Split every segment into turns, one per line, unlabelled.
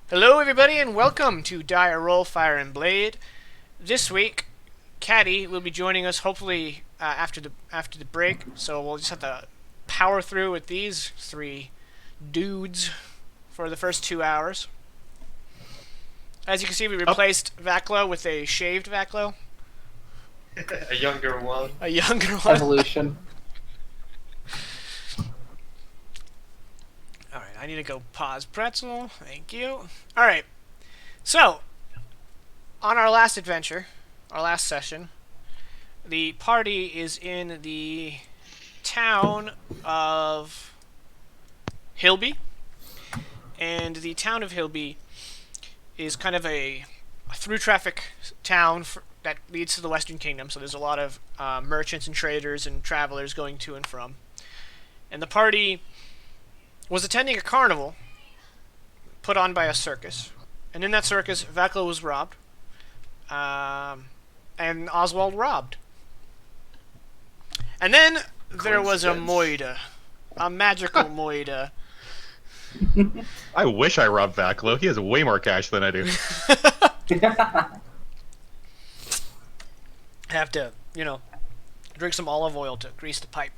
Hello, everybody, and welcome to Dire Roll Fire and Blade. This week, Caddy will be joining us, hopefully after the break. So we'll just have to power through with these three dudes for the first 2 hours. As you can see, we replaced Vaclo with a shaved Vaclo,
A younger one.
a younger one.
Evolution.
Alright, I need to go pause pretzel. Thank you. Alright, so, on our last adventure, our last session, the party is in the town of Hilby. And the town of Hilby is kind of a through traffic town that leads to the Western Kingdom. So there's a lot of merchants and traders and travelers going to and from. And the party was attending a carnival put on by a circus. And in that circus, Vaclo was robbed. And Oswald robbed. And then there was a moida. A magical moida.
I wish I robbed Vaclo. He has way more cash than I do.
Have to, drink some olive oil to grease the pipe.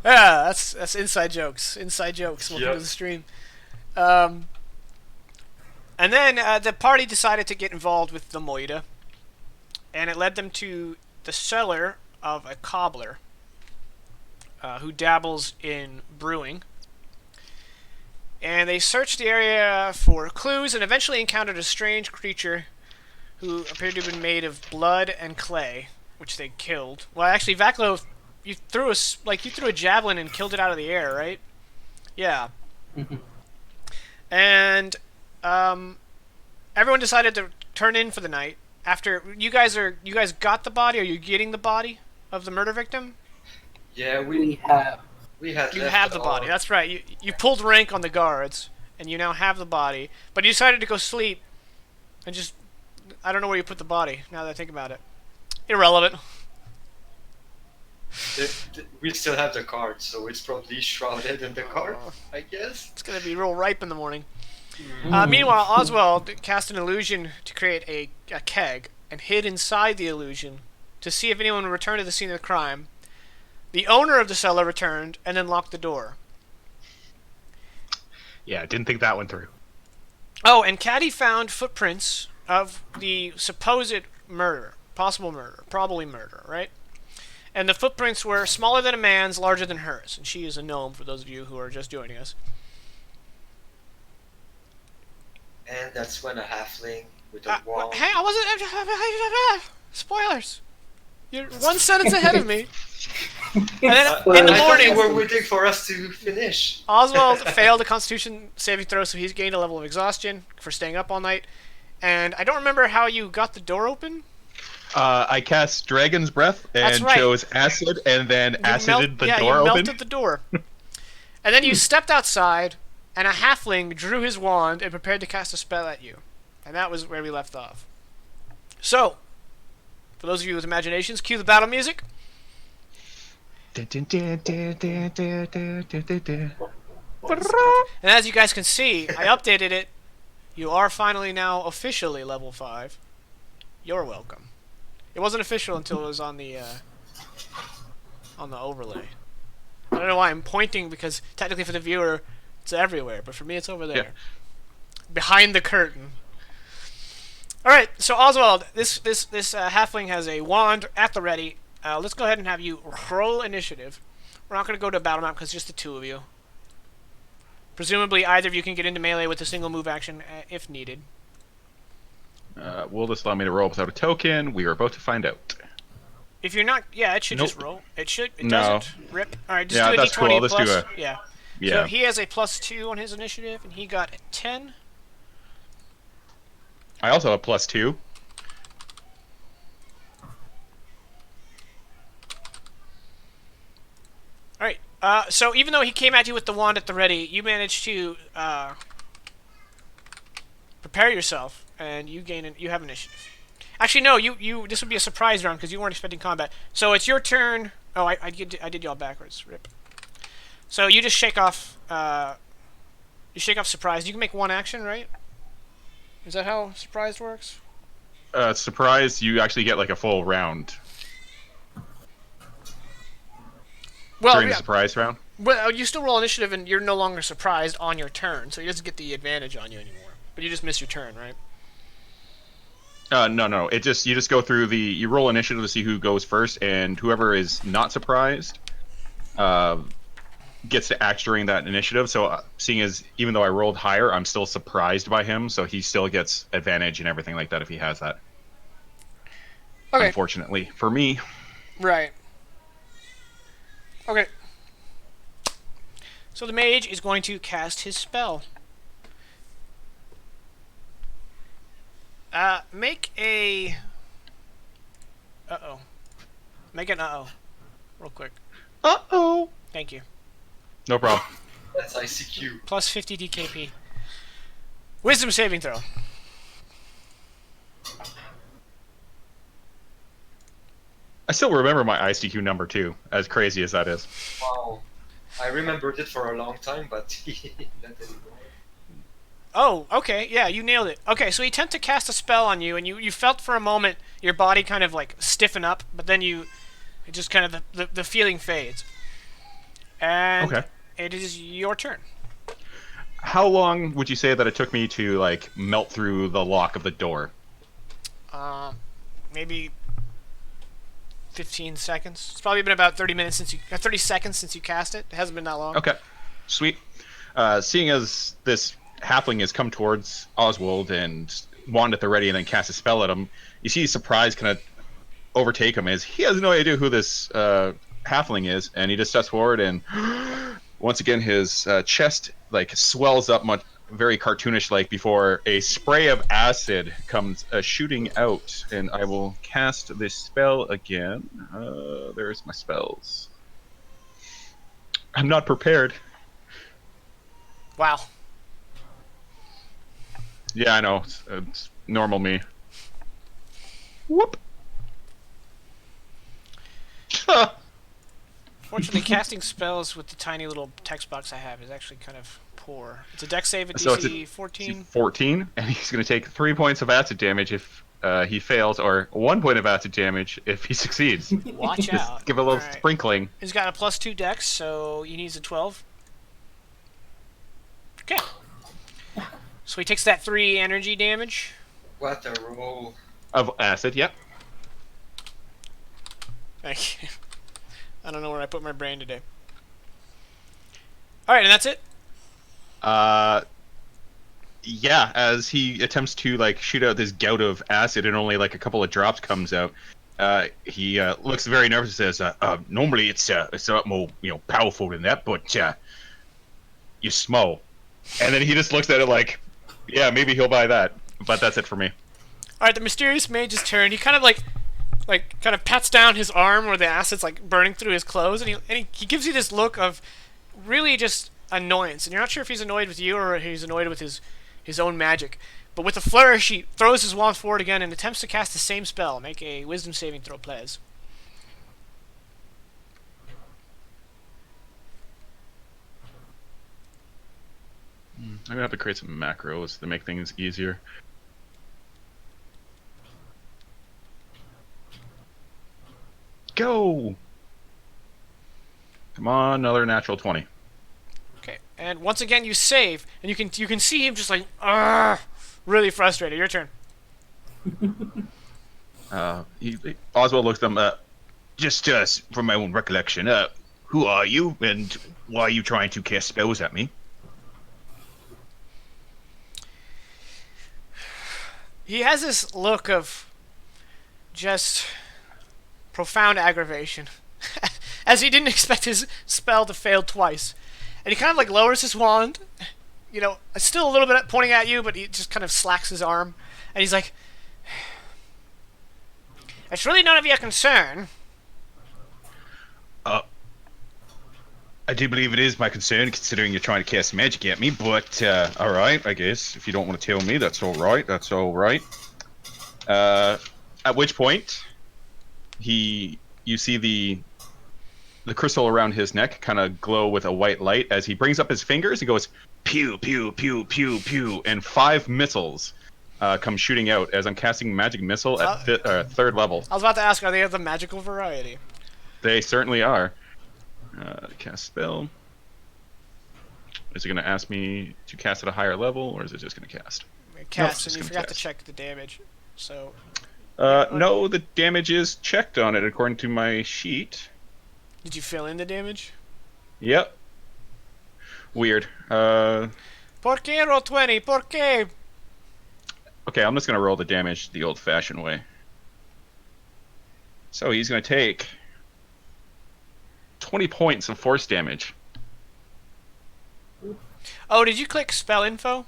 Yeah, that's inside jokes. Inside jokes. Welcome to the stream. And then the party decided to get involved with the moida, and it led them to the cellar of a cobbler who dabbles in brewing. And they searched the area for clues and eventually encountered a strange creature who appeared to have been made of blood and clay, which they killed. Well, actually, Vaclo, you threw a javelin and killed it out of the air, right? Yeah. And everyone decided to turn in for the night. After you guys got the body. Are you getting the body of the murder victim?
Yeah,
We have.
we had.
You
left
have the body. That's right. You pulled rank on the guards, and you now have the body. But you decided to go sleep, and just I don't know where you put the body. Now that I think about it, irrelevant.
We still have the card, so it's probably shrouded in the card, I guess.
It's gonna be real ripe in the morning. Meanwhile, Oswald cast an illusion to create a keg and hid inside the illusion to see if anyone would return to the scene of the crime. The owner of the cellar returned and then locked the door.
Yeah, didn't think that one through.
Oh, and Caddy found footprints of the supposed murder, possible murder, probably murder, right? And the footprints were smaller than a man's, larger than hers. And she is a gnome, for those of you who are just joining us.
And that's when a halfling with a wand.
Hey, I wasn't... Spoilers! You're one sentence ahead of me. And then in the
I thought
morning,
you were waiting for us to finish.
Oswald failed a Constitution saving throw, so he's gained a level of exhaustion for staying up all night. And I don't remember how you got the door open.
I cast Dragon's Breath
That's
and
right.
chose acid, and then acided the door
you
open.
melted the door. And then you stepped outside, and a halfling drew his wand and prepared to cast a spell at you. And that was where we left off. So, for those of you with imaginations, cue the battle music. And as you guys can see, I updated it. You are finally now officially level 5. You're welcome. It wasn't official until it was on the overlay. I don't know why I'm pointing, because technically for the viewer it's everywhere, but for me it's over there.
Yeah.
Behind the curtain. Alright, so Oswald, this halfling has a wand at the ready. Let's go ahead and have you roll initiative. We're not going to go to a battle map because it's just the two of you. Presumably either of you can get into melee with a single move action if needed.
Will this allow me to roll without a token? We are about to find out.
If you're not, yeah, it should just roll. It
No.
doesn't. Rip. Alright, just
Yeah,
do a
that's
d20
cool. Let's
plus.
do
Yeah.
Yeah.
So he has a +2 on his initiative, and he got a 10.
I also have +2.
Alright, so even though he came at you with the wand at the ready, you managed to prepare yourself, and you have initiative. Actually, no, this would be a surprise round because you weren't expecting combat. So it's your turn. Oh, I did y'all backwards. Rip. So you just shake off. You shake off surprise. You can make one action, right? Is that how surprise works?
Surprise, you actually get like a full round
Well,
during the
yeah.
surprise round.
Well, you still roll initiative, and you're no longer surprised on your turn, so he doesn't get the advantage on you anymore. But you just miss your turn, right?
No. You just go through you roll initiative to see who goes first, and whoever is not surprised, gets to act during that initiative. So, seeing as even though I rolled higher, I'm still surprised by him, so he still gets advantage and everything like that if he has that.
Okay.
Unfortunately for me.
Right. Okay. So the mage is going to cast his spell. Make a... Uh-oh. Make an uh-oh. Real quick.
Uh-oh.
Thank you.
No problem.
That's ICQ.
Plus 50 DKP. Wisdom saving throw.
I still remember my ICQ number too, as crazy as that is.
Wow. I remembered it for a long time, but not anymore.
Oh, okay. Yeah, you nailed it. Okay, so he attempted to cast a spell on you, and you felt for a moment your body kind of like stiffen up, but then it just kind of the feeling fades. And
Okay.
it is your turn.
How long would you say that it took me to like melt through the lock of the door?
Maybe 15 seconds. It's probably been about 30 seconds since you cast it. It hasn't been that long.
Okay, sweet. Seeing as this halfling has come towards Oswald and wand at the ready and then cast a spell at him, you see surprise kind of overtake him as he has no idea who this halfling is, and he just steps forward and once again his chest like swells up much very cartoonish like before a spray of acid comes shooting out, and I will cast this spell again. There's my spells. I'm not prepared.
Wow.
Yeah, I know. It's normal me. Whoop.
Fortunately, casting spells with the tiny little text box I have is actually kind of poor. It's a dex save at
So
DC
it's
14.
14, and he's going to take 3 points of acid damage if he fails, or 1 point of acid damage if he succeeds.
Watch
Just
out.
give a little
Alright.
sprinkling.
He's got a +2 dex, so he needs a 12. Okay. So he takes that 3 energy damage.
What a roll.
Of acid, yep.
Thank you. I don't know where I put my brain today. Alright, and that's it?
Yeah, as he attempts to like shoot out this gout of acid and only like a couple of drops comes out, he looks very nervous and says, normally it's a lot more, powerful than that, but you're small. And then he just looks at it like, yeah, maybe he'll buy that. But that's it for me.
Alright, the mysterious mage's turn. He kind of kind of pats down his arm where the acid's like burning through his clothes, and he gives you this look of really just annoyance. And you're not sure if he's annoyed with you or if he's annoyed with his own magic. But with a flourish, he throws his wand forward again and attempts to cast the same spell. Make a wisdom saving throw, please.
I'm gonna have to create some macros to make things easier. Go! Come on, another natural 20.
Okay, and once again you save, and you can see him just like, really frustrated. Your turn.
Oswald looks at them. Just from my own recollection, who are you, and why are you trying to cast spells at me?
He has this look of just profound aggravation, as he didn't expect his spell to fail twice. And he kind of like lowers his wand, still a little bit pointing at you, but he just kind of slacks his arm, and he's like, "It's really none of your concern."
I do believe it is my concern, considering you're trying to cast magic at me, but, alright, I guess. If you don't want to tell me, that's alright, that's alright. At which point, you see the crystal around his neck kind of glow with a white light as he brings up his fingers and goes pew pew pew pew pew, and 5 missiles come shooting out as I'm casting magic missile at 3rd level.
I was about to ask, are they of the magical variety?
They certainly are. Cast spell. Is it going to ask me to cast at a higher level, or is it just going to cast?
Cast,
Nope,
and you forgot to check the damage. So.
No, the damage is checked on it according to my sheet.
Did you fill in the damage?
Yep. Weird.
Por qué roll 20? Por qué?
Okay, I'm just going to roll the damage the old-fashioned way. So he's going to take 20 points of force damage.
Oh, did you click spell info?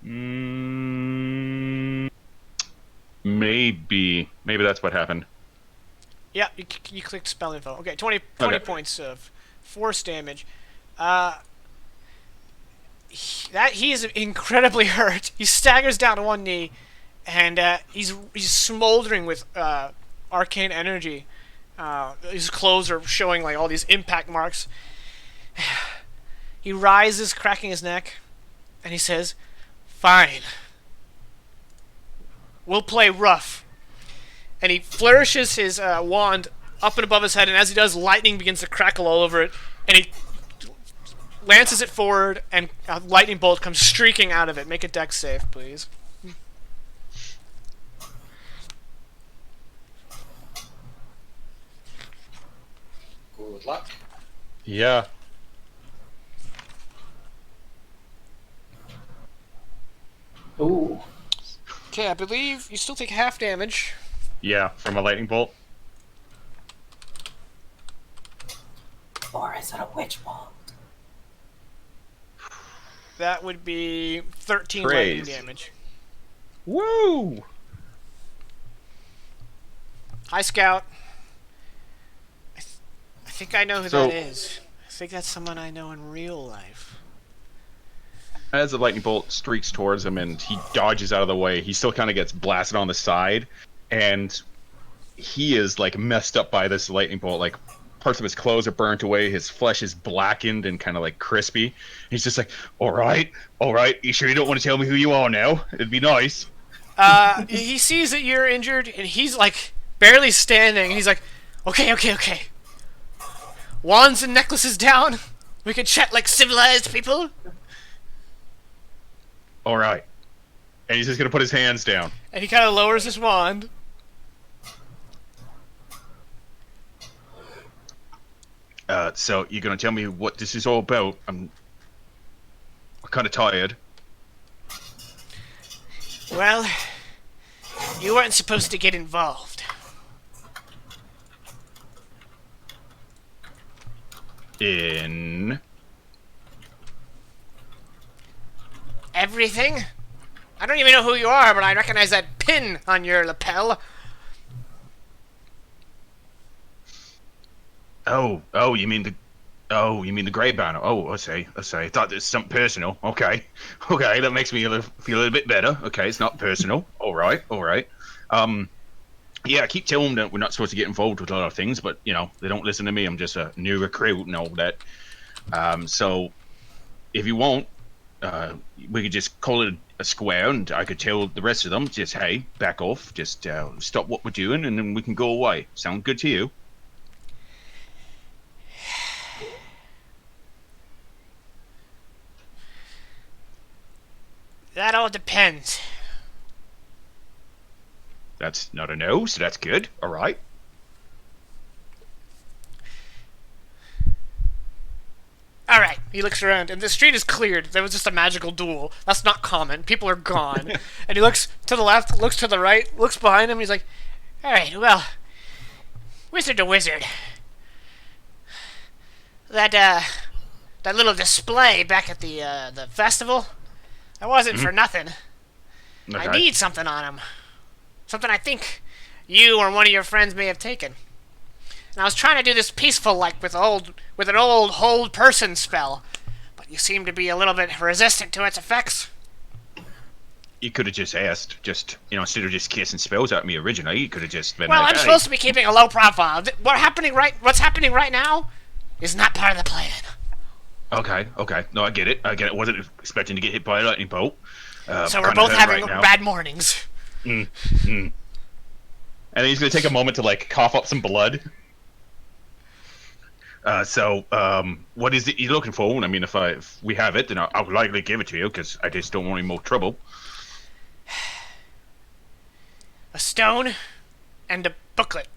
Maybe that's what happened.
Yeah, you clicked spell info. Okay, 20 points of force damage. He is incredibly hurt. He staggers down to one knee, and he's smoldering with arcane energy. His clothes are showing like all these impact marks. He rises, cracking his neck, and he says, "Fine. We'll play rough." And he flourishes his wand up and above his head, and as he does, lightning begins to crackle all over it, and he lances it forward, and a lightning bolt comes streaking out of it. Make a dex save, please.
Good luck.
Yeah.
Ooh.
Okay, I believe you still take half damage.
Yeah, from a lightning bolt.
Or is it a witch bolt?
That would be 13
Praise.
lightning damage.
Woo!
Hi, Scout. I think I know who that is. I think that's someone I know in real life.
As the lightning bolt streaks towards him and he dodges out of the way, he still kind of gets blasted on the side, and he is like messed up by this lightning bolt. Like parts of his clothes are burnt away, his flesh is blackened and kind of like crispy. He's just like, all right, you sure you don't want to tell me who you are now? It'd be nice.
He sees that you're injured, and he's like barely standing. He's like, okay. Wands and necklaces down. We can chat like civilized people.
All right. And he's just going to put his hands down.
And he kind of lowers his wand.
So you're going to tell me what this is all about? I'm kind of tired.
Well, you weren't supposed to get involved.
In...
Everything? I don't even know who you are, but I recognize that pin on your lapel.
Oh, you mean the grey banner? Oh, I see. I thought there's something personal. Okay, that makes me feel a little bit better. Okay, it's not personal. All right. Yeah, I keep telling them that we're not supposed to get involved with a lot of things, but you know they don't listen to me. I'm just a new recruit and all that. So if you want, we could just call it a square, and I could tell the rest of them, just hey, back off, just stop what we're doing, and then we can go away. Sound good to you?
That all depends.
That's not a no, so that's good. All right.
Alright, he looks around, and the street is cleared. There was just a magical duel. That's not common. People are gone. And he looks to the left, looks to the right, looks behind him, and he's like, alright, well, wizard to wizard. That little display back at the festival, that wasn't for nothing.
Okay.
I need something on him. Something I think you or one of your friends may have taken. And I was trying to do this peaceful, like with an old hold person spell, but you seem to be a little bit resistant to its effects.
you could have just asked, just instead of just casting spells at me originally, you could have just been
Well,
like,
I'm
"Hey."
supposed to be keeping a low profile. What's happening right now is not part of the plan.
Okay. No, I get it. Wasn't expecting to get hit by a lightning bolt.
So we're
Kinda
both
hurt
having
right now.
bad mornings.
And then he's gonna take a moment to like cough up some blood. What is it you're looking for? I mean, if we have it, then I'll likely give it to you because I just don't want any more trouble.
A stone and a booklet.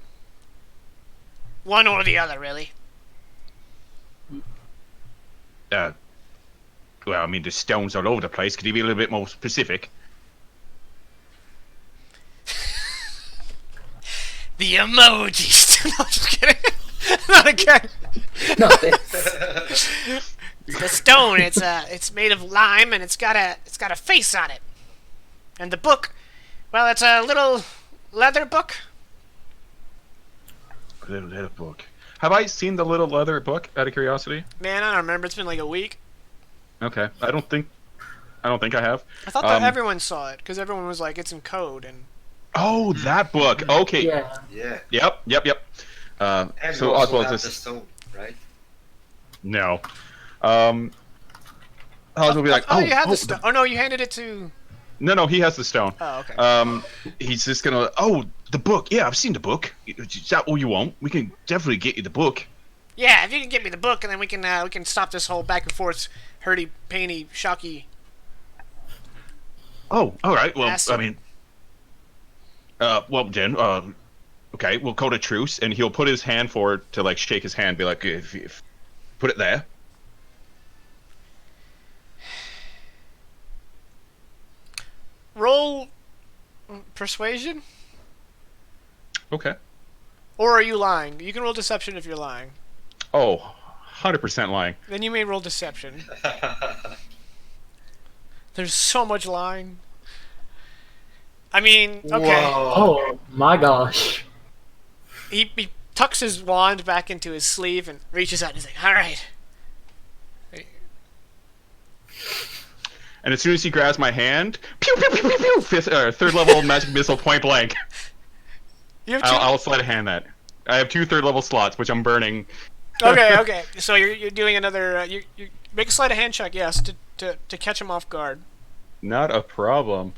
One or the other, really.
Well, I mean, there's stones all over the place. Could you be a little bit more specific?
The emojis. No, just kidding. Not again.
Not this.
The stone. It's made of lime and it's got a face on it. And the book, well, it's a little leather book.
Little leather book. Have I seen the little leather book? Out of curiosity.
Man, I don't remember. It's been like a week.
Okay, I don't think I have.
I thought that everyone saw it because everyone was like, it's in code and.
Oh, that book. Okay.
Yeah.
Yeah.
Yep.
And
So
you also
Oswald
have
just
the stone, right?
no. Oswald will be like,
Oh, you had the stone. Oh no, you handed it to.
No, he has the stone.
Oh, okay.
He's just gonna. Oh, the book. Yeah, I've seen the book. Is that all you want? We can definitely get you the book.
Yeah, if you can get me the book, and then we can stop this whole back and forth, hurty, painy, shocky.
Oh, all right. Well,
Awesome.
I mean, well then, okay, we'll call it a truce, and he'll put his hand forward to like shake his hand, be like, if put it there.
Roll persuasion,
Okay.
or are you lying? You can roll deception if you're lying.
Oh, 100% lying.
Then you may roll deception. There's so much lying. I mean, okay.
Whoa.
Oh my gosh.
He tucks his wand back into his sleeve and reaches out and he's like, all right.
And as soon as he grabs my hand, pew pew pew pew pew, third level magic missile point blank.
You have two?
I'll slide a hand that. I have 2 third-level slots, which I'm burning.
Okay. So you're doing another. You make a sleight of hand check, yes, to catch him off guard.
Not a problem.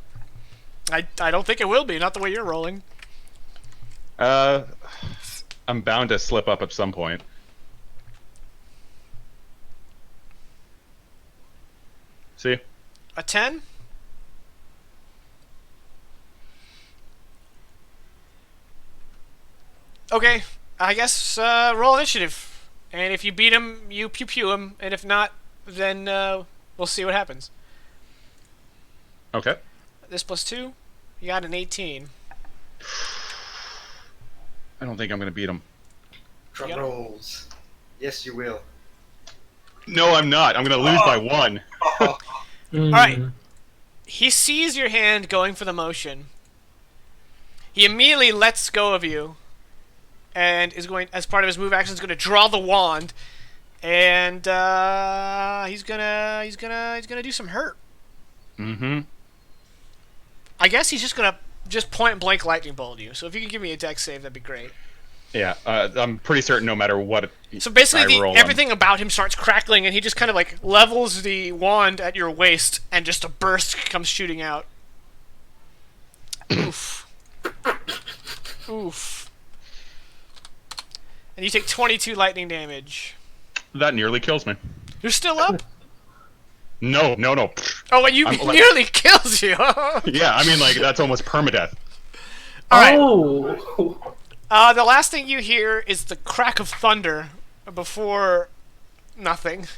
I don't think it will be. Not the way you're rolling.
I'm bound to slip up at some point. See?
A 10. Okay, I guess roll initiative. And if you beat him, you pew him, and if not, then we'll see what happens.
Okay.
This +2, you got an 18.
I don't think I'm gonna beat him.
Drum
Yep.
rolls. Yes, you will.
No, I'm not. I'm gonna lose by 1.
Mm.
Alright. He sees your hand going for the motion. He immediately lets go of you, and is going, as part of his move action, is going to draw the wand, and he's gonna do some hurt.
Mm-hmm.
I guess he's just gonna point blank lightning bolt you. So if you could give me a dex save, that'd be great.
Yeah, I'm pretty certain no matter what.
So basically,
I roll,
everything about him starts crackling, and he just kind of like levels the wand at your waist, and just a burst comes shooting out. Oof. Oof. And you take 22 lightning damage.
That nearly kills me.
You're still up?
No.
Oh, and you
I'm like-
nearly kills you.
Yeah, I mean, like, that's almost permadeath.
Alright.
Oh.
The last thing you hear is the crack of thunder before nothing.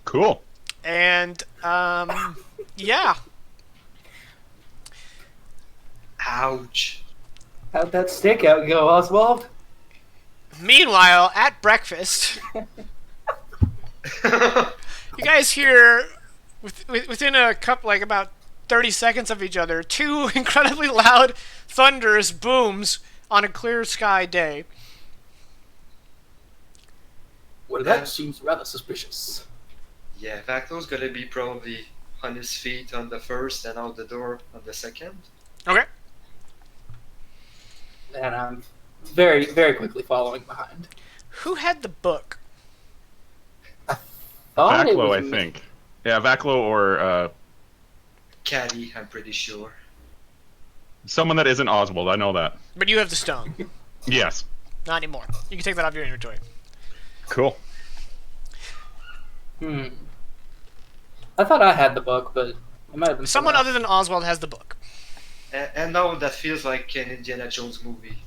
Cool.
And, yeah.
Ouch.
How'd that stick out go, Oswald?
Meanwhile, at breakfast, you guys hear, within a couple, like about 30 seconds of each other, 2 incredibly loud, thunderous booms on a clear sky day.
Well, that seems rather suspicious.
Yeah, Vaclo's gonna be probably on his feet on the first and out the door on the second.
Okay.
And I'm very, very quickly following behind.
Who had the book?
Thought it
Vaclo,
was
I
me.
think. Yeah, Vaclo or
Caddy, I'm pretty sure.
someone that isn't Oswald. I know that.
But you have the stone.
Yes.
Not anymore. You can take that off your inventory.
Cool.
I thought I had the book, but it might have been
Someone
someone
other than Oswald has the book.
And now that feels like an Indiana Jones movie.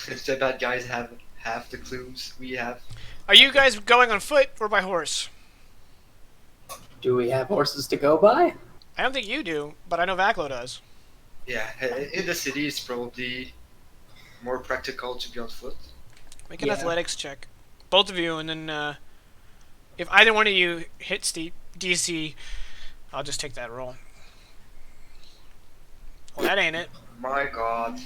The bad guys have half the clues we have.
Are you guys going on foot or by horse?
else. Do we have horses to go by?
I don't think you do, but I know Vaclo does.
Yeah, in the city it's probably more practical to be on foot.
Make an
Yeah.
athletics check. Both of you, and then if either one of you hits the DC, I'll just take that roll. Well, that ain't it.
My god.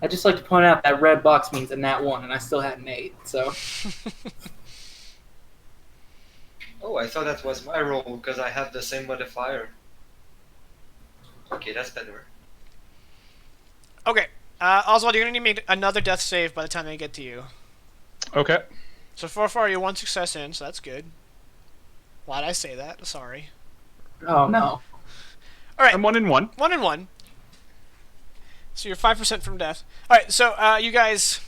I'd just like to point out that red box means a nat 1, and I still had an 8, so...
Oh, I thought that was my roll because I have the same modifier. Okay, that's better.
Okay, Oswald, you're gonna need to make another death save by the time they get to you.
Okay.
So far, you're one success in, so that's good. Why'd I say that? Sorry.
Oh, no.
All right,
I'm 1 and 1.
1 and 1. So you're 5% from death. All right, so you guys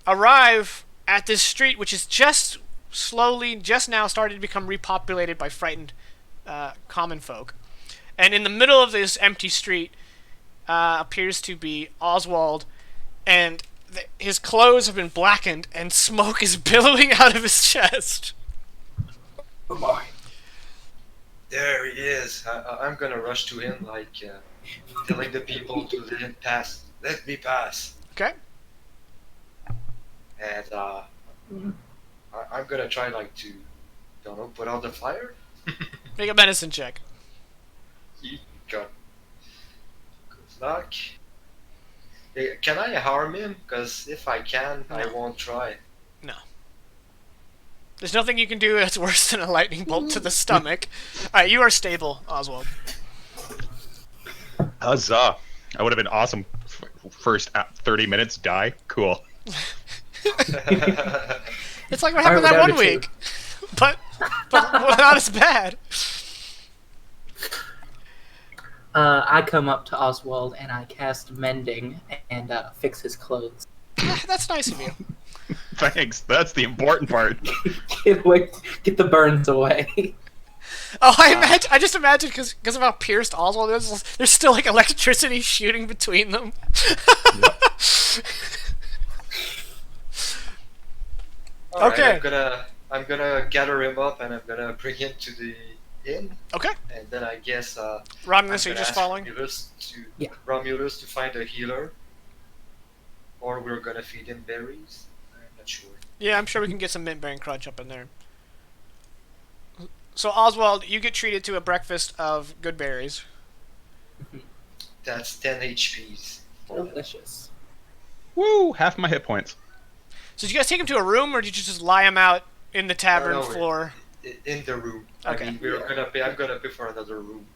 arrive at this street, which is just now started to become repopulated by frightened common folk. And in the middle of this empty street appears to be Oswald, and his clothes have been blackened, and smoke is billowing out of his chest.
Oh, boy.
There he is. I'm gonna rush to him like telling the people to let him pass. Let me pass.
Okay.
And I'm gonna try like to, don't know, put out the fire.
Make a medicine check.
Good luck. Hey, can I harm him? Because if I can, I
No.
won't try.
No. There's nothing you can do that's worse than a lightning bolt to the stomach. Alright, you are stable, Oswald.
Huzzah. That would have been awesome. First 30 minutes, die. Cool.
It's like what happened that
Alright,
one
we're down to
week. But not as bad.
I come up to Oswald and I cast Mending and fix his clothes.
That's nice of you.
Thanks. That's the important part.
Get the burns away.
Oh, I just imagine because of how pierced Oswald is, there's still like electricity shooting between them.
Alright,
Okay.
I'm gonna gather him up and I'm gonna bring him to the inn.
Okay.
And then I guess
Romulus, are
I'm
you
gonna
just
ask
following?
Yeah.
Romulus to find a healer. Or we're gonna feed him berries. I'm not sure.
Yeah, I'm sure we can get some mint bearing crunch up in there. So Oswald, you get treated to a breakfast of good berries.
That's 10 HPs.
Delicious.
Woo! Half my hit points.
So did you guys take him to a room, or did you just lie him out in the tavern
No,
floor?
In the room.
Okay.
I mean, I'm gonna pay for another room.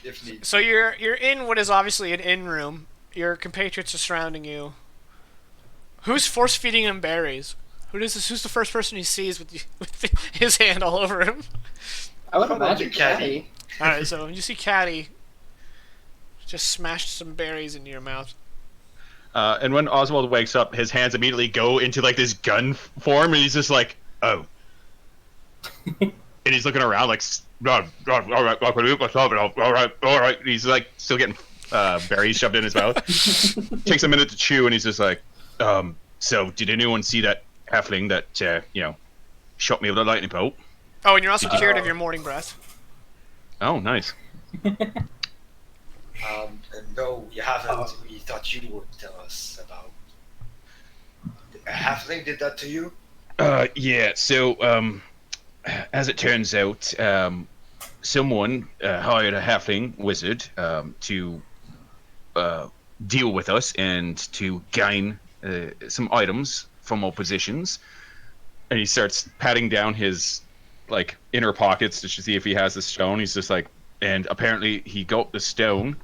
If need.
So you're in what is obviously an inn room. Your compatriots are surrounding you. Who's force feeding him berries? Who's the first person he sees with his hand all over him?
I would
Probably
imagine
Caddy.
Caddy.
All right, so you see Caddy just smashed some berries into your mouth.
And when Oswald wakes up, his hands immediately go into like this gun form, and he's just like, "Oh," and he's looking around like, "All right." He's like still getting berries shoved in his mouth. Takes a minute to chew, and he's just like, "So did anyone see that halfling that shot me with a lightning bolt?"
Oh, and you're also
Did you-
cured of your morning breath.
Oh, nice.
No, you haven't. We thought you would tell us about. A halfling did that to you?
Yeah. So, as it turns out, someone hired a halfling wizard to deal with us and to gain some items from our positions. And he starts patting down his like inner pockets to see if he has the stone. He's just like, and apparently he got the stone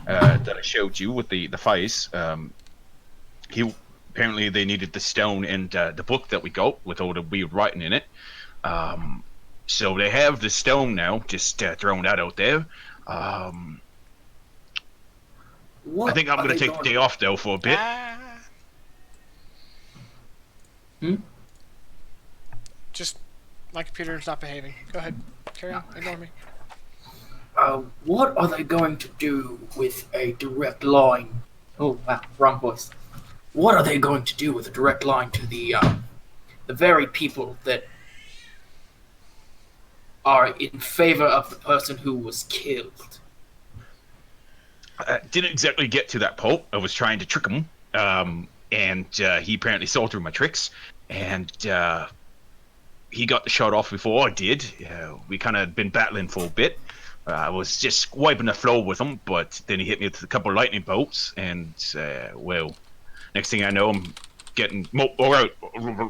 that I showed you with the face. He apparently they needed the stone and the book that we got with all the weird writing in it. So they have the stone now. Just throwing that out there.
What
I think I'm
are
gonna
they
take the day off though for a bit.
Just my computer's not behaving. Go ahead. Carry on. Ignore me.
What are they going to do with a direct line? Oh wow, wrong voice. What are they going to do with a direct line to the very people that are in favor of the person who was killed?
Didn't exactly get to that point. I was trying to trick him, and he apparently saw through my tricks, and he got the shot off before I did. We kind of been battling for a bit. I was just wiping the floor with him, but then he hit me with a couple of lightning bolts, and well, next thing I know, I'm getting more. All right,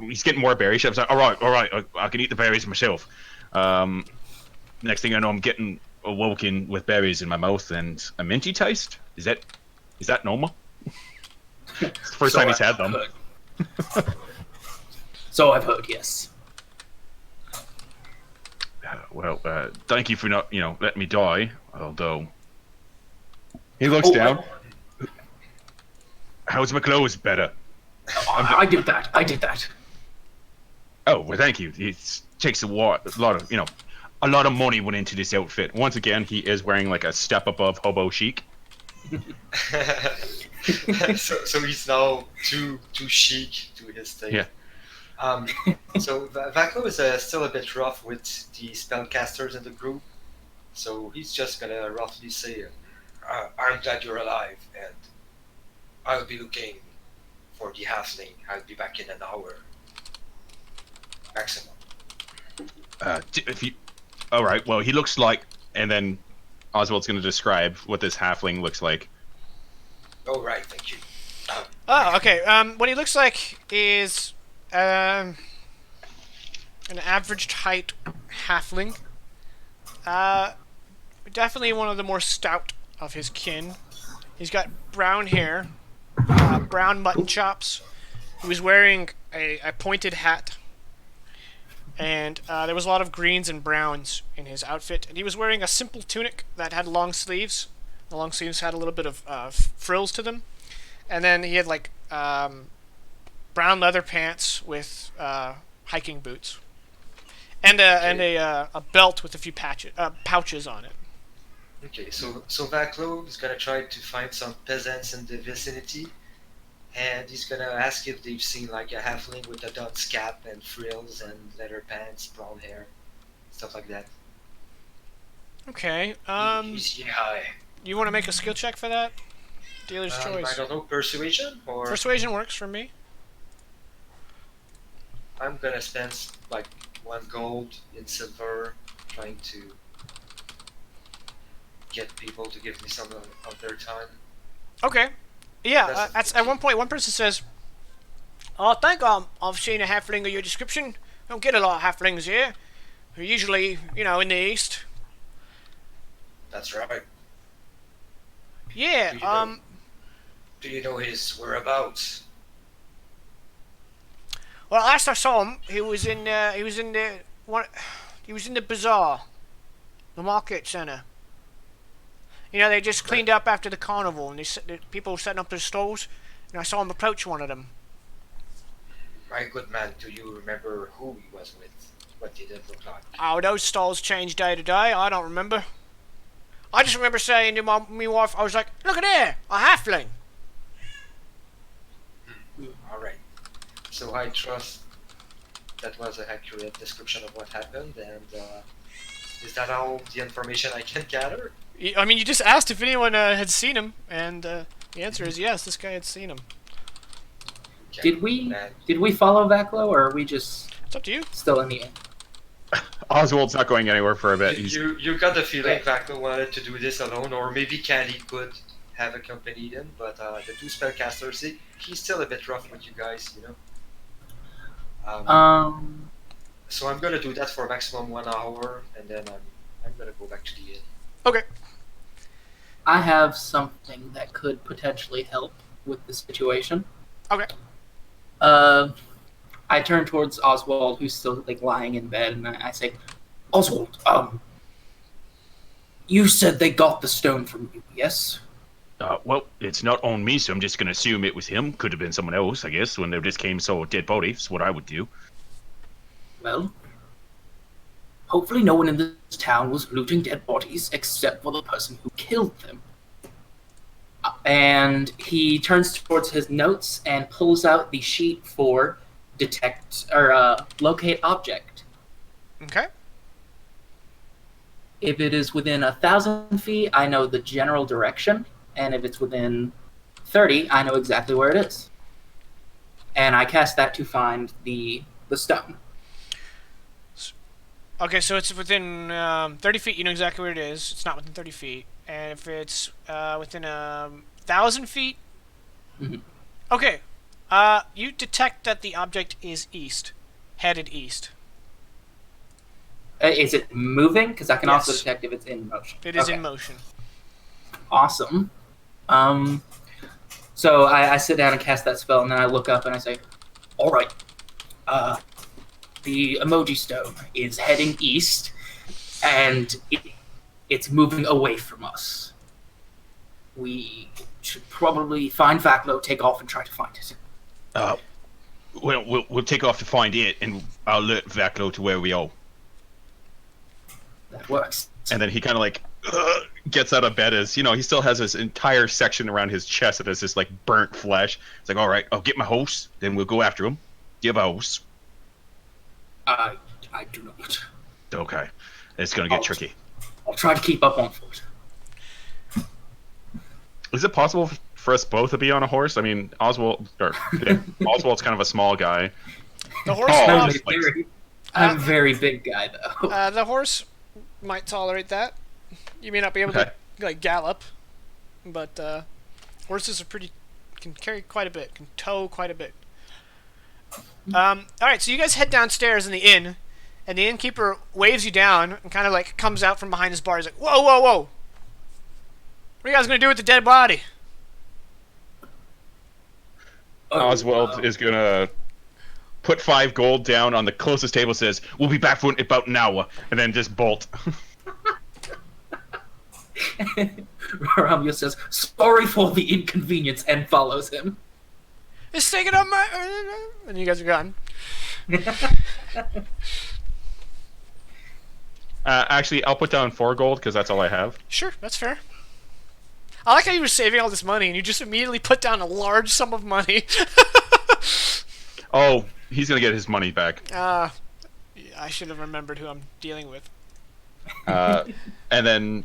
he's getting more berries. I was like, all right, I can eat the berries myself. Next thing I know, I'm getting awoken with berries in my mouth and a minty taste. Is that normal? It's the first time he's had them.
So I've heard, yes.
Well, thank you for not, letting me die. Although he looks down. How's my clothes better?
I did that.
Oh, well, thank you. It takes a lot of money went into this outfit. Once again, he is wearing like a step above hobo chic.
so he's now too chic to his taste.
Yeah.
So Vaclo is still a bit rough with the spellcasters in the group. So he's just gonna roughly say, "I'm glad you're alive, and I'll be looking for the halfling. I'll be back in an hour, maximum."
All right. Well, he looks like, and then Oswald's going to describe what this halfling looks like.
Oh, right. Thank you.
Oh, okay. What he looks like is an average height halfling. Definitely one of the more stout of his kin. He's got brown hair, brown mutton chops. He was wearing a pointed hat. And there was a lot of greens and browns in his outfit. And he was wearing a simple tunic that had long sleeves. The long sleeves had a little bit of frills to them. And then he had like brown leather pants with hiking boots. And a belt with a few pouches on it.
Okay, so Vaclo is gonna try to find some peasants in the vicinity. And he's gonna ask if they've seen like a halfling with a dunce cap and frills and leather pants, brown hair, stuff like that.
Okay.
He's high.
You want to make a skill check for that? Dealer's choice.
I don't know, persuasion or.
Persuasion works for me.
I'm gonna spend like 1 gold in silver, trying to get people to give me some of their time.
Okay. Yeah, at one point, one person says, "I think I've seen a halfling of your description. Don't get a lot of halflings here. They're usually, in the east."
That's right.
Yeah.
Do you know his whereabouts?
Well, last I saw him, he was in the bazaar, the market center. They just cleaned up after the carnival, and the people were setting up their stalls, and I saw him approach one of them.
My good man, do you remember who he was with? What did it look like?
Oh, those stalls change day to day. I don't remember. I just remember saying to my wife, I was like, "Look at there, a halfling."
All right. So I trust that was an accurate description of what happened, and is that all the information I can gather?
I mean, you just asked if anyone had seen him, and the answer is yes. This guy had seen him.
Okay.
Did we follow Vaclo, or are we just
It's up to you.
still in the air?
Oswald's not going anywhere for a bit.
You got the feeling Vaclo wanted to do this alone, or maybe Caddy could have accompanied him, but the two spellcasters, he's still a bit rough with you guys, So I'm gonna do that for maximum 1 hour, and then I'm gonna go back to the inn.
Okay.
I have something that could potentially help with the situation.
Okay.
I turn towards Oswald, who's still like lying in bed, and I say, Oswald, you said they got the stone from you, yes?
Well, it's not on me, so I'm just going to assume it was him. Could have been someone else, I guess, when they just came saw a dead body. That's what I would do.
Well, hopefully no one in this town was looting dead bodies except for the person who killed them. And he turns towards his notes and pulls out the sheet for locate object.
Okay.
If it is within 1,000 feet, I know the general direction, and if it's within 30, I know exactly where it is. And I cast that to find the stone.
Okay, so it's within 30 feet. You know exactly where it is. It's not within 30 feet. And if it's within 1,000 feet, okay. You detect that the object is headed east.
Is it moving? Because I can also
Yes.
detect if it's in motion.
It is
Okay.
in motion.
Awesome. So I sit down and cast that spell, and then I look up and I say, all right, the emoji stone is heading east, and it's moving away from us. We should probably find Vaklo, take off, and try to find it.
We'll take off to find it, and I'll alert Vaklo to where we are.
That works.
And then he kind of like gets out of bed as, he still has this entire section around his chest that is just like burnt flesh. It's like, all right, I'll get my horse, then we'll go after him. Do you have a horse?
I do not.
Okay. It's going to get tricky.
I'll try to keep up on foot.
Is it possible for us both to be on a horse? I mean, Oswald's kind of a small guy.
The horse.
I'm a very big guy, though.
The horse might tolerate that. You may not be able to like gallop, but horses can carry quite a bit, can tow quite a bit. All right, so you guys head downstairs in the inn, and the innkeeper waves you down and kind of like comes out from behind his bar. He's like, "Whoa, whoa, whoa! What are you guys gonna do with the dead body?"
Oswald is going to put 5 gold down on the closest table, says, we'll be back for about an hour, and then just bolt.
Ramio says, sorry for the inconvenience, and follows him.
It's taking up my... And you guys are gone.
Actually, I'll put down 4 gold, because that's all I have.
Sure, that's fair. I like how you were saving all this money, and you just immediately put down a large sum of money.
Oh, he's going to get his money back.
I should have remembered who I'm dealing with.
And then,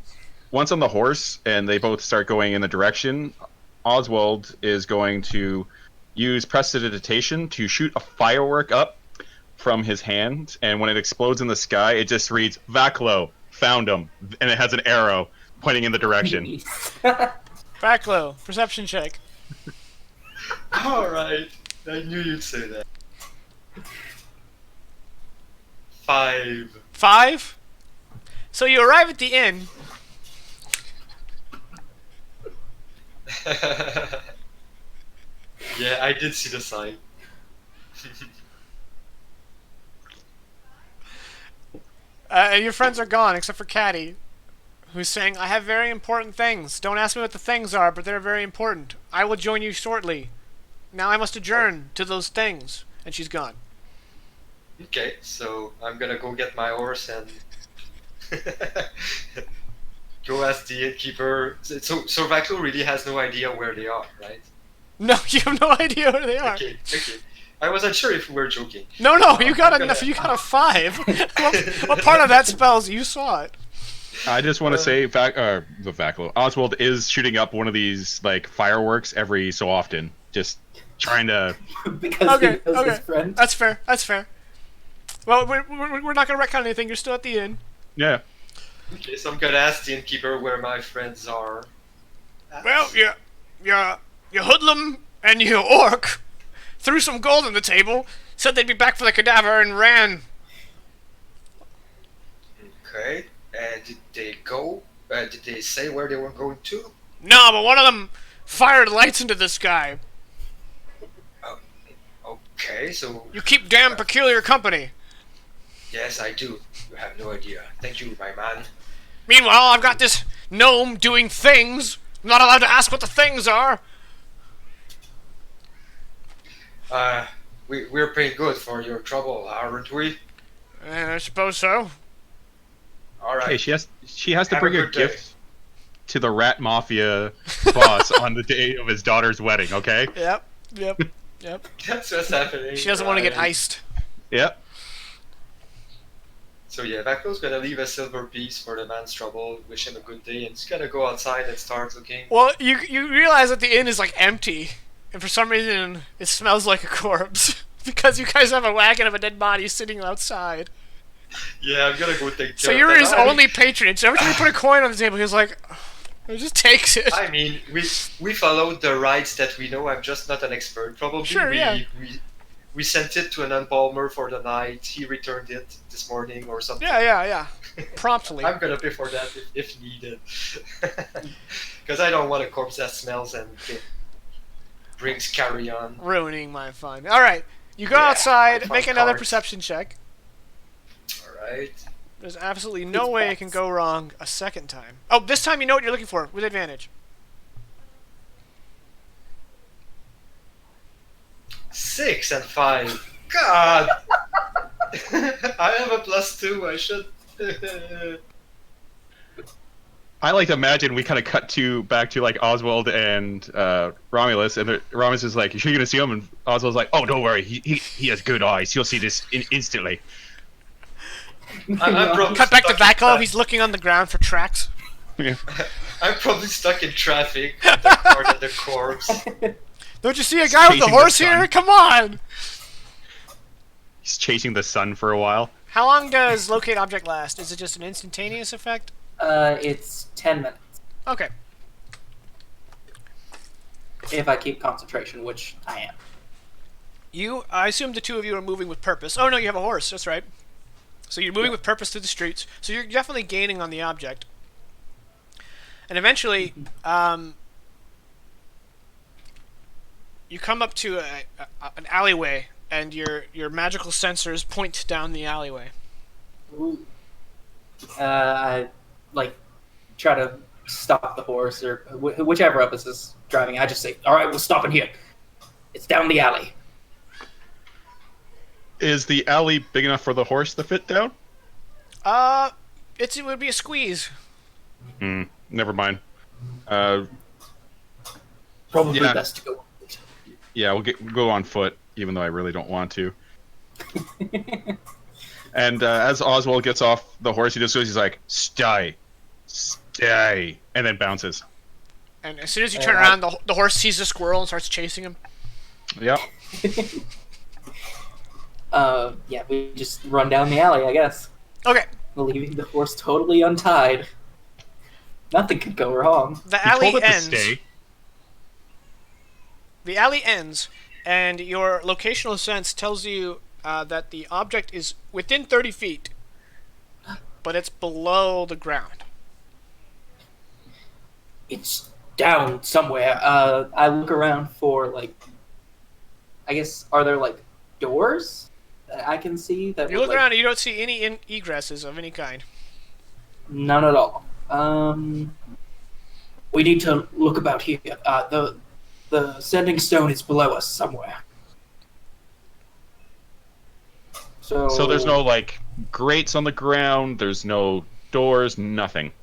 once on the horse, and they both start going in the direction, Oswald is going to use prestidigitation to shoot a firework up from his hand, and when it explodes in the sky, it just reads, Vaklo, found him, and it has an arrow pointing in the direction.
Vaklo, perception check.
Alright, I knew you'd say that. 5.
5? So you arrive at the inn.
Yeah, I did see the sign.
And your friends are gone, except for Caddy, who's saying, I have very important things. Don't ask me what the things are, but they're very important. I will join you shortly. Now I must adjourn to those things. And she's gone.
Okay, so I'm gonna go get my horse and go ask the innkeeper. So Vaklo really has no idea where they are, right?
No, you have no idea where they are.
Okay. I wasn't sure if we were joking.
No, you got a 5. what part of that spells you saw it?
I just want to say, Vaklo, Oswald is shooting up one of these like fireworks every so often, just trying to.
Because he knows his friend.
That's fair. Well, we're not gonna retcon anything. You're still at the inn.
Yeah.
Okay, so I'm gonna ask the innkeeper where my friends are.
Well, you hoodlum and you orc threw some gold on the table, Said they'd be back for the cadaver and ran.
Okay. And did they go? Did they say where they were going to?
No, but one of them fired lights into the sky.
Okay, so...
You keep damn peculiar company.
Yes, I do. You have no idea. Thank you, my man.
Meanwhile, I've got this gnome doing things. I'm not allowed to ask what the things are.
We're pretty good for your trouble, aren't we?
I suppose so.
Alright.
Okay, she has to
Have
bring
a
a
good day.
gift to the rat mafia boss on the day of his daughter's wedding. Okay.
Yep.
That's what's happening.
She doesn't want to get
right.
iced.
Yep.
So yeah, Vaklo's gonna leave a silver piece for the man's trouble, wish him a good day, and he's gonna go outside and start looking.
Well, you realize that the inn is like empty, and for some reason it smells like a corpse because you guys have a wagon of a dead body sitting outside.
Yeah, I'm gonna go take care
So
of
you're
that.
his only patronage. Every time you put a coin on the table, he's like, he just takes it.
I mean, we followed the rites that we know. I'm just not an expert. Probably
Sure, yeah.
we sent it to an unpalmer for the night. He returned it this morning or something.
Yeah. Promptly.
I'm gonna pay for that if needed. Because I don't want a corpse that smells and brings carrion.
Ruining my fun. Alright, you go
Yeah,
outside,
my fun
make another
cards.
perception check.
Alright.
There's absolutely no way it can go wrong a second time. Oh, this time you know what you're looking for, with advantage.
6 and 5. God! I have a +2. I should.
I like to imagine we kind of cut back to like Oswald and Romulus, and Romulus is like, "You sure you're gonna see him?" And Oswald's like, "Oh, don't worry. He has good eyes. He'll see this instantly."
I'm probably
Cut back to
stuck in
Vaklo, he's looking on the ground for tracks.
Yeah.
I'm probably stuck in traffic with the car and the corpse.
Don't you see a guy with a
chasing the
horse
sun.
here? Come on!
He's chasing the sun for a while.
How long does locate object last? Is it just an instantaneous effect?
It's 10 minutes.
Okay.
If I keep concentration, which I am.
I assume the two of you are moving with purpose. Oh no, you have a horse, that's right. So you're moving with purpose through the streets, so you're definitely gaining on the object. And eventually, you come up to an alleyway, and your magical sensors point down the alleyway.
Ooh. I try to stop the horse or whichever of us is driving. I just say, "All right, we'll stop in here. It's down the alley."
Is the alley big enough for the horse to fit down?
It would be a squeeze.
Never mind.
Probably
Yeah.
best to go.
Yeah, we'll go on foot, even though I really don't want to. And as Oswald gets off the horse, he just goes, he's like, "Stay. Stay," and then bounces.
And as soon as you turn around, the horse sees the squirrel and starts chasing him.
Yep.
Yeah, we just run down the alley, I guess.
Okay,
Leaving the horse totally untied. Nothing could go wrong.
the
He
alley
told it to
ends.
stay.
The alley ends, and your locational sense tells you that the object is within 30 feet, but it's below the ground.
It's down somewhere. I look around for, I guess, are there, doors that I can see? That
You
would,
look around and you don't see any egresses of any kind.
None at all. We need to look about here. The sending stone is below us somewhere.
So there's no, grates on the ground, there's no doors, nothing.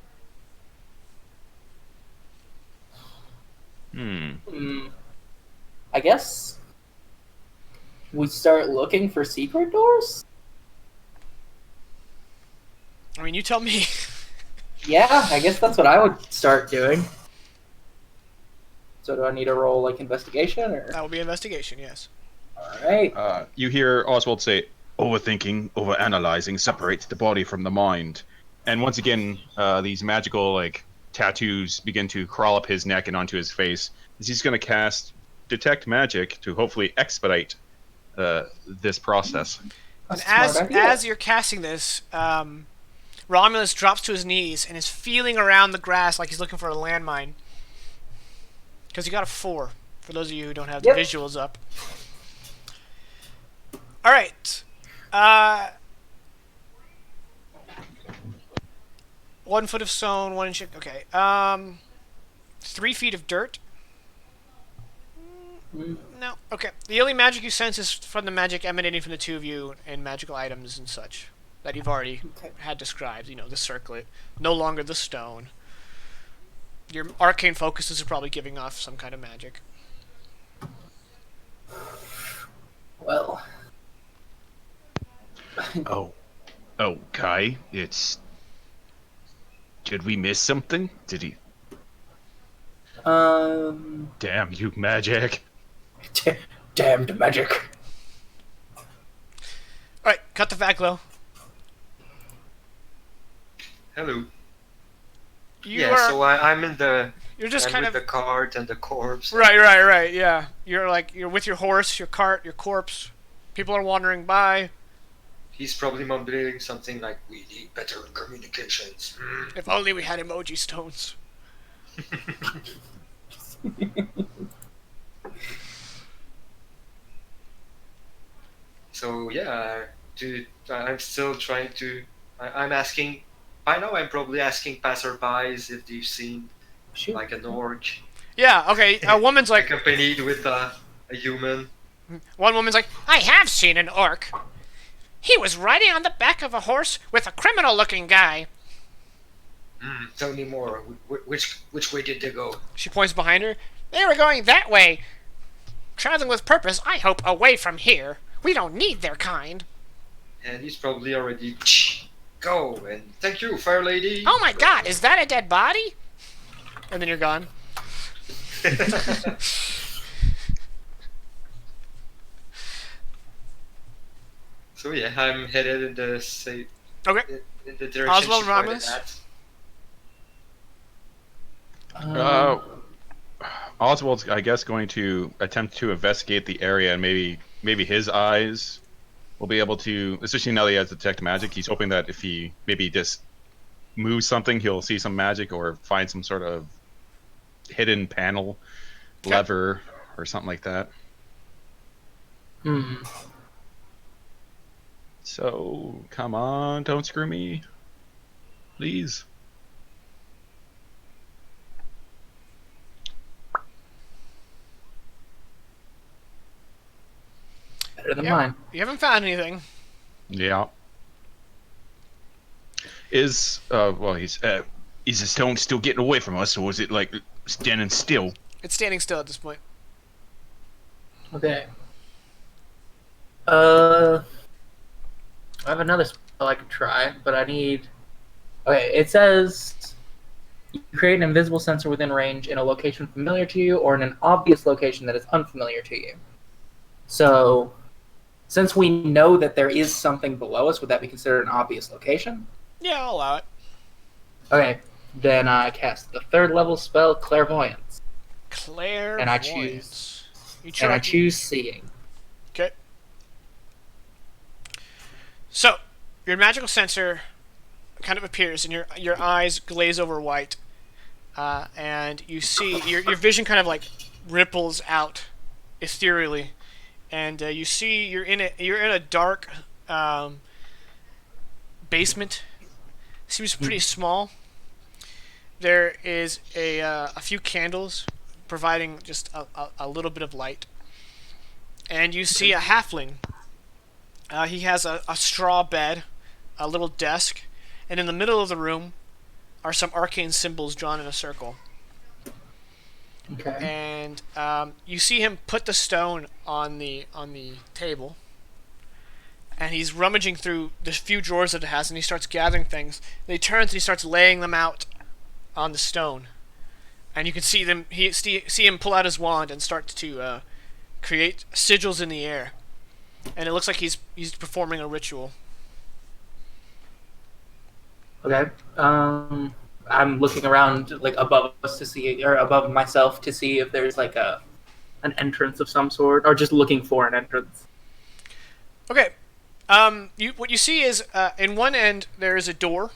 I guess we start looking for secret doors?
I mean, you tell me.
Yeah, I guess that's what I would start doing. So do I need to roll, investigation, or...?
That will be investigation, yes.
Alright.
You hear Oswald say, "Overthinking, overanalyzing separates the body from the mind." And once again, these magical, tattoos begin to crawl up his neck and onto his face. He's going to cast Detect Magic to hopefully expedite this process.
And
That's a smart idea.
as you're casting this, Romulus drops to his knees and is feeling around the grass like he's looking for a landmine. Because you got a 4, for those of you who don't have the
Yep.
visuals up. Alright. 1 foot of stone, 1 inch. Okay. 3 feet of dirt. No. Okay. The only magic you sense is from the magic emanating from the two of you and magical items and such that you've already had described. You know, the circlet, no longer the stone. Your arcane focuses are probably giving off some kind of magic.
Well.
Oh, Kai, it's. Did we miss something? Did he? Damn you, magic.
Damned magic.
Alright, cut the Vaglo.
Hello.
You
Yeah,
are,
so I'm in the.
you're just
I'm
kind
with
of.
the cart and the corpse.
Right, yeah. You're with your horse, your cart, your corpse. People are wandering by.
He's probably mumbling something like, "We need better communications."
If only we had emoji stones.
So yeah, I'm still trying to. I'm asking. By now, I'm probably asking passerbys if they've seen
Shoot.
like an orc
Yeah, okay. A woman's like,
accompanied with a human.
one woman's like, I have seen an orc. He was riding on the back of a horse with a criminal-looking guy.
Tell me more. Which way did they go?
She points behind her. They were going that way. Traveling with purpose, I hope, away from here. We don't need their kind.
And he's probably already go and thank you, Fair Lady.
Oh my god, is that a dead body? And then you're gone.
So yeah, I'm headed in the
Okay.
in the direction
Oswald
she pointed
Ramos?
at.
Oswald's, I guess, going to attempt to investigate the area, and maybe his eyes will be able to, especially now that he has detect magic. He's hoping that if he maybe just moves something, he'll see some magic or find some sort of hidden panel, lever, or something like that. So, come on, don't screw me. Please.
Better than
Yep.
mine.
You haven't found anything.
Yeah. Is the stone still getting away from us, or is it like standing still?
It's standing still at this point.
Okay. I have another spell I could try, but I need. Okay, it says you create an invisible sensor within range in a location familiar to you, or in an obvious location that is unfamiliar to you. So, since we know that there is something below us, would that be considered an obvious location?
Yeah, I'll allow it.
Okay, then I cast the 3rd level spell, Clairvoyance,
Clairvoyance.
And I choose-
You
and I
try-
choose Seeing.
Okay. So, your magical sensor kind of appears, and your eyes glaze over white, and you see your vision kind of like ripples out ethereally, and you see you're in a dark basement. Seems pretty small. There is a few candles providing just a little bit of light, and you see a halfling. He has a straw bed, a little desk, and in the middle of the room are some arcane symbols drawn in a circle.
Okay.
And you see him put the stone on the table, and he's rummaging through the few drawers that it has, and he starts gathering things. And he turns and he starts laying them out on the stone, and you can see them. See him pull out his wand and start to create sigils in the air, and it looks like he's performing a ritual.
Okay. I'm looking around like above us to see, or above myself to see if there's like an entrance of some sort, or just looking for an entrance.
Okay. What you see is in one end there is a door,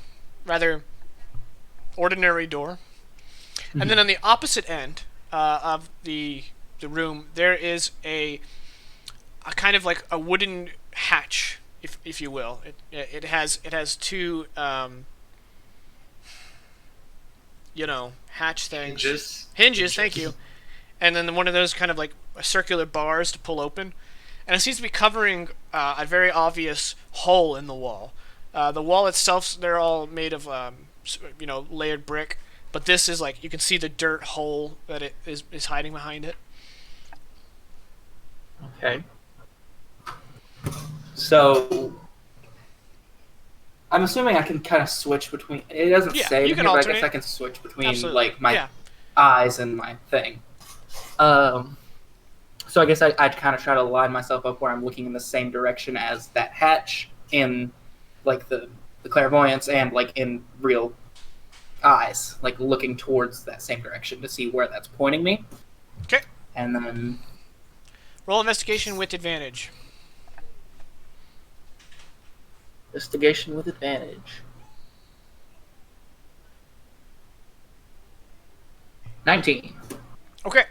rather ordinary door, and then on the opposite end of the room there is a kind of like a wooden hatch, if you will. It has two hatch things. Hinges. Thank you. And then one of those kind of like circular bars to pull open. And it seems to be covering a very obvious hole in the wall. The wall itself, they're all made of, layered brick. But this is like, you can see the dirt hole that it is hiding behind it.
Okay. So, I'm assuming I can kind of switch between. It doesn't say
you
it
can
here, but I
alternate.
guess I can switch between
Absolutely.
like my eyes and my thing. So I guess I'd kind of try to line myself up where I'm looking in the same direction as that hatch in like the clairvoyance and like in real eyes, like looking towards that same direction to see where that's pointing me.
Okay.
And then
roll investigation with advantage.
Investigation with advantage. 19.
Okay.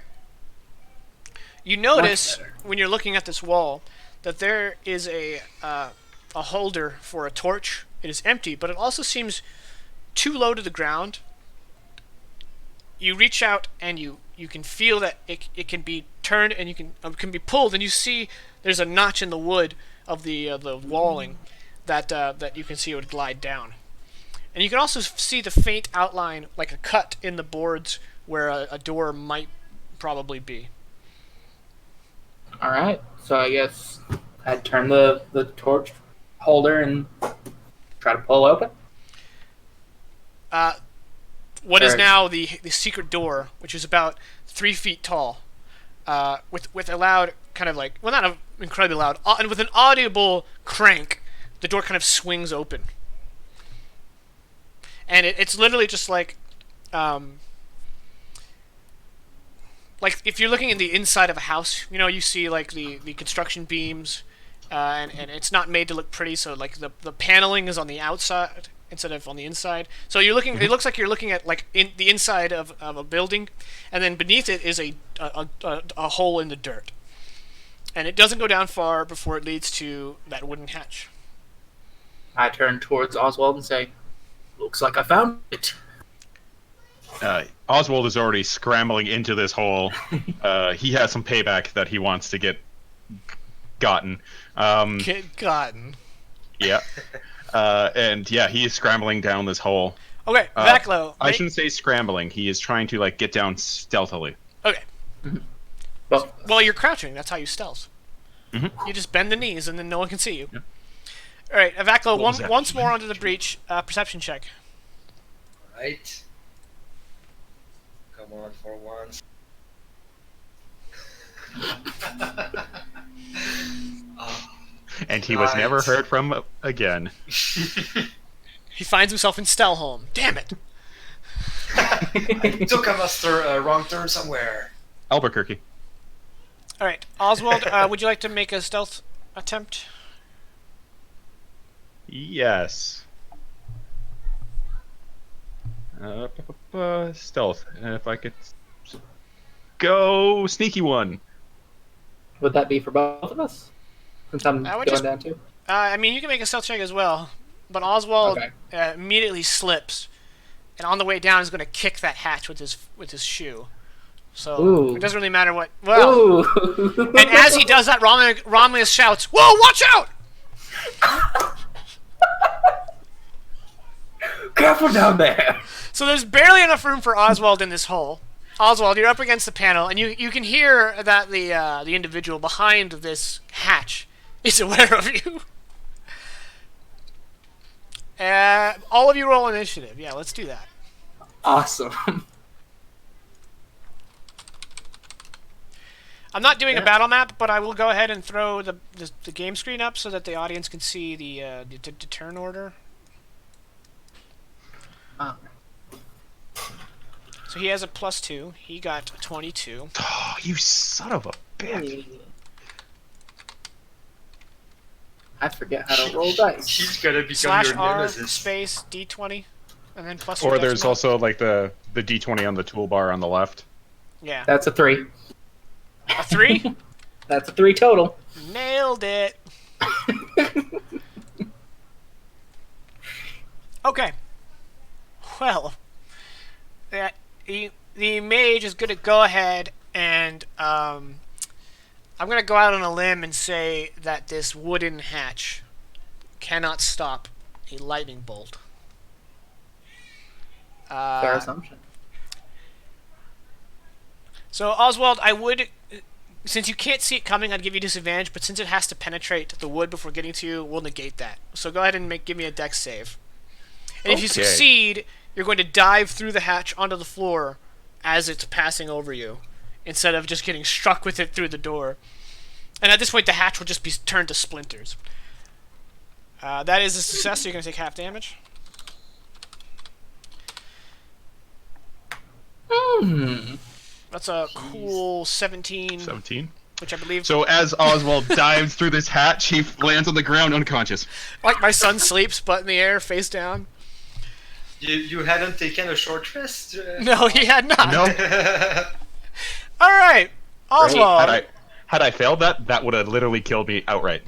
You notice when you're looking at this wall that there is a holder for a torch. It is empty, but it also seems too low to the ground. You reach out and you can feel that it can be turned and you can be pulled, and you see there's a notch in the wood of the walling that you can see it would glide down. And you can also see the faint outline, like a cut in the boards where a door might probably be.
All right, so I guess I'd turn the torch holder and try to pull open.
What is now the secret door, which is about 3 feet tall, with a loud kind of like, well, not incredibly loud, and with an audible crank, the door kind of swings open. And it's literally just like if you're looking in the inside of a house, you see like the construction beams, and it's not made to look pretty, so like the paneling is on the outside instead of on the inside. So you're looking. It looks like you're looking at like in the inside of a building, and then beneath it is a hole in the dirt, and it doesn't go down far before it leads to that wooden hatch.
I turn towards Oswald and say, "Looks like I found it."
Oswald is already scrambling into this hole. He has some payback that he wants to get gotten.
Gotten.
Yeah. And yeah, he is scrambling down this hole.
Okay, Vaclo.
I shouldn't say scrambling. He is trying to like get down stealthily.
Okay. Well, you're crouching. That's how you stealth.
Mm-hmm.
You just bend the knees, and then no one can see you.
Yep.
All right, Vaclo. Once more onto the breach. Perception check.
Right. Come on for once.
And he was never heard from again.
He finds himself in Stelholm. Damn it!
I took a wrong turn somewhere.
Albuquerque.
All right, Oswald. Would you like to make a stealth attempt?
Yes. Stealth. If I could go sneaky one.
Would that be for both of us? Since I'm going down too?
I mean, you can make a stealth check as well, but Oswald immediately slips, and on the way down is going to kick that hatch with his shoe. So it doesn't really matter what. Well, and as he does that, Romulus shouts, "Whoa! Watch out!"
Careful down there!
So there's barely enough room for Oswald in this hole. Oswald, you're up against the panel, and you can hear that the individual behind this hatch is aware of you. All of you roll initiative. Yeah, let's do that.
Awesome.
I'm not doing a battle map, but I will go ahead and throw the game screen up so that the audience can see the turn order. So he has a +2. He got a 22.
Oh, you son of a bitch.
I forget how to roll dice.
He's gonna become your
/R
nemesis.
space D20, and then plus your
Or
dex
there's
mod.
also like the D20 on the toolbar on the left.
Yeah.
That's a 3.
A 3?
That's a 3 total.
Nailed it. Okay. Well, the mage is going to go ahead and I'm going to go out on a limb and say that this wooden hatch cannot stop a lightning bolt.
Fair assumption.
So, Oswald, I would, since you can't see it coming, I'd give you disadvantage, but since it has to penetrate the wood before getting to you, we'll negate that. So go ahead and give me a dex save. And if you
Okay.
succeed, you're going to dive through the hatch onto the floor as it's passing over you, instead of just getting struck with it through the door. And at this point, the hatch will just be turned to splinters. That is a success, so you're going to take half damage. That's a cool 17,
17.
which I believe...
So as Oswald dives through this hatch, he lands on the ground unconscious.
Like my son sleeps, butt in the air, face down.
You hadn't taken a short rest?
No, he had not.
No.
All right, Oswald.
Had I failed that, that would have literally killed me outright.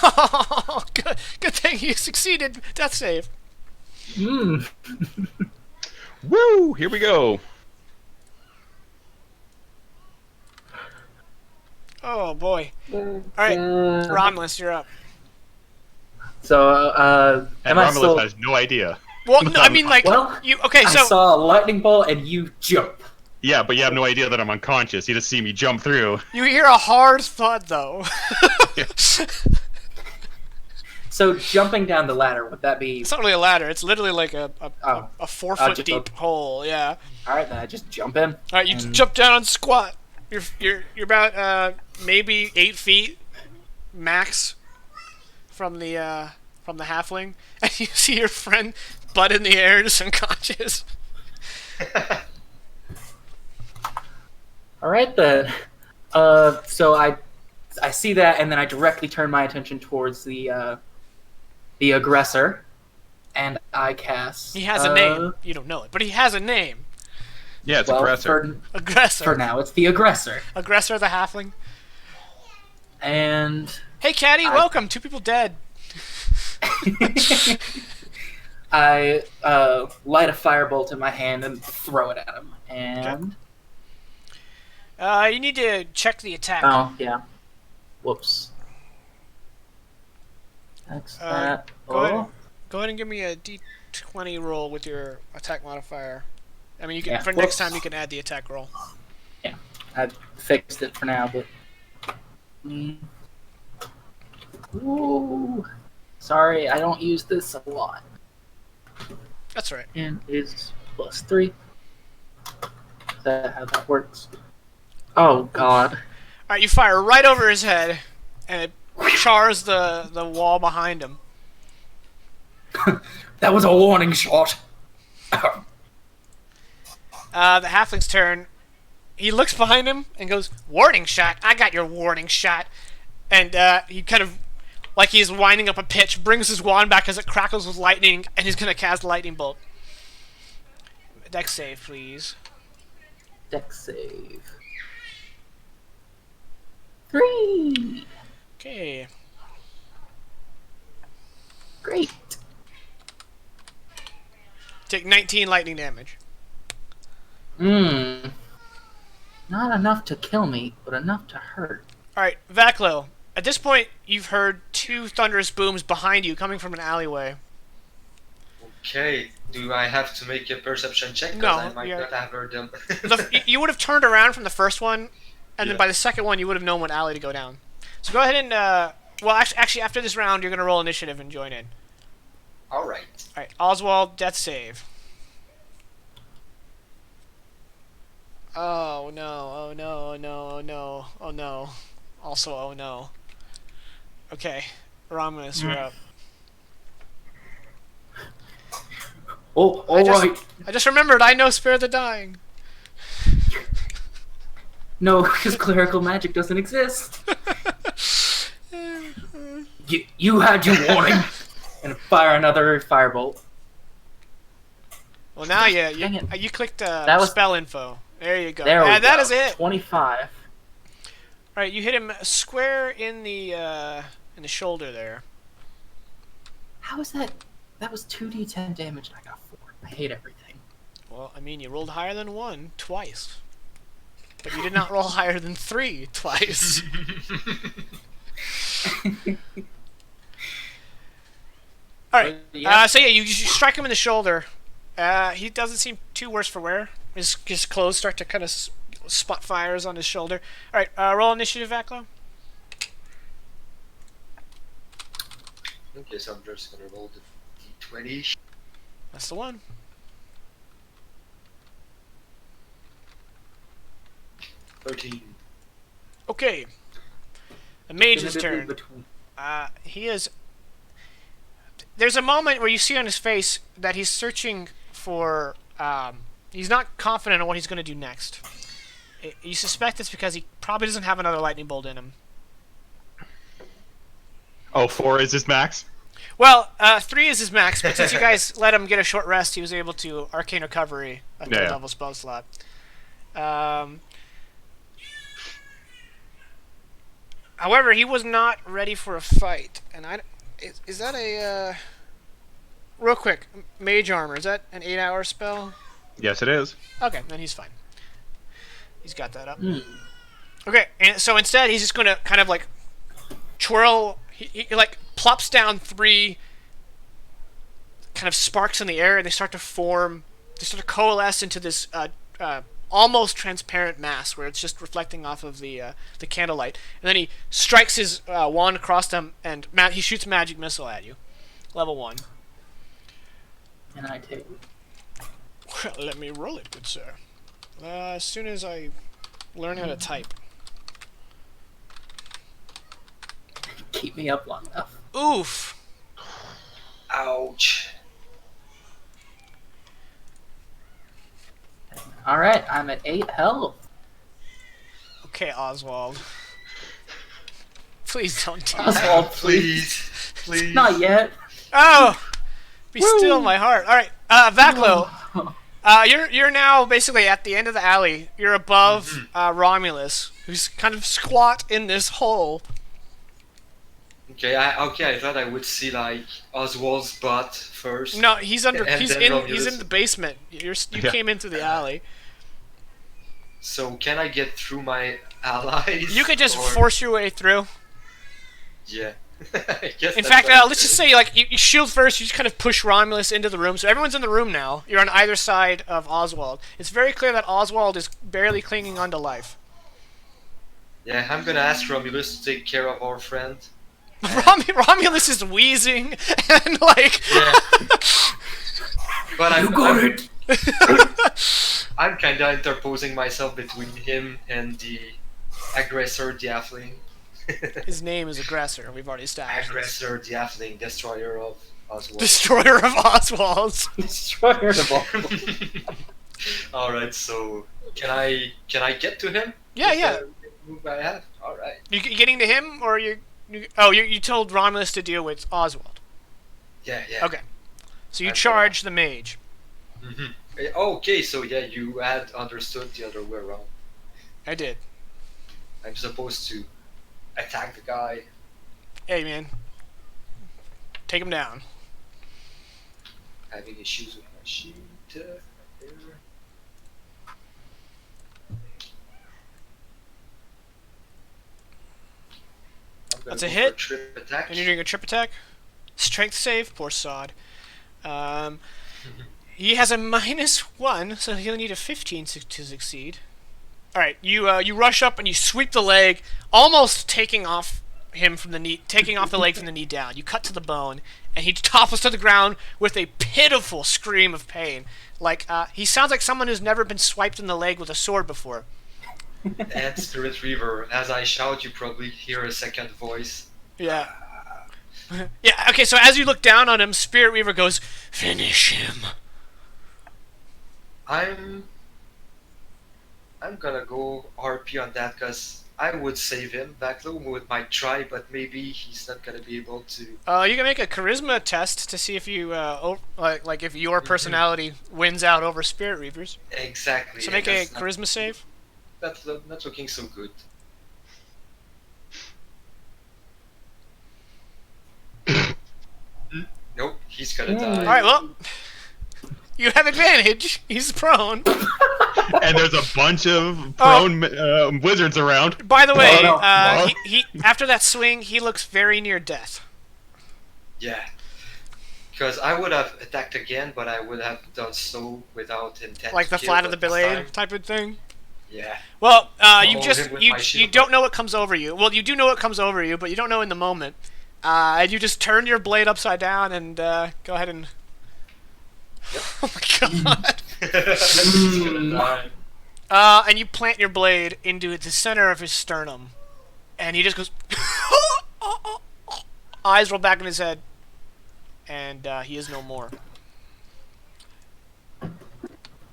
Oh, good thing you succeeded. Death save.
Woo! Here we go.
Oh boy. All right, Romulus, you're up.
So,
And
am I
Romulus
still...
has no idea.
Well, no, I mean, like,
Well,
you. Okay,
I
so
saw a lightning bolt and you jump.
Yeah, but you have no idea that I'm unconscious. You just see me jump through.
you hear a hard thud, though.
So, jumping down the ladder, would that be...
It's not really a ladder. It's literally like a 4 foot
just
deep hole. Yeah.
Alright, then I just jump in.
All right, you
and-
jump down and squat. You're about maybe 8 feet max from the halfling, and you see your friend butt in the air, just unconscious.
Alright then. So I see that, and then I directly turn my attention towards the aggressor, and I cast...
He has a name. You don't know it, but he has a name.
Yeah, it's
Well,
aggressor.
Aggressor.
for now, it's the aggressor.
Aggressor the halfling.
And...
Hey, Caddy, welcome. 2 people dead.
I light a firebolt in my hand and throw it at him. And...
You need to check the attack.
Oh, yeah. Whoops. That's that.
Go ahead and give me a D20 roll with your attack modifier. I mean, you can
Yeah,
for next
whoops.
time you can add the attack roll.
Yeah, I fixed it for now, but... Ooh. Sorry, I don't use this a lot.
That's right.
And it's +3. Is that how that works? Oh, God.
All right, you fire right over his head, and it chars the wall behind him.
That was a warning shot.
The halfling's turn. He looks behind him and goes, "Warning shot! I got your warning shot!" And he kind of, like he's winding up a pitch, brings his wand back as it crackles with lightning, and he's gonna cast lightning bolt. Dex save, please.
Dex save. 3.
Okay.
Great.
Take 19 lightning damage.
Not enough to kill me, but enough to hurt.
Alright, Vaklo. At this point, you've heard 2 thunderous booms behind you coming from an alleyway.
Okay, do I have to make a perception check? 'Cause
No,
I might
you're-
not have heard them.
You would have turned around from the first one, and then
Yeah.
by the second one, you would have known what alley to go down. So go ahead and, well, actually, after this round, you're going to roll initiative and join in.
Alright.
Alright, Oswald, death save. Oh no, oh no, oh no, oh no, oh no. Also, oh no. Okay, Romulus, you're up.
Oh, alright.
I just remembered, I know Spare the Dying.
No, because clerical magic doesn't exist. You had your warning. And fire another firebolt.
Well, now
Dang it.
you clicked
That was-
spell info. There you go.
There we go.
That is it.
25.
All right, you hit him square in the shoulder there.
How is that? That was 2d10 damage and I got 4. I hate everything.
Well, I mean, you rolled higher than 1 twice, but you did not roll higher than 3 twice. All right. So yeah, you strike him in the shoulder. He doesn't seem too worse for wear. His clothes start to kind of spot fires on his shoulder. All right. Roll initiative, Vaklo.
Okay, so I'm just gonna roll the d20.
That's the one.
13.
Okay. The mage's
Definitively
turn.
between-
He is. There's a moment where you see on his face that he's searching for. He's not confident on what he's going to do next. You suspect it's because he probably doesn't have another lightning bolt in him.
Oh, 4 is his max?
Well, 3 is his max, but since you guys let him get a short rest, he was able to arcane recovery a third level spell slot. However, he was not ready for a fight, and is that a real quick mage armor? Is that an 8-hour spell?
Yes, it is.
Okay, then he's fine. He's got that up. Okay, and so instead he's just gonna kind of like twirl. He like plops down 3 kind of sparks in the air, and they start to form. They start to coalesce into this almost transparent mass where it's just reflecting off of the candlelight. And then he strikes his wand across them, and he shoots magic missile at you. Level 1.
And I take.
Well, let me roll it, good sir. As soon as I learn how to type.
Keep me up long enough.
Oof.
Ouch.
Alright, I'm at 8 health.
Okay, Oswald. Please don't die.
Oswald,
Please. Please.
Not yet.
Oh! Be still my heart. Alright, Vaklo. You're now basically at the end of the alley. You're above Romulus, who's kind of squat in this hole.
Okay, I thought I would see like Oswald's butt first.
No, he's under.
And
He's
then
in.
Romulus.
He's in the basement. You came into the alley.
So can I get through my allies?
You could just
or-
force your way through.
Yeah. I guess
In
that's
fact,
what I'm
let's just
doing.
say, like, you shield first. You just kind of push Romulus into the room. So everyone's in the room now. You're on either side of Oswald. It's very clear that Oswald is barely clinging onto life.
Yeah, I'm gonna ask Romulus to take care of our friend.
Romulus is wheezing and like.
Yeah. But
You got it!
I'm kinda interposing myself between him and the aggressor, the halfling.
His name is Aggressor. We've already established. this.
Aggressor, the halfling, destroyer of Oswald.
Destroyer of Oswalds.
Destroyer of all.
Alright, so can I get to him?
Yeah,
With
yeah.
the move I have? Alright.
You getting to him, or you told Romulus to deal with Oswald.
Yeah, yeah.
Okay. So you
I'm
charge the mage.
Mm-hmm. Okay, so yeah, you had understood the other way around.
I did.
I'm supposed to attack the guy.
Hey, man. Take him down.
Having issues with my sheet. Right there. I'm gonna
That's a
go
hit.
for trip attack.
And you're doing a trip attack. Strength save. Poor sod. He has a -1, so he'll need a 15 to succeed. All right, you rush up and you sweep the leg, almost taking off him from the knee, taking off the leg from the knee down. You cut to the bone, and he topples to the ground with a pitiful scream of pain. Like he sounds like someone who's never been swiped in the leg with a sword before.
And Spirit Reaver. As I shout, you probably hear a second voice.
Yeah. Yeah. Okay. So as you look down on him, Spirit Weaver goes, "Finish him."
I'm gonna go RP on that because I would save him. Vaclo might try, but maybe he's not gonna be able to.
You can make a charisma test to see if you like if your personality wins out over Spirit Reapers.
Exactly.
So
and
make a
that's not-
charisma save.
That's not looking so good. Nope, he's gonna die.
All right, well, you have advantage. He's prone.
And there's a bunch of prone wizards around.
By the way,
no.
he after that swing, he looks very near death.
Yeah. Because I would have attacked again, but I would have done so without intent.
Like the
to
flat
kill
of the
at this
blade
time.
type of thing.
Yeah.
Well, you
Hold
just
him with
you
my
you
shield
don't
up.
know what comes over you. Well, you do know what comes over you, but you don't know in the moment. And you just turn your blade upside down and go ahead and.
Yep.
Oh my god!
He's gonna die.
And you plant your blade into the center of his sternum, and he just goes. Eyes roll back in his head, and he is no more.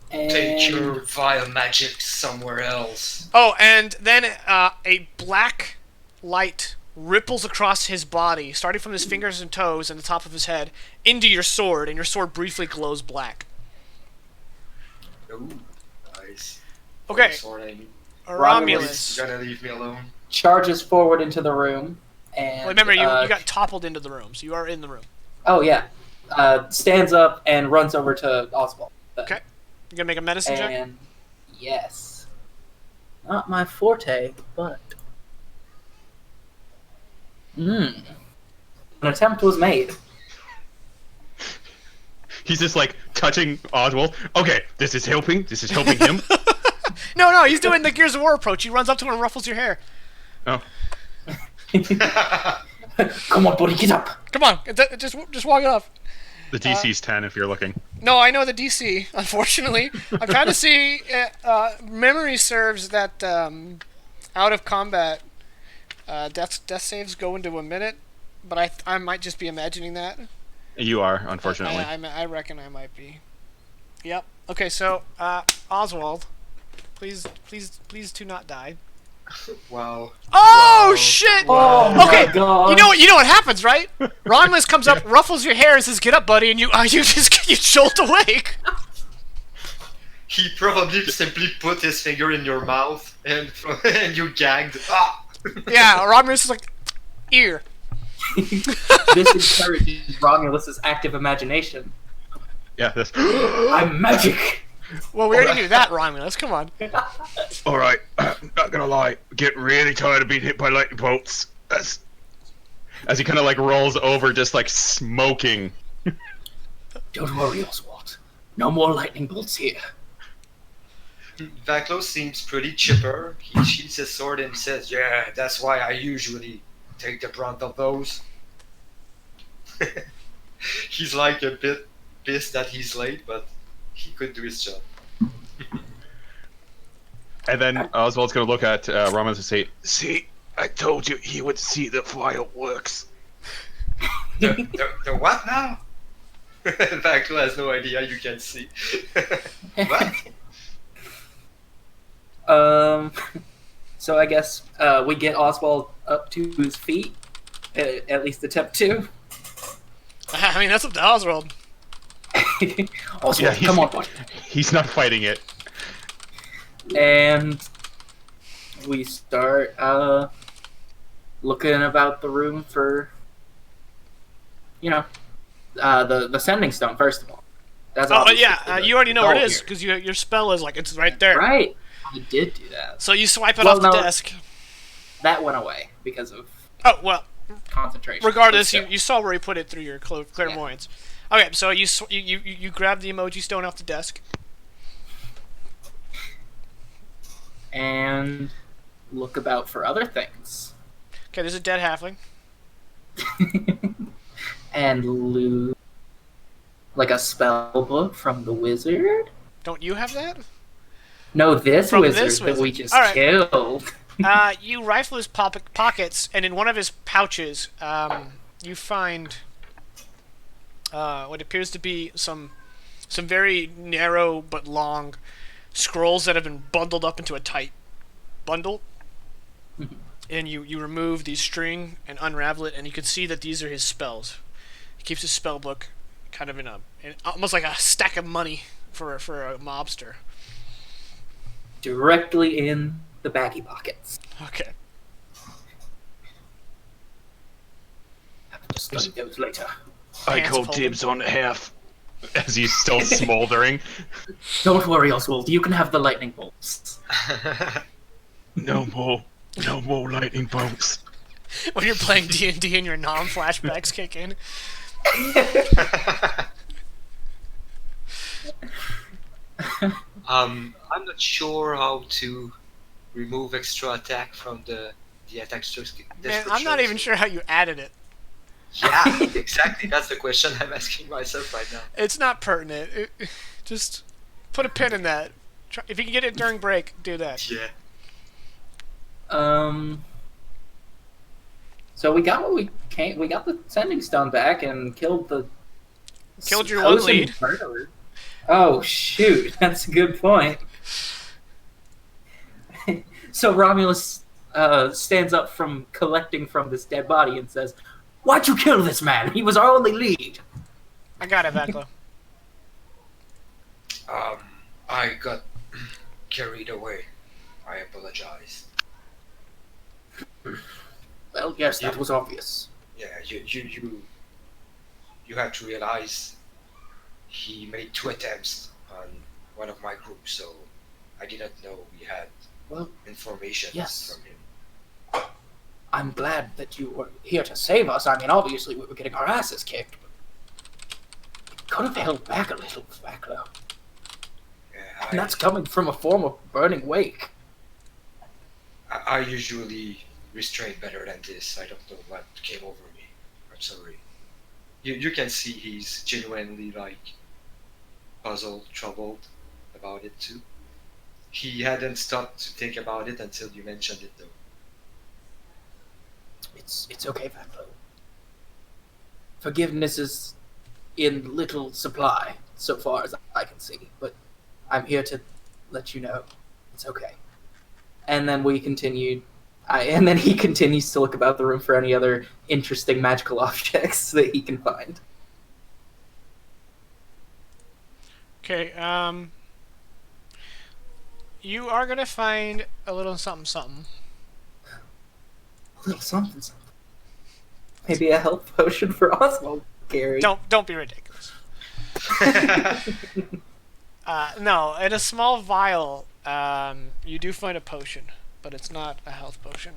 Take
And
your vile magic somewhere else.
Oh, and then a black light ripples across his body, starting from his fingers and toes and the top of his head, into your sword, and your sword briefly glows black.
Ooh, nice.
Okay,
Sword, I mean.
Romulus.
You're gonna leave me alone.
charges forward into the room. And
Well, remember, you got toppled into the room, so you are in the room.
Oh yeah, stands up and runs over to Oswald.
Okay. You gonna make a medicine check?
And yes, not my forte, but an attempt was made.
He's just like touching Oswald. Okay, this is helping. This is helping him.
No, he's doing the Gears of War approach. He runs up to him and ruffles your hair.
Oh,
Come on, buddy, get up.
Come on, just walk it off.
the DC's 10 if you're looking.
No, I know the DC, unfortunately. I'm trying to see... memory serves that out of combat death saves go into a minute, but I might just be imagining that.
You are, unfortunately.
I reckon I might be. Yep. Okay, so, Oswald, please do not die.
Wow.
Oh,
Wow.
shit!
Oh
Okay,
my god.
you know what happens, right? Romulus comes up, ruffles your hair, and says, "Get up, buddy," and you jolt awake.
He probably simply put his finger in your mouth and and you gagged. Ah!
Yeah, Romulus is like, ear.
This encourages Romulus's active imagination.
Yeah, this.
I'm magic.
Well, we already knew that, Romulus. Come on.
Alright, not gonna lie. Get really tired of being hit by lightning bolts. As he kind of like rolls over, just like smoking.
Don't worry, Oswald. No more lightning bolts here.
Vaclo seems pretty chipper. He sheathes his sword and says, "Yeah, that's why I usually take the brunt of those." He's like a bit pissed that he's late, but he could do his job.
And then Oswald's gonna look at Romulus and say, "See, I told you he would see the fireworks."
The what now? Vaclo has no idea. You can see. What?
So I guess we get Oswald up to his feet, at least attempt to.
I mean, that's up to Oswald.
Oswald,
Yeah, he's-
come on, buddy.
He's not fighting it.
And we start looking about the room for, the sending stone first of all. That's
Oh,
obviously
yeah,
the
you already know where it
goal
is,
here.
because your spell is like, it's right there.
Right, I did do that.
So you swipe it
Well,
off the
no.
desk.
That went away because of
Oh, well,
concentration.
regardless,
But
you saw where he put it through your clairvoyance. Okay, so you grab the emoji stone off the desk.
and look about for other things.
Okay, there's a dead halfling.
And loot like a spell book from the wizard.
Don't you have that?
No, this
From
wizard
this
that we
wizard.
just
Alright.
killed.
You rifle his pockets, and in one of his pouches, you find what appears to be some very narrow but long scrolls that have been bundled up into a tight bundle. and you remove the string and unravel it, and you can see that these are his spells. He keeps his spell book kind of in almost like a stack of money for a mobster.
Directly in the baggy pockets.
Okay.
Just study those later.
I
Hands
call
folded.
dibs on half. As he's still smoldering.
Don't worry, Oswald. You can have the lightning bolts.
No more lightning bolts.
When you're playing D&D and your non-flashbacks kick in.
I'm not sure how to remove extra attack from the attack description.
Man, I'm not even sure how you added it.
Yeah, exactly. That's the question I'm asking myself right now.
It's not pertinent. Just put a pin in that. If you can get it during break, do that.
Yeah.
So we got what we came. We got the sending stone back and killed the.
Killed your one lead.
Murderer. Oh shoot! That's a good point. So Romulus stands up from collecting from this dead body and says, "Why'd you kill this man? He was our only lead."
I got it, Vaklo.
I got carried away. I apologize.
Well, yes, that was obvious.
Yeah, you have to realize he made 2 attempts on one of my groups, so I didn't know we had information
yes.
from him.
I'm glad that you were here to save us. I mean, obviously we were getting our asses kicked, but you could have held back a little, Vaklo.
Yeah,
And that's coming from a form of burning wake.
I usually restrain better than this. I don't know what came over me. I'm sorry. You can see he's genuinely puzzled, troubled about it too. He hadn't stopped to think about it until you mentioned it though.
It's okay, Vaklo. Forgiveness is in little supply, so far as I can see, but I'm here to let you know it's okay. And then we continued. And then he continues to look about the room for any other interesting magical objects that he can find.
Okay, you are gonna find a little something.
A little something. Maybe a health potion for Oswald, Gary.
Don't be ridiculous. No, in a small vial, you do find a potion, but it's not a health potion.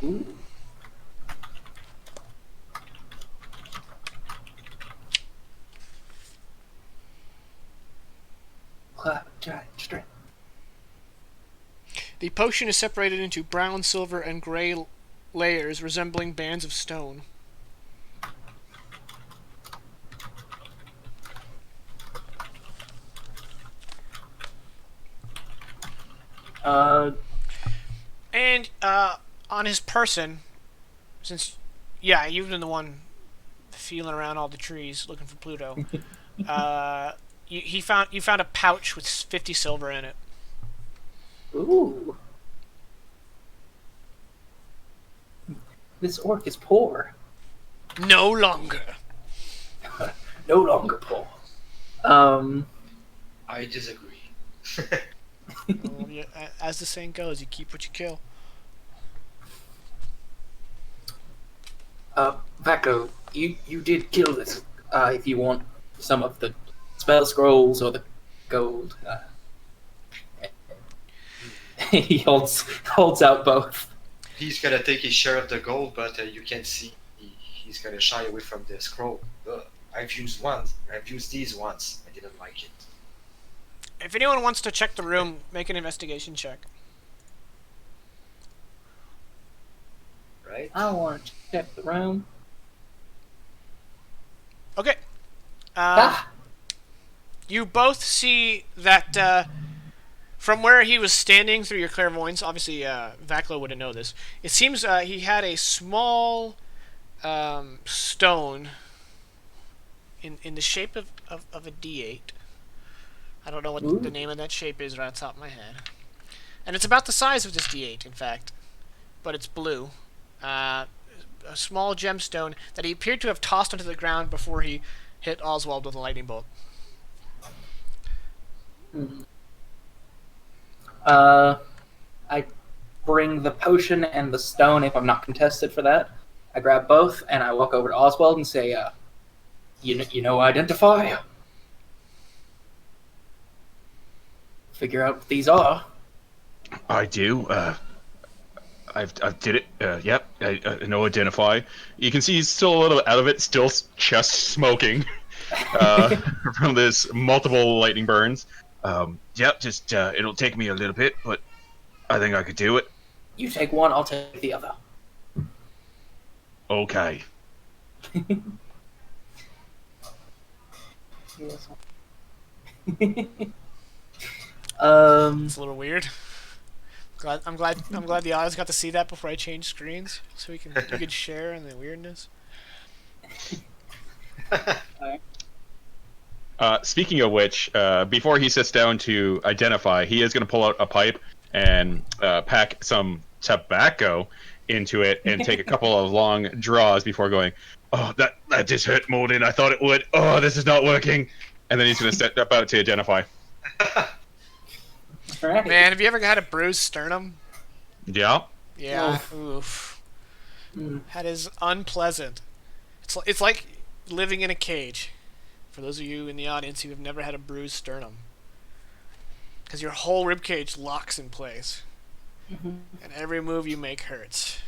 Ooh. Straight.
The potion is separated into brown, silver, and gray layers resembling bands of stone. And on his person, since you've been the one feeling around all the trees looking for Pluto. You found a pouch with 50 silver in it.
Ooh. This orc is poor.
No longer.
No longer poor.
I disagree.
Well, as the saying goes, you keep what you kill.
Vaklo, you did kill this. If you want some of the spell scrolls or the gold. He holds out both.
He's gonna take his share of the gold, but you can see he's gonna shy away from the scroll. I've used these once. I didn't like it.
If anyone wants to check the room, make an investigation check.
Right?
I want to check the room.
Okay. You both see that from where he was standing through your clairvoyance, obviously Vaklo wouldn't know this. It seems he had a small stone in the shape of a D8. I don't know what the name of that shape is right off the top of my head. And it's about the size of this D8, in fact. But it's blue. A small gemstone that he appeared to have tossed onto the ground before he hit Oswald with a lightning bolt.
I bring the potion and the stone if I'm not contested for that. I grab both and I walk over to Oswald and say, you know identify? Figure out what these are.
I do. I've did it. Yep. I know identify. You can see he's still a little out of it, still just smoking from this multiple lightning burns. Yep. Just it'll take me a little bit, but I think I could do it.
You take one, I'll take the other.
Okay.
It's a little weird. I'm glad the audience got to see that before I change screens, so you could share in the weirdness.
Speaking of which, before he sits down to identify, he is going to pull out a pipe and pack some tobacco into it and take a couple of long draws before going, oh, that just hurt more than I thought it would. Oh, this is not working. And then he's going to step out to identify.
Right.
Man, have you ever had a bruised sternum?
Yeah.
Yeah. Oof. That is unpleasant. It's like living in a cage. For those of you in the audience who have never had a bruised sternum, because your whole rib cage locks in place, and every move you make hurts.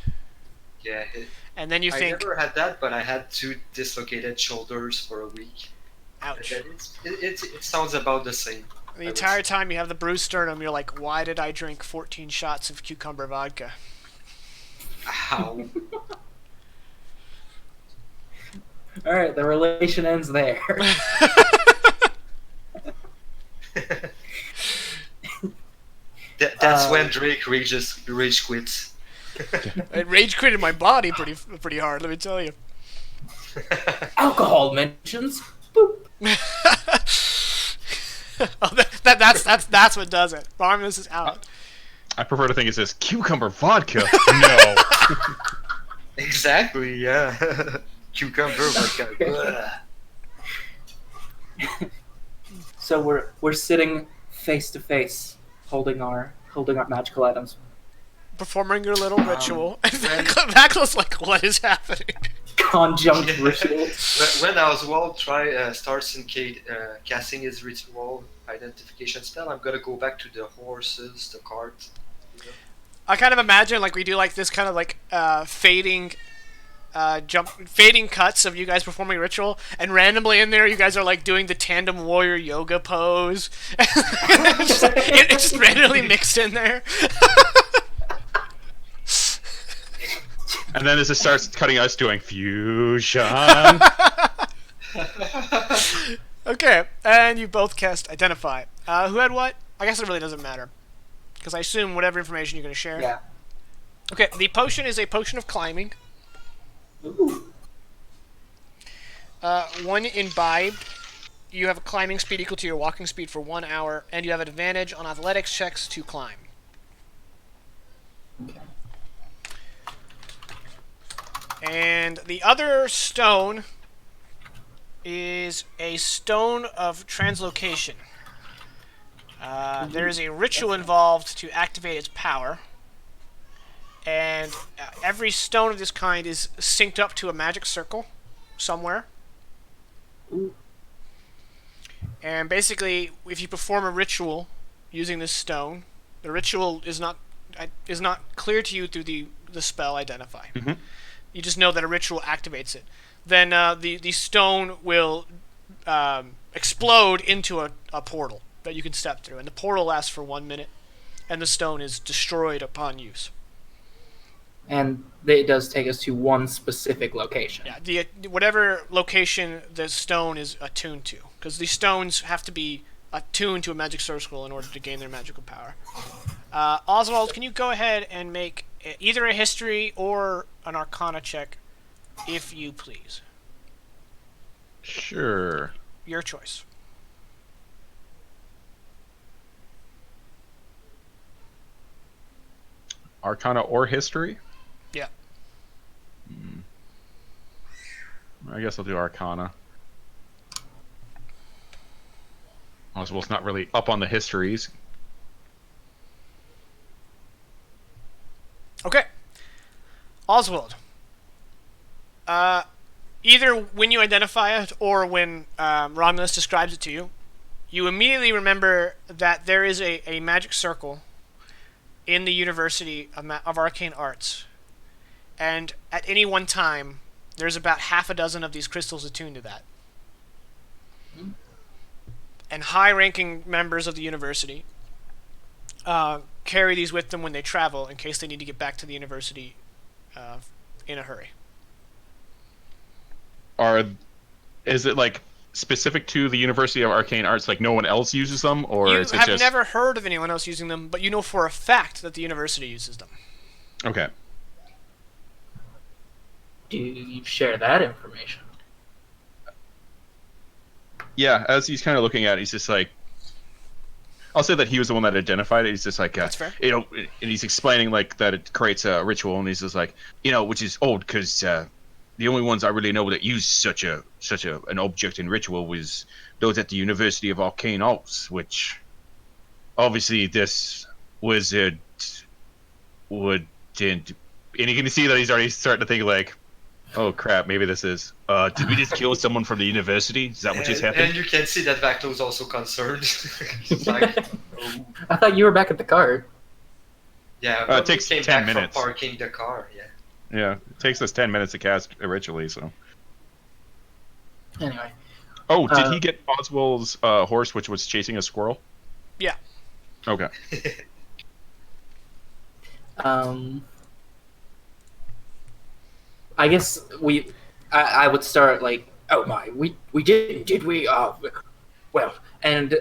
Yeah.
And then you think,
I never had that, but I had 2 dislocated shoulders for a week.
ouch.
It sounds about the same.
The entire time you have the bruised sternum, you're like, why did I drink 14 shots of cucumber vodka?
Ow.
All right, the relation ends there.
That's when Drake rage quits.
It rage quitted my body pretty hard, let me tell you.
Alcohol mentions. Boop.
Oh, that's what does it. Barnabas is out.
I prefer to think it says cucumber vodka. No.
Exactly, yeah. Cucumber vodka.
So we're sitting face to face, holding our magical items.
Performing your little ritual. And Vackle's like, what is happening?
Conjunct ritual.
When Oswald starts casting his ritual identification spell, I'm gonna go back to the horses, the cart. You know?
I kind of imagine like we do like this kind of like fading cuts of you guys performing ritual, and randomly in there you guys are like doing the tandem warrior yoga pose. It's just randomly mixed in there.
And then as it starts cutting us doing fusion.
Okay, and you both cast identify. Who had what? I guess it really doesn't matter, because I assume whatever information you're going to share.
Yeah.
Okay, the potion is a potion of climbing.
Ooh.
One imbibed. You have a climbing speed equal to your walking speed for 1 hour, and you have an advantage on athletics checks to climb.
Okay.
And the other stone is a stone of translocation. There is a ritual involved to activate its power. And every stone of this kind is synced up to a magic circle somewhere.
Ooh.
And basically, if you perform a ritual using this stone, the ritual is not clear to you through the spell identify.
Mm-hmm.
You just know that a ritual activates it. Then the stone will explode into a portal that you can step through. And the portal lasts for 1 minute, and the stone is destroyed upon use.
And it does take us to one specific location.
Yeah, whatever location the stone is attuned to. Because these stones have to be attuned to a magic circle in order to gain their magical power. Oswald, can you go ahead and make either a history or an arcana check, if you please?
Sure.
Your choice.
Arcana or history?
Yeah.
I guess I'll do Arcana. Oswald's not really up on the histories.
Okay. Oswald. Either when you identify it or when Romulus describes it to you, you immediately remember that there is a magic circle in the University of Arcane Arts. And at any one time, there's about half a dozen of these crystals attuned to that. And high-ranking members of the university carry these with them when they travel in case they need to get back to the university in a hurry.
Is it like specific to the University of Arcane Arts, like no one else uses them, or
You
is it
have
just...
never heard of anyone else using them, but you know for a fact that the university uses them.
Okay.
Do you share that information?
Yeah, as he's kind of looking at it, he's just like... I'll say that he was the one that identified it. He's just like,
That's fair.
you know, and he's explaining like that it creates a ritual, and he's just like, you know, which is odd because the only ones I really know that use such an object in ritual was those at the University of Arcane Arts, which obviously this wizard wouldn't. And you can see that he's already starting to think like, oh crap, maybe this is. Did we just kill someone from the university? Is that what just happened?
And you can see that Vaclo is also concerned. He's like, oh.
I thought you were back at the card.
Yeah,
it
but
takes
we came
10
back
minutes.
from parking the car, yeah.
Yeah, it takes us 10 minutes to cast originally, so.
Anyway.
Oh, did he get Oswald's horse, which was chasing a squirrel?
Yeah.
Okay.
I guess I would start like, oh my, we did we? Well, and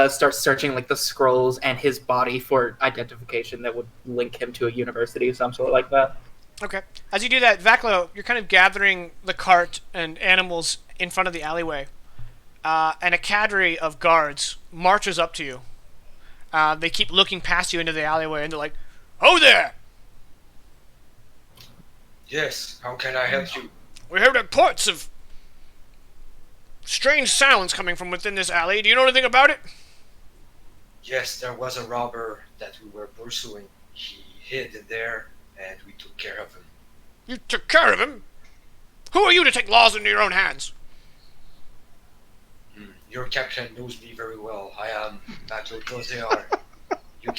start searching like the scrolls and his body for identification that would link him to a university of some sort like that.
Okay. As you do that, Vaclo, you're kind of gathering the cart and animals in front of the alleyway. And a cadre of guards marches up to you. They keep looking past you into the alleyway, and they're like, "Ho there!
Yes, how can I help you?
We heard reports of strange sounds coming from within this alley. Do you know anything about it?"
Yes, there was a robber that we were pursuing. He hid in there, and we took care of him.
You took care of him? Who are you to take laws into your own hands?
Your captain knows me very well. I am Vaclo Josear. You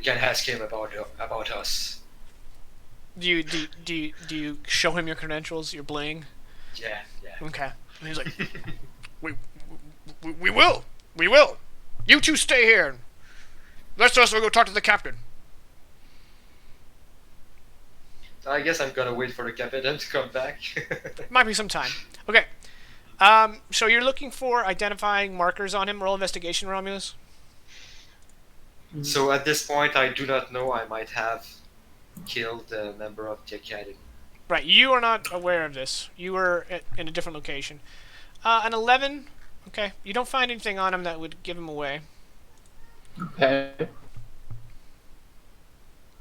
can ask him about us.
Do you show him your credentials, your bling?
Yeah.
Okay. And he's like, we will. You two stay here. The rest of us will go talk to the captain.
I guess I'm gonna wait for the captain to come back.
Might be some time. Okay. So you're looking for identifying markers on him. Roll investigation, Romulus.
So at this point, I do not know. I might have killed a member of the academy.
Right. You are not aware of this. You were in a different location. An 11. Okay. You don't find anything on him that would give him away.
Okay.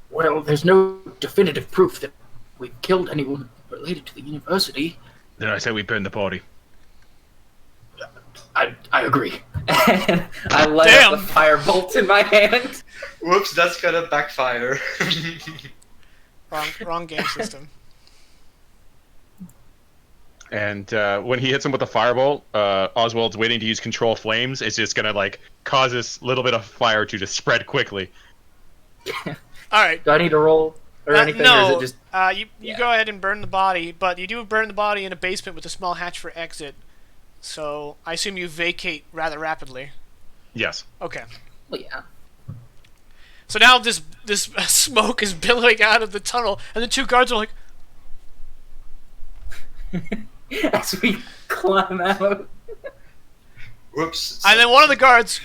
Well, there's no definitive proof that we've killed anyone related to the university.
Then I say we burn the party.
I agree. And I light up the firebolt in my hand.
Whoops, that's gonna backfire.
Wrong game system.
And when he hits him with the firebolt, Oswald's waiting to use control flames. It's just gonna like cause this little bit of fire to just spread quickly.
All right.
Do I need to roll or anything?
No.
Or is it just...
You go ahead and burn the body, but you do burn the body in a basement with a small hatch for exit. So I assume you vacate rather rapidly.
Yes.
Okay.
Well, yeah.
So now this smoke is billowing out of the tunnel, and the two guards are like,
As we climb out.
Whoops.
and then one of the guards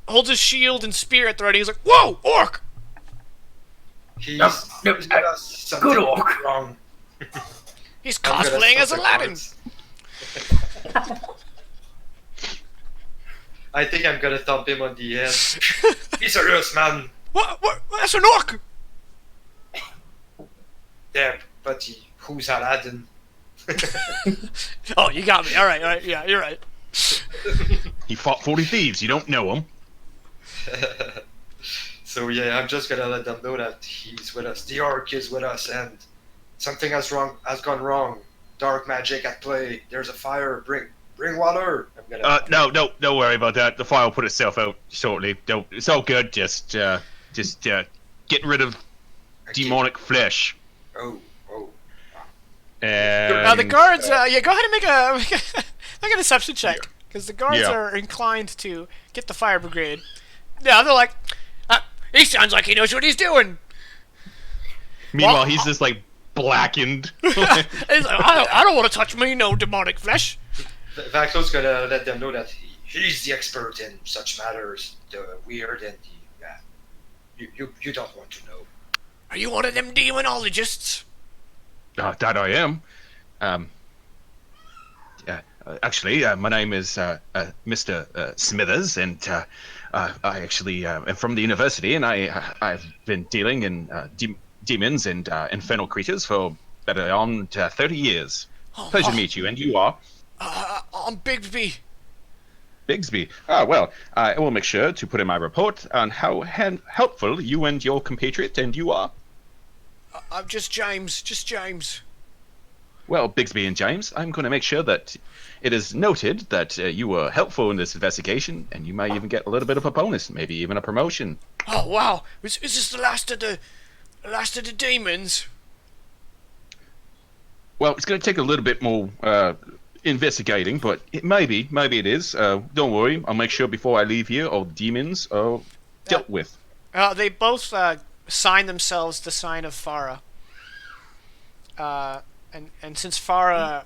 holds his shield and spear at the ready. He's like, "Whoa, orc!"
He's
No,
got something
good orc.
wrong.
He's
I'm gonna
cosplaying
stop
as
the
Aladdin.
cards. I think I'm gonna thump him on the head. Be serious, man.
What? That's an orc!
Yeah, but who's Aladdin?
Oh, you got me. All right. Yeah, you're right.
He fought 40 thieves. You don't know him.
So yeah, I'm just gonna let them know that he's with us. The orc is with us, and something has gone wrong. Dark magic at play. There's a fire. Bring water. I'm gonna.
No, don't worry about that. The fire will put itself out shortly. Don't. It's all good. Just get rid of demonic flesh.
Oh.
And
Now the guards. Go ahead and make a deception check, because the guards
Yeah.
are inclined to get the fire brigade. Yeah, they're like, he sounds like he knows what he's doing.
meanwhile,
Well,
he's just like blackened.
He's like, I don't want to touch me, no demonic flesh.
Vaclo's gonna let them know that he's the expert in such matters, the weird and the. You don't want to know.
Are you one of them demonologists?
That I am. Actually, my name is Mr. Smithers, and I actually am from the university, and I've been dealing in demons and infernal creatures for better on 30 years. Pleasure to meet you, and you are?
I'm Bigsby.
Bigsby. Well, I will make sure to put in my report on how helpful you and your compatriot and you are.
I'm just James.
Well, Bigsby and James, I'm going to make sure that it is noted that you were helpful in this investigation, and you might even get a little bit of a bonus, maybe even a promotion.
Oh wow! Is this the last of the demons?
Well, it's going to take a little bit more investigating, but maybe it is. Don't worry, I'll make sure before I leave here all demons are dealt with.
They both sign themselves the sign of Farah. And since Farah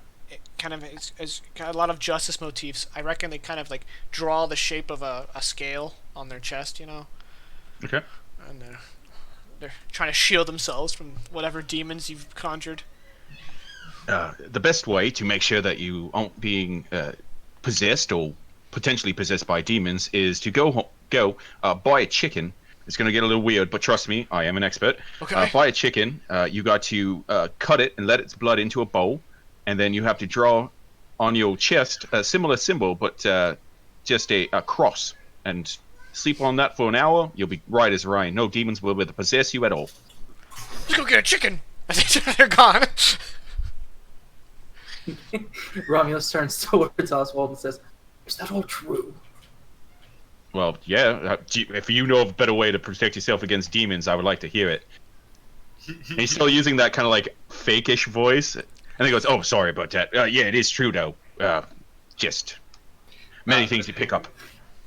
kind of is got a lot of justice motifs, I reckon they kind of like draw the shape of a scale on their chest, you know?
Okay.
And they're trying to shield themselves from whatever demons you've conjured.
The best way to make sure that you aren't being possessed or potentially possessed by demons is to go buy a chicken. It's going to get a little weird, but trust me, I am an expert.
Okay.
Buy a chicken. You got to cut it and let its blood into a bowl, and then you have to draw on your chest a similar symbol, but just a cross, and sleep on that for an hour. You'll be right as rain. No demons will be able to possess you at all.
Let's go get a chicken. I think they're gone.
Romulus turns towards Oswald and says, "Is that all true?"
Well, yeah. If you know of a better way to protect yourself against demons, I would like to hear it. And he's still using that kind of like fake-ish voice, and he goes, "Oh, sorry about that. Yeah, it is true though. Just many things you pick up."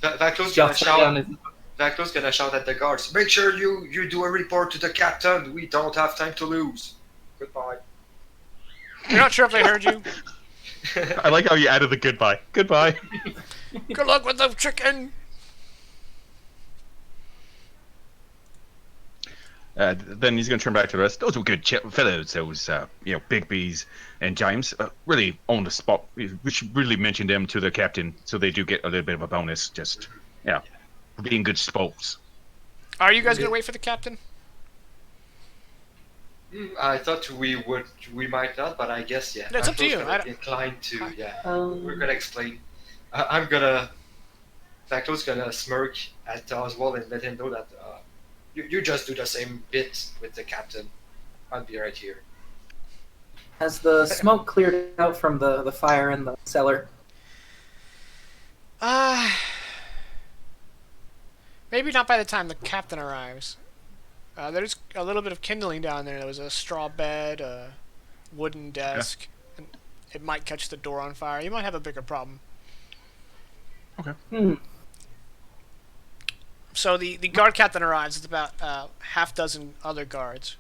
Vaclo's gonna shout at the guards. Make sure you do a report to the captain. We don't have time to lose. Goodbye.
You're not sure if they heard you.
I like how you added the goodbye. Goodbye.
Good luck with the chicken.
Then he's going to turn back to the rest. Those were good fellows. Those, Bigby's and James. Really on the spot. We should really mention them to the captain, so they do get a little bit of a bonus. Just, for being good sports.
Are you guys gonna wait for the captain?
I thought we might not, but I guess yeah.
It's up to you.
Be inclined to we're gonna explain. Vaclo's gonna smirk at Oswald and let him know that you just do the same bit with the captain. I'll be right here.
Has the smoke cleared out from the fire in the cellar?
Maybe not by the time the captain arrives. There's a little bit of kindling down there. There was a straw bed, a wooden desk. Yeah. And it might catch the door on fire. You might have a bigger problem.
Okay.
So the guard captain arrives. It's about half dozen other guards.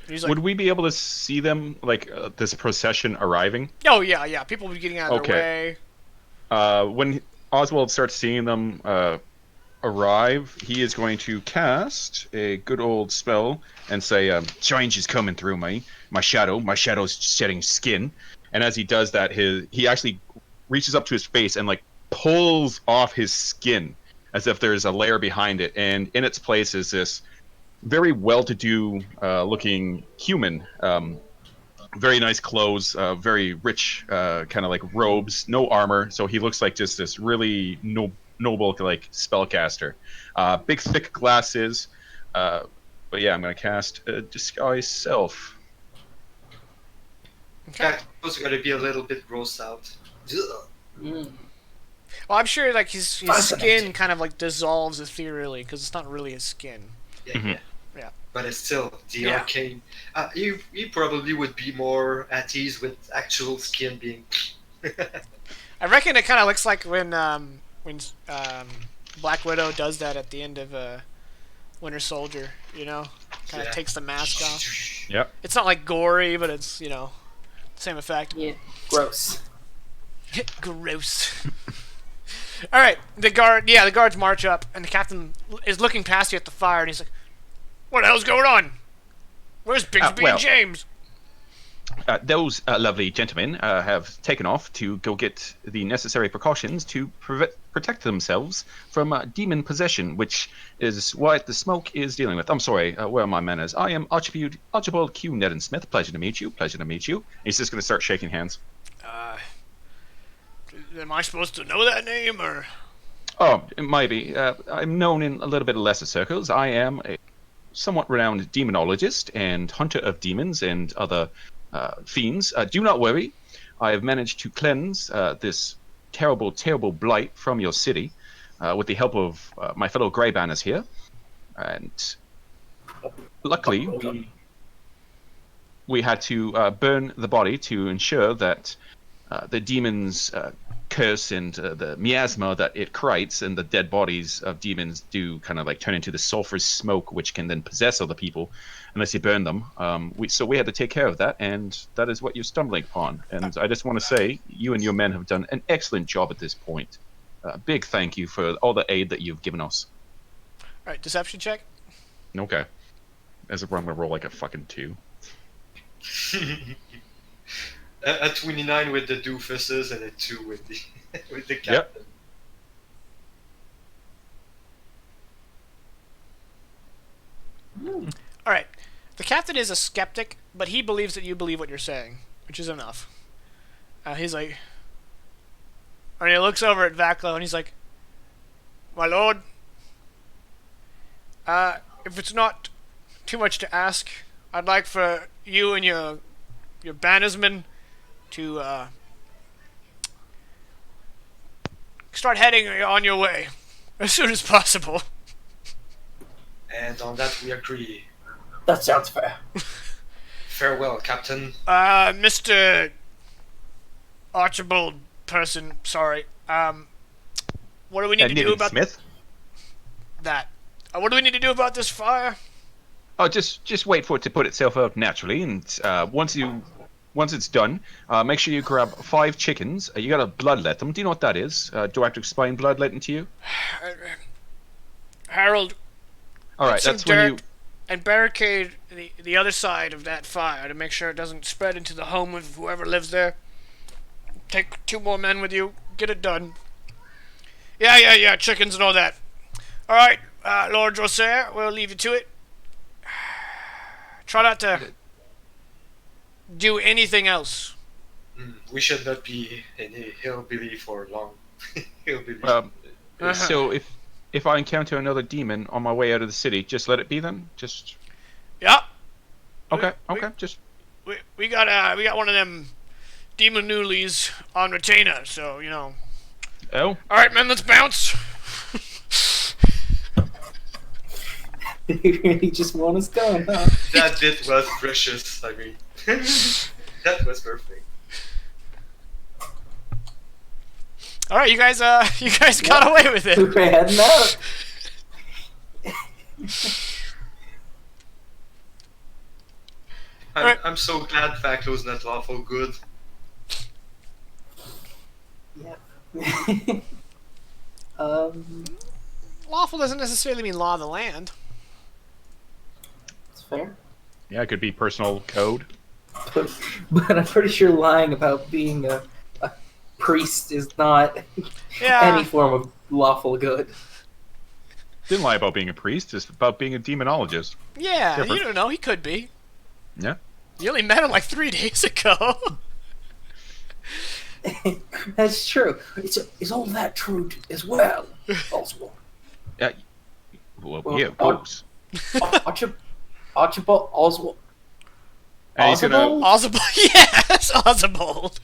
He's like,
would we be able to see them, like, this procession arriving?
Oh, yeah. People will be getting out of their way.
When Oswald starts seeing them arrive, he is going to cast a good old spell and say, change is coming through me. My shadow's shedding skin. And as he does that, he actually reaches up to his face and, like, pulls off his skin as if there's a layer behind it. And in its place is this very well-to-do looking human. Very nice clothes, very rich kind of like robes, no armor, so he looks like just this really noble like spellcaster. Big thick glasses, but yeah, I'm gonna cast Disguise Self.
Okay.
Vaco's gonna be a little bit grossed out. Ugh.
Mm.
Well, I'm sure like his skin
Fascinating.
kind of like dissolves ethereally because it's not really his skin.
Yeah,
Mhm.
Yeah.
But it's still the
Yeah.
arcane. He probably would be more at ease with actual skin being.
I reckon it kind of looks like when Black Widow does that at the end of Winter Soldier. You know, kind of
Yeah.
takes the mask off.
Yep.
It's not like gory, but it's same effect.
Yeah, gross.
Gross. All right, the guards march up, and the captain is looking past you at the fire, and he's like, "What the hell's going on? Where's Bigsby
well-
and James?"
Those lovely gentlemen have taken off to go get the necessary precautions to protect themselves from demon possession, which is what the smoke is dealing with. I'm sorry, where are my manners? I am Archibald Q. Nedden Smith. Pleasure to meet you. Pleasure to meet you. He's just going to start shaking hands.
Am I supposed to know that name, or?
Oh, it might be. I'm known in a little bit of lesser circles. I am a somewhat renowned demonologist and hunter of demons and other fiends. Do not worry. I have managed to cleanse this terrible, terrible blight from your city with the help of my fellow Grey Banners here. And luckily, we had to burn the body to ensure that the demon's curse and the miasma that it creates and the dead bodies of demons do kind of like turn into the sulfurous smoke, which can then possess other people unless you burn them. So we had to take care of that, and that is what you're stumbling upon. And I just want to say, you and your men have done an excellent job at this point. Big thank you for all the aid that you've given us.
All right, deception check.
Okay. As if I'm going to roll like a fucking 2.
A 29 with the doofuses and a 2 with the with the
Yep.
captain.
All right, the captain is a skeptic, but he believes that you believe what you're saying, which is enough. He's like, and he looks over at Vaklo and he's like, "My lord, if it's not too much to ask, I'd like for you and your bannersmen to start heading on your way as soon as possible."
And on that we agree.
That sounds fair.
Farewell, Captain.
Mr. Archibald person, sorry. What do we need to do
Nedden
about
Smith?
that? What do we need to do about this fire?
Oh, just wait for it to put itself out naturally, and once it's done, make sure you grab 5 chickens. You gotta bloodlet them. Do you know what that is? Do I have to explain bloodletting to you?
Harold,
All right,
put some
that's when you.
dirt and barricade the other side of that fire to make sure it doesn't spread into the home of whoever lives there. Take 2 more men with you. Get it done. Yeah, chickens and all that. All right, Lord Rosaire, we'll leave you to it. Try not to do anything else.
We should not be any hillbilly for long. Hillbilly.
So if I encounter another demon on my way out of the city, just let it be then. Just
Yeah,
okay.
We-
Okay. Just
we got one of them demon noolies on retainer, so
oh.
All right, men, let's bounce.
They really just want us going, huh?
That bit was precious. I mean, that was perfect.
All right, you guys got away with it.
We're heading out.
I'm,
Alright.
I'm so glad Vaklo's not lawful good.
Yeah.
Lawful doesn't necessarily mean law of the land.
It's fair.
Yeah, it could be personal code.
But I'm pretty sure lying about being a priest is not
Yeah.
any form of lawful good.
Didn't lie about being a priest, just about being a demonologist.
Yeah,
Different.
you don't know. He could be.
Yeah.
You only met him like 3 days ago.
That's true. Is all that true as well, Oswald?
Yeah. Well,
Well,
yeah, of course.
Archibald Oswald.
And he's gonna
Oswald. Yes, Oswald.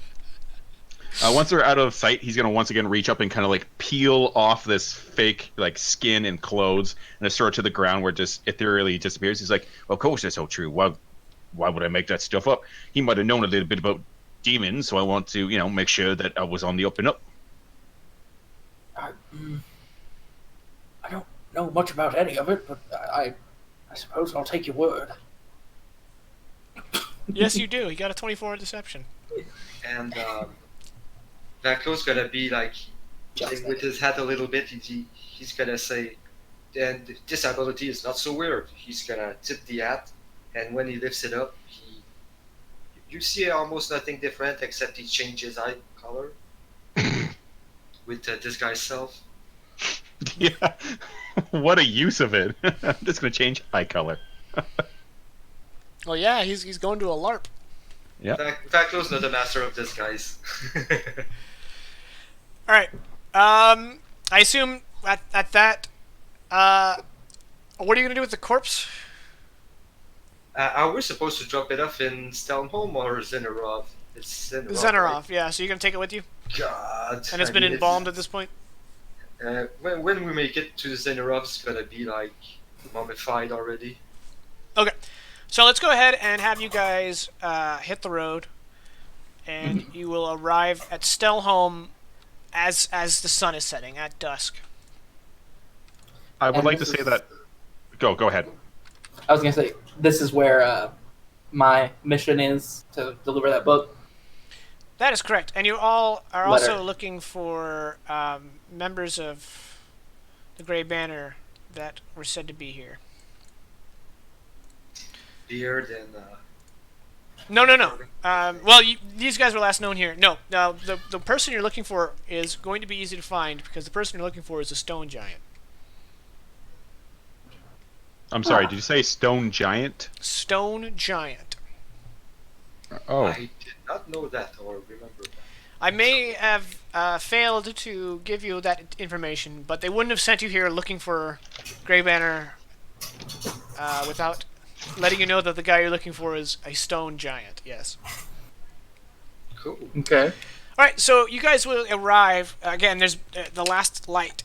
once they're out of sight, he's gonna once again reach up and kind of like peel off this fake like skin and clothes and just throw it to the ground where it just ethereally disappears. He's like, well, of course that's so true. Why would I make that stuff up? He might have known a little bit about demons, so I want to, make sure that I was on the up and up.
I don't know much about any of it, but I suppose I'll take your word.
Yes, you do. He got a 24 deception.
And Vaclo's gonna be like, with his hat a little bit, he's gonna say, and this ability is not so weird. He's gonna tip the hat, and when he lifts it up, you see almost nothing different except he changes eye color with this guy's self.
Yeah. What a use of it. I'm just gonna change eye color.
Well, yeah, he's going to a LARP.
Yeah.
Vaclo's not the master of disguise.
All right. I assume at that. What are you gonna do with the corpse?
Are we supposed to drop it off in Stelholm or Zenirov? It's Zenirov.
Zenirov.
Right?
Yeah. So you're gonna take it with you,
God.
and it's been embalmed at this point.
When we make it to Zenirov, it's gonna be like mummified already.
Okay. So let's go ahead and have you guys hit the road, and you will arrive at Stelholm as the sun is setting at dusk.
I would
And
like to
this
say
is-
that. Go ahead.
I was gonna say this is where my mission is to deliver that book.
That is correct. And you all are
Letter.
also looking for members of the Grey Banner that were said to be here.
Beard and
No. These guys were last known here. No, the person you're looking for is going to be easy to find because the person you're looking for is a stone giant.
I'm sorry, did you say stone giant?
Stone giant.
Oh.
I did not know that or remember that.
I may have failed to give you that information, but they wouldn't have sent you here looking for Grey Banner without letting you know that the guy you're looking for is a stone giant. Yes.
Cool.
Okay.
All right, so you guys will arrive again. There's the last light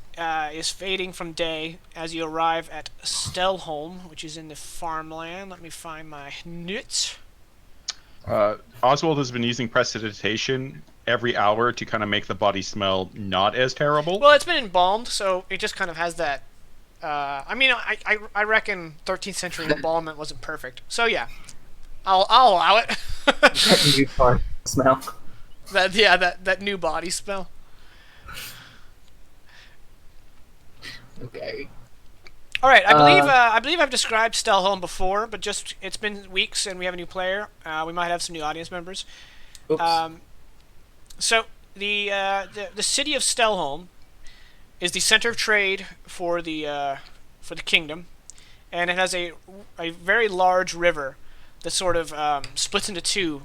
is fading from day as you arrive at Stelholm, which is in the farmland. Let me find my notes.
Oswald has been using prestidigitation every hour to kind of make the body smell not as terrible.
Well, it's been embalmed, so it just kind of has that. I reckon 13th century embalmment wasn't perfect. So yeah, I'll allow it.
You fart smell.
that new body smell.
Okay.
All right, I believe I've described Stelholm before, but just it's been weeks and we have a new player. We might have some new audience members.
Oops.
So the city of Stelholm is the center of trade for the kingdom, and it has a very large river that sort of splits into two.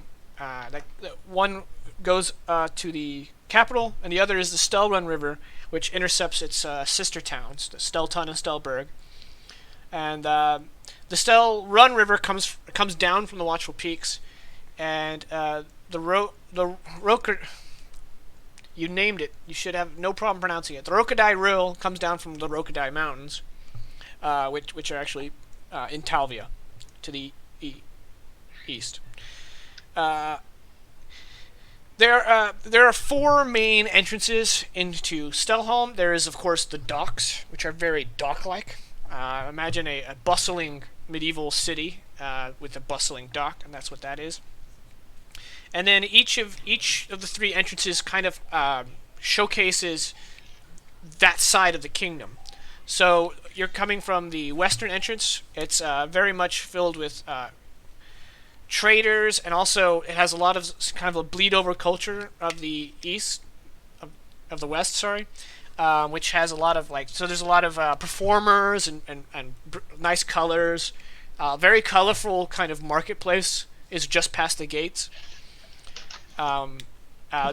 One goes to the capital, and the other is the Stelrun River, which intercepts its sister towns, the Stelton and Stelberg. And the Stelrun River comes down from the Watchful Peaks, and the Roker. You named it. You should have no problem pronouncing it. The ilwDY Rill comes down from the ilwDY Mountains, which are actually in Talvia, to the east. There are four main entrances into Stelholm. There is, of course, the docks, which are very dock-like. Imagine a bustling medieval city with a bustling dock, and that's what that is. And then each of the three entrances kind of showcases that side of the kingdom. So you're coming from the western entrance. It's very much filled with traders, and also it has a lot of kind of a bleed over culture of the east, of the west. Sorry. which has a lot of there's a lot of performers and nice colors. Very colorful kind of marketplace is just past the gates.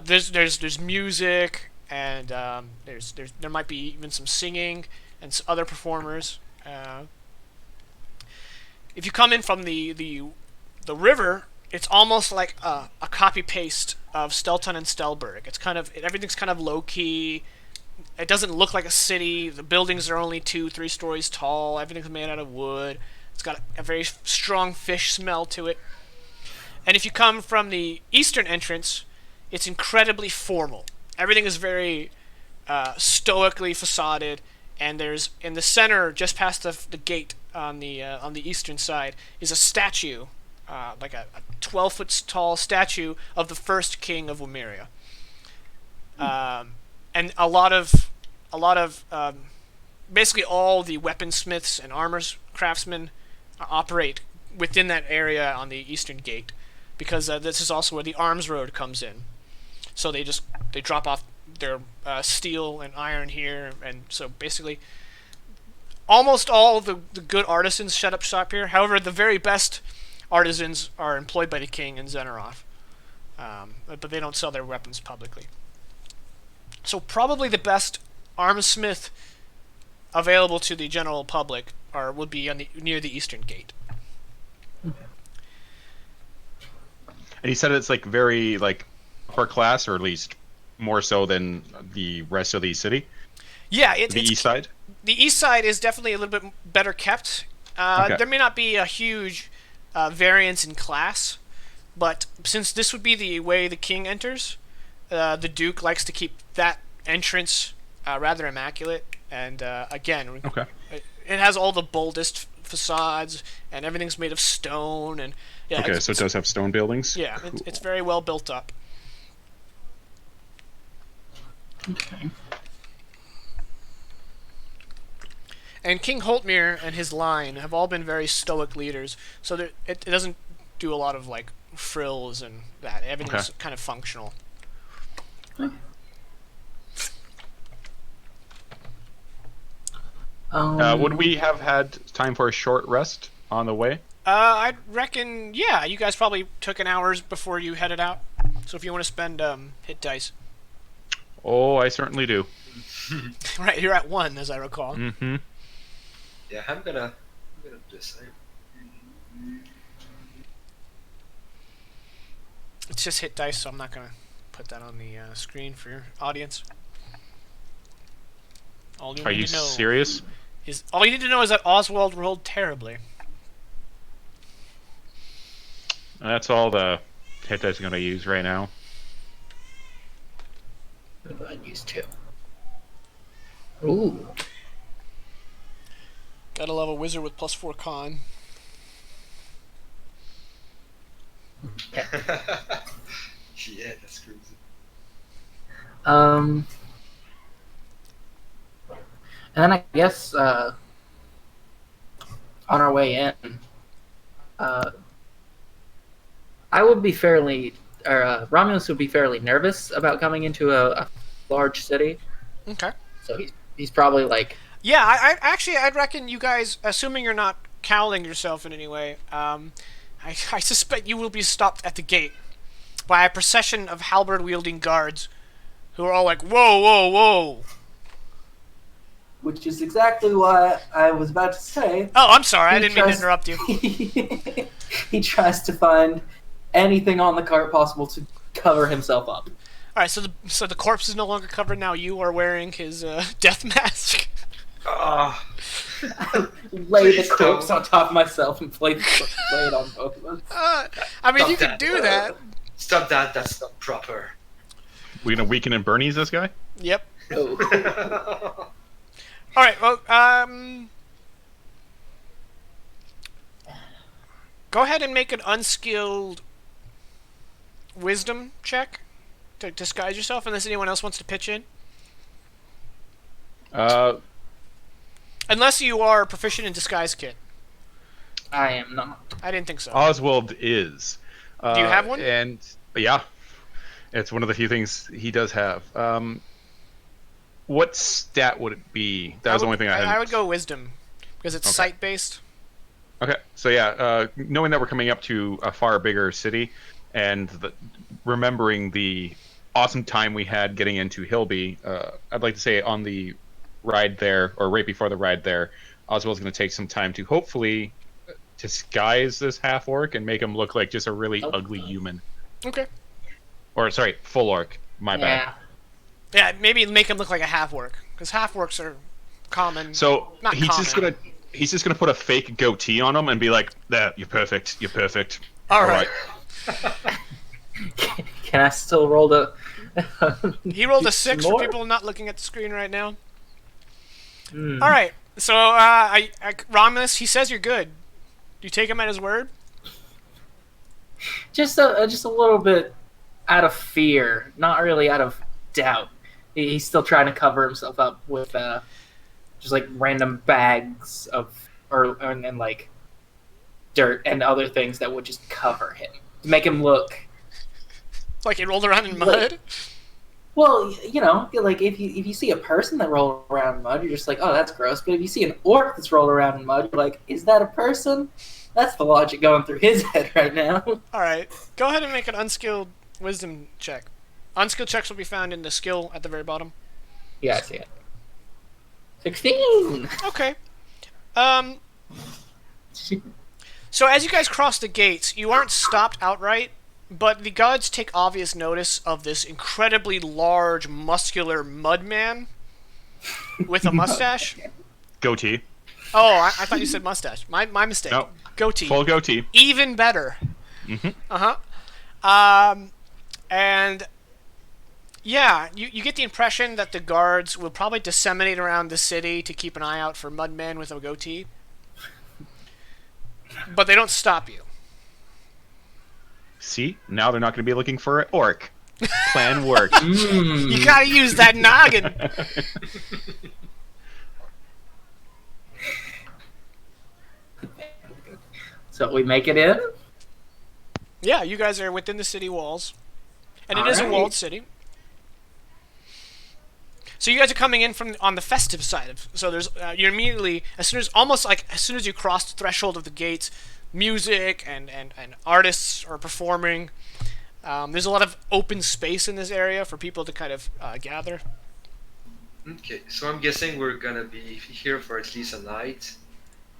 There's music and there might be even some singing and other performers. If you come in from the river, it's almost like a copy paste of Stelton and Stelberg. Everything's kind of low key. It doesn't look like a city. The buildings are only 2-3 stories tall. Everything's made out of wood. It's got a very strong fish smell to it. And if you come from the eastern entrance, it's incredibly formal. Everything is very stoically facaded, and there's in the center, just past the gate on the eastern side, is a statue, like a 12-foot tall statue of the first king of Wymeria. And a lot of basically all the weaponsmiths and armor craftsmen operate within that area on the eastern gate, because this is also where the arms road comes in. So they drop off their steel and iron here, and so basically almost all the good artisans set up shop here. However, the very best artisans are employed by the king in Zenirov, but they don't sell their weapons publicly. So probably the best armsmith available to the general public would be near the eastern gate.
And he said it's like very like upper class, or at least more so than the rest of the city.
Yeah,
the east side.
The east side is definitely a little bit better kept.
Okay.
There may not be a huge variance in class, but since this would be the way the king enters, the Duke likes to keep that entrance rather immaculate. And again,
okay,
it has all the boldest facades, and everything's made of stone. And yeah,
okay, so it does have stone buildings.
Yeah,
cool.
It's very well built up.
Okay.
And King Holtmir and his line have all been very stoic leaders, so it doesn't do a lot of like frills and that. Everything's kind of functional.
Would we have had time for a short rest on the way?
I reckon, yeah. You guys probably took an hour before you headed out, so if you want to spend hit dice.
Oh, I certainly do.
Right, you're at 1, as I recall.
Mm-hmm.
Yeah, I'm gonna do the same.
It's just hit dice, so I'm not gonna put that on the screen for your audience.
Are you serious?
All you need to know is that Oswald rolled terribly.
That's all the hit dice I'm gonna use right now.
I'd use 2. Ooh.
Gotta love a wizard with +4 con.
Yeah.
Yeah, that's crazy.
And then I guess on our way in, I would be Romulus would be fairly nervous about coming into a large city.
Okay.
So he's probably like...
Yeah, I'd reckon you guys, assuming you're not cowling yourself in any way, I suspect you will be stopped at the gate by a procession of halberd-wielding guards who are all like, whoa, whoa, whoa.
Which is exactly what I was about to say.
Oh, I'm sorry, I didn't mean to interrupt you.
He tries to find anything on the cart possible to cover himself up.
All right, so the corpse is no longer covered now. You are wearing his death mask.
Lay the corpse on top of myself and lay it on both of us.
I mean,
Stop
you can
that.
do that.
Stop that, that's not proper.
We gonna weaken and Bernie's this guy?
Yep.
Oh.
All right, well, go ahead and make an unskilled wisdom check to disguise yourself, unless anyone else wants to pitch in. Unless you are proficient in disguise kit.
I am not.
I didn't think so.
Oswald is.
Do you have one?
And yeah, it's one of the few things he does have. What stat would it be? That was the only thing I had.
I would go wisdom because it's
Okay.
sight based.
Okay, so yeah, knowing that we're coming up to a far bigger city, and remembering the awesome time we had getting into Hilby, I'd like to say on the ride there, or right before the ride there, Oswald's going to take some time to hopefully disguise this half-orc and make him look like just a really ugly human.
Okay.
Or, sorry, full orc. My bad.
Yeah, maybe make him look like a half-orc, because half-orcs are common.
So
Not
he's
common.
just gonna put a fake goatee on him and be like, "There, you're perfect. You're perfect."
All right.
Can I still roll the?
He rolled a 6 for
more?
people not looking at the screen right now.
Hmm.
All right. So, Romulus, he says you're good. Do you take him at his word?
Just a little bit out of fear, not really out of doubt. He's still trying to cover himself up with just like random bags of and like dirt and other things that would just cover him to make him look.
Like he rolled around in mud?
Well, you know, like if you see a person that rolls around in mud, you're just like, oh, that's gross. But if you see an orc that's rolling around in mud, you're like, is that a person? That's the logic going through his head right now.
All right. Go ahead and make an unskilled wisdom check. Unskilled checks will be found in the skill at the very bottom.
Yeah, I see it. 16.
Okay. So as you guys cross the gates, you aren't stopped outright, but the guards take obvious notice of this incredibly large, muscular mud man with a mustache.
Goatee.
Oh, I thought you said mustache. My mistake.
No.
Goatee.
Full goatee.
Even better.
Mm-hmm.
And yeah, you get the impression that the guards will probably disseminate around the city to keep an eye out for mudman with a goatee. But they don't stop you.
See? Now they're not going to be looking for an orc. Plan worked.
You gotta use that noggin.
So we make it in?
Yeah, you guys are within the city walls. And it
All
is a
right.
walled city. So you guys are coming in from on the festive side of. So there's you're immediately as soon as you cross the threshold of the gates, music and artists are performing. There's a lot of open space in this area for people to kind of gather.
Okay, so I'm guessing we're gonna be here for at least a night.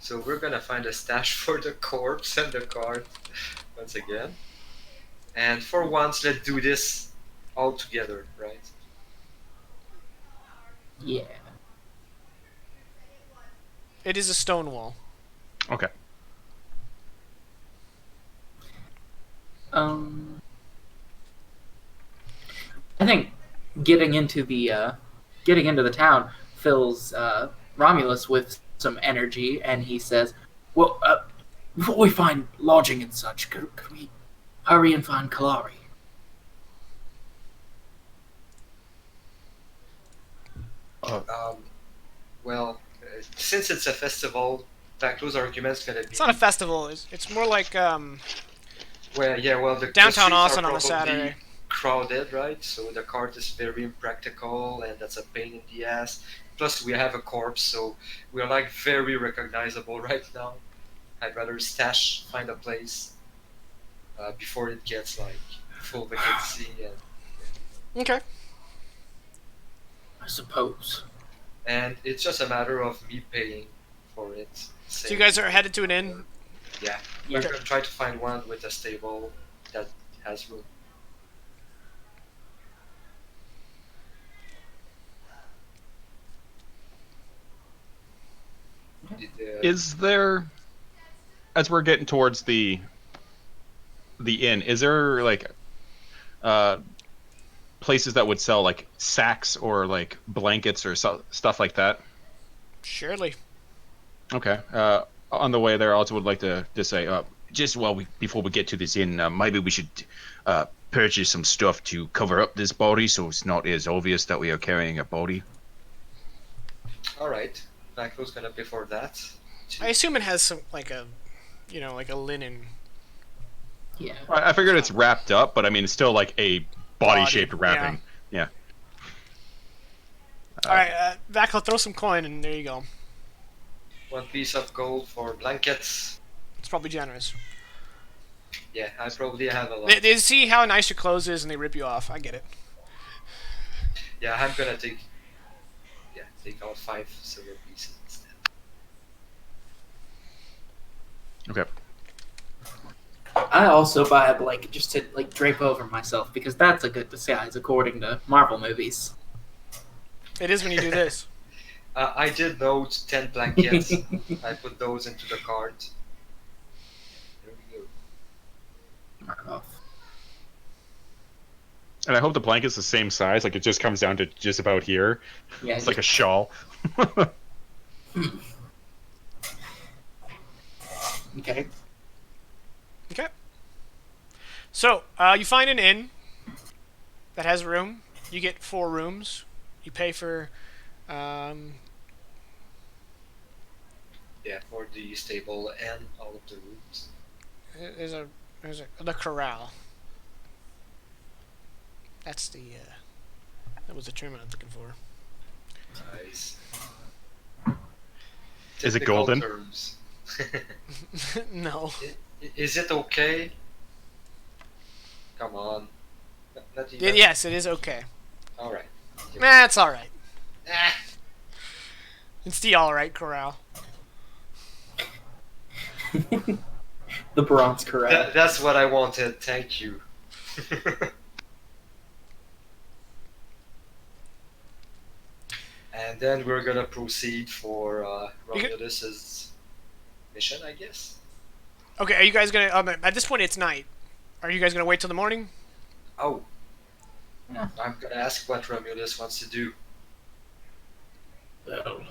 So we're gonna find a stash for the corpse and the cart once again. And for once, let's do this all together, right?
Yeah.
It is a stone wall.
Okay.
I think getting into the town fills Romulus with some energy, and he says, "Well, before we find lodging and such, could we hurry and find Kalari?"
Well, since it's a festival, Vaclo's argument's gonna be.
It's not a festival. It's more like
Well, yeah, well, the
downtown
streets are
Austin on a
probably
Saturday.
crowded, right? So the cart is very impractical, and that's a pain in the ass. Plus, we have a corpse, so we're like very recognizable right now. I'd rather find a place before it gets like full vacancy,
Okay.
I suppose.
and it's just a matter of me paying for it.
So you guys are headed to an inn.
Yeah,
Yeah.
we're gonna try to find one with a stable that has room.
Is there, as we're getting towards the inn, is there like places that would sell like sacks or like blankets or stuff like that?
Surely.
Okay. On the way there, I also would like to just say, before we get to this inn, maybe we should purchase some stuff to cover up this body, so it's not as obvious that we are carrying a body.
All right, Vaclo's gonna pay for that.
I assume it has some like a linen.
Yeah.
I figured it's wrapped up, but I mean, it's still like a body-shaped wrapping. Yeah.
All right, Vac, I'll throw some coin, and there you go.
1 piece of gold for blankets.
It's probably generous.
Yeah, I probably have a lot.
They see how nice your clothes is, and they rip you off. I get it.
Yeah, I'm gonna take out 5 silver pieces instead.
Okay.
I also buy a blanket just to like drape over myself because that's a good disguise according to Marvel movies.
It is when you do this.
I did note 10 blankets. I put those into the cart. There we go.
Mark off.
And I hope the blanket's the same size. Like it just comes down to just about here.
Yeah,
It's like a shawl.
okay.
Okay. So, you find an inn that has a room. You get 4 rooms. You pay for,
Yeah, for the stable and all of the rooms.
there's the corral. That's that was the term I was looking for.
Nice.
Is it
Technical
golden?
terms.
No.
Is it okay? Come on. Not even.
Yes, it is okay.
Alright.
It's alright.
Ah.
It's the alright corral.
The bronze corral.
That's what I wanted. Thank you. And then we're gonna proceed for Romulus's mission, I guess.
Okay, are you guys gonna, at this point it's night. Are you guys gonna wait till the morning?
Oh.
Yeah.
I'm gonna ask what Romulus wants to do.
Well,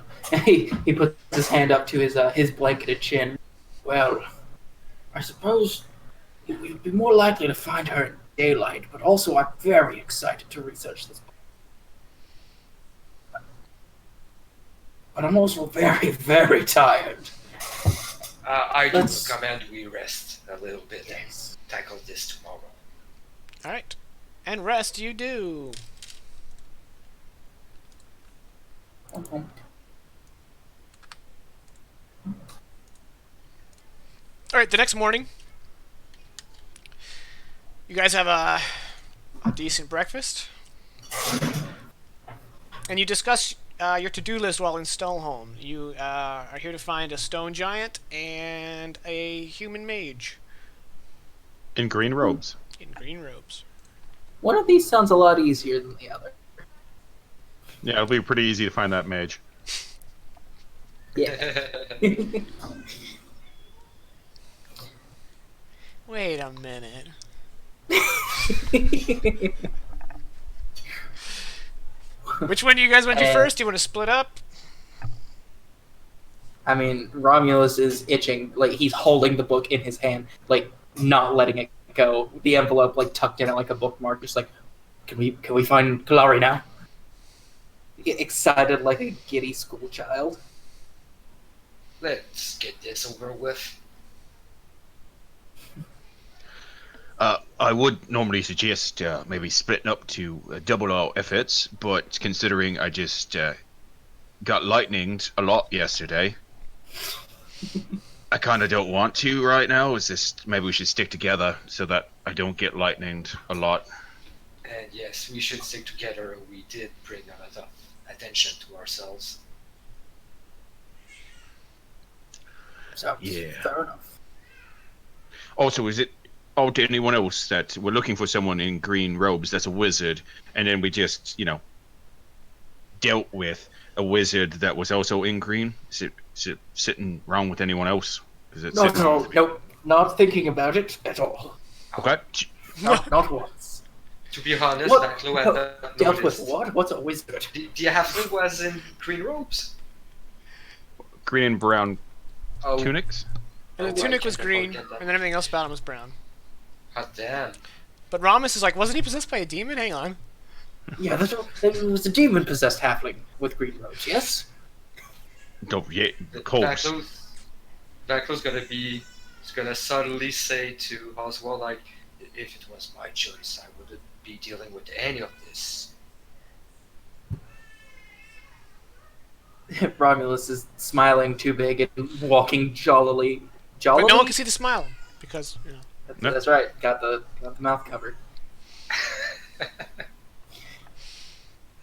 he puts his hand up to his blanketed chin. Well, I suppose we'd be more likely to find her in daylight, but also I'm very excited to research this. But I'm also very, very tired.
I do
Let's-
recommend we rest a little bit and tackle this tomorrow.
Alright. And rest you do. Alright, the next morning, you guys have a decent breakfast. And you discuss your to-do list while in Stelholm. You are here to find a stone giant and a human mage
In green robes.
in green robes.
One of these sounds a lot easier than the other.
Yeah, it'll be pretty easy to find that mage.
Yeah.
Wait a minute. Which one do you guys want to do first? Do you want to split up?
I mean, Romulus is itching, like he's holding the book in his hand, like not letting it go. The envelope like tucked in it like a bookmark, just like, can we find Kalari now? Excited like a giddy school child.
Let's get this over with.
I would normally suggest maybe splitting up to double our efforts, but considering I just got lightninged a lot yesterday, I kind of don't want to right now. Is this maybe we should stick together so that I don't get lightninged a lot?
And yes, we should stick together. We did bring a lot of attention to ourselves.
So
Yeah.
fair enough.
Also, is it to anyone else that we're looking for someone in green robes that's a wizard, and then we just, dealt with a wizard that was also in green? Is it sitting wrong with anyone else? Is it sitting wrong with me?
Nope, not thinking about it at all.
Okay.
Not once.
To be honest,
What?
Naklo had not
Dealt with
noticed.
what? What's a wizard?
The halfling was in green robes.
Green and brown
Oh,
tunics?
And the
Oh,
tunic
right,
was
I
green,
forget that.
and then everything else about him was brown.
Hot damn.
But Ramus is like, wasn't he possessed by a demon? Hang on.
yeah, it was a demon-possessed halfling with green robes. Yes.
Don't, yeah, cold.
Naklo's gonna subtly say to Oswald, like, if it was my choice, I wouldn't be dealing with any of this.
Romulus is smiling too big and walking jollily.
But
Jollily?
no one can see the smile because
No.
That's right. Got the mouth covered.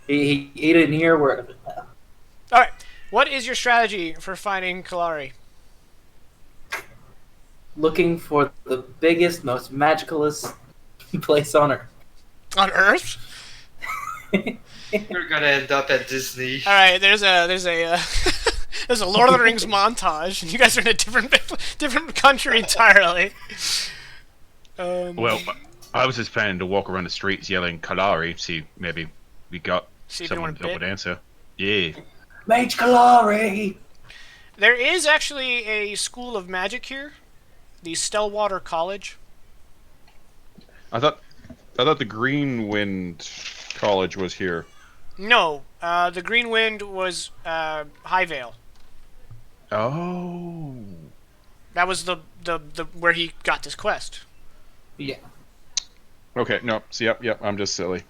He didn't hear a word of it.
All right. What is your strategy for finding Kalari?
Looking for the biggest, most magicalist place on Earth.
On Earth?
We're gonna end up at Disney.
All right. There's a there's a Lord of the Rings montage, and you guys are in a different country entirely.
Well, I was just planning to walk around the streets yelling Kalari, see maybe we got
See if
someone
anyone
that would
bit.
answer. Yeah.
Mage Kalari!
There is actually a school of magic here, the Stelwater College.
I thought the Greenwind College was here.
No, the Green Wind was Highvale.
Oh.
That was the where he got this quest.
Yeah.
Okay, no, see, yep, I'm just silly.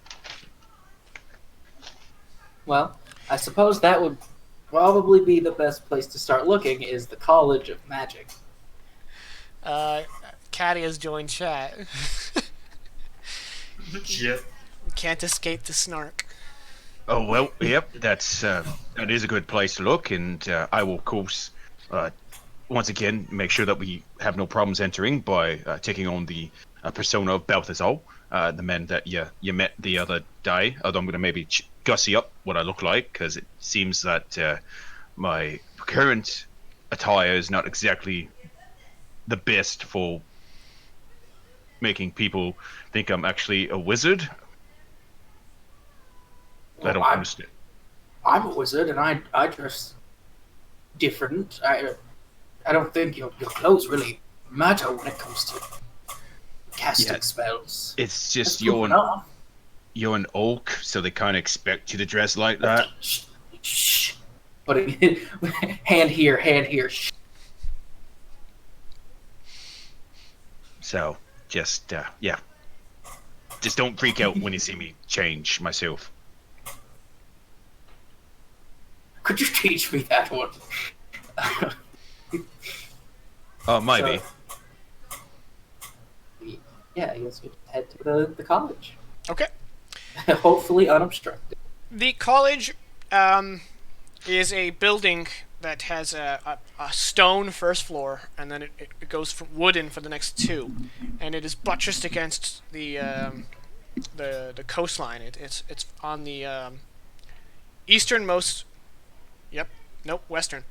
Well, I suppose that would probably be the best place to start looking is the College of Magic.
Caddy has joined chat.
Yeah.
Can't escape the snark.
Oh well, yep, that is a good place to look, and I will, of course, once again make sure that we have no problems entering by taking on the persona of Balthazar, the man that you met the other day. Although I'm going to maybe gussy up what I look like, because it seems that my current attire is not exactly the best for making people think I'm actually a wizard. I don't understand.
I'm a wizard, and I dress different. I don't think your clothes really matter when it comes to casting spells.
It's just
That's good enough.
you're an orc, so they kind of expect you to dress like that.
Shh. But hand here. Shh.
So just just don't freak out when you see me change myself.
Could you teach me that one?
Maybe.
Yeah, I guess we head to the college.
Okay.
Hopefully unobstructed.
The college is a building that has a stone first floor, and then it goes from wooden for the next two, and it is buttressed against the coastline. It's on the easternmost. Yep. Nope. Western.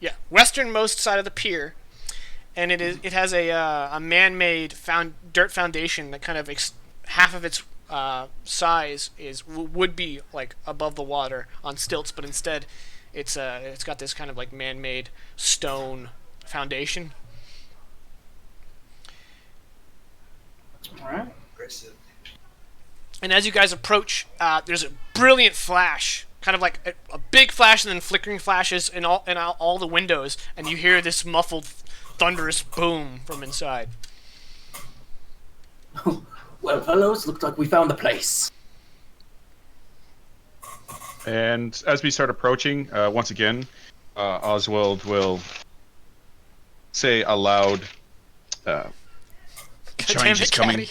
Yeah. Westernmost side of the pier, and it has a man-made dirt foundation that kind of half of its size would be like above the water on stilts, but instead it's got this kind of like man-made stone foundation.
All right.
Impressive.
And as you guys approach, there's a brilliant flash, kind of like a big flash and then flickering flashes in all the windows, and you hear this muffled, thunderous boom from inside.
Well, fellows, looks like we found the place.
And as we start approaching, once again, Oswald will say aloud, "Change is coming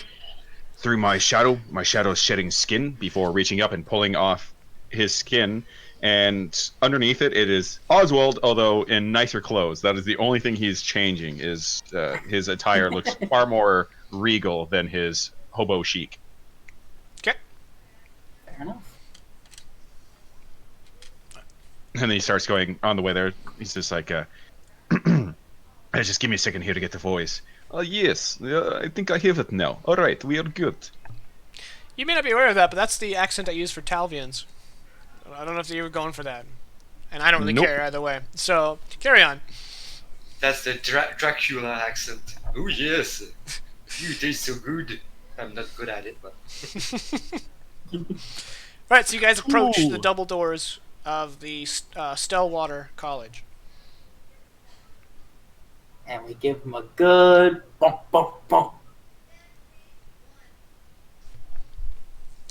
through my shadow. My shadow is shedding skin before reaching up and pulling off his skin, and underneath it is Oswald, although in nicer clothes. That is the only thing he's changing. Is his attire looks far more regal than his hobo chic."
Okay.
Fair enough.
And then he starts going on the way there. He's just like, just give me a second here to get the voice. Yes, I think I have it now. All right, we are good.
You may not be aware of that, but that's the accent I use for Talvians. I don't know if you were going for that, and I don't really
Nope.
care either way. So carry on.
That's the Dracula accent. Oh yes, you taste so good. I'm not good at it, but
Right, so you guys approach
Ooh.
the double doors of the Stelwater College.
And we give him a good bump, bump, bump.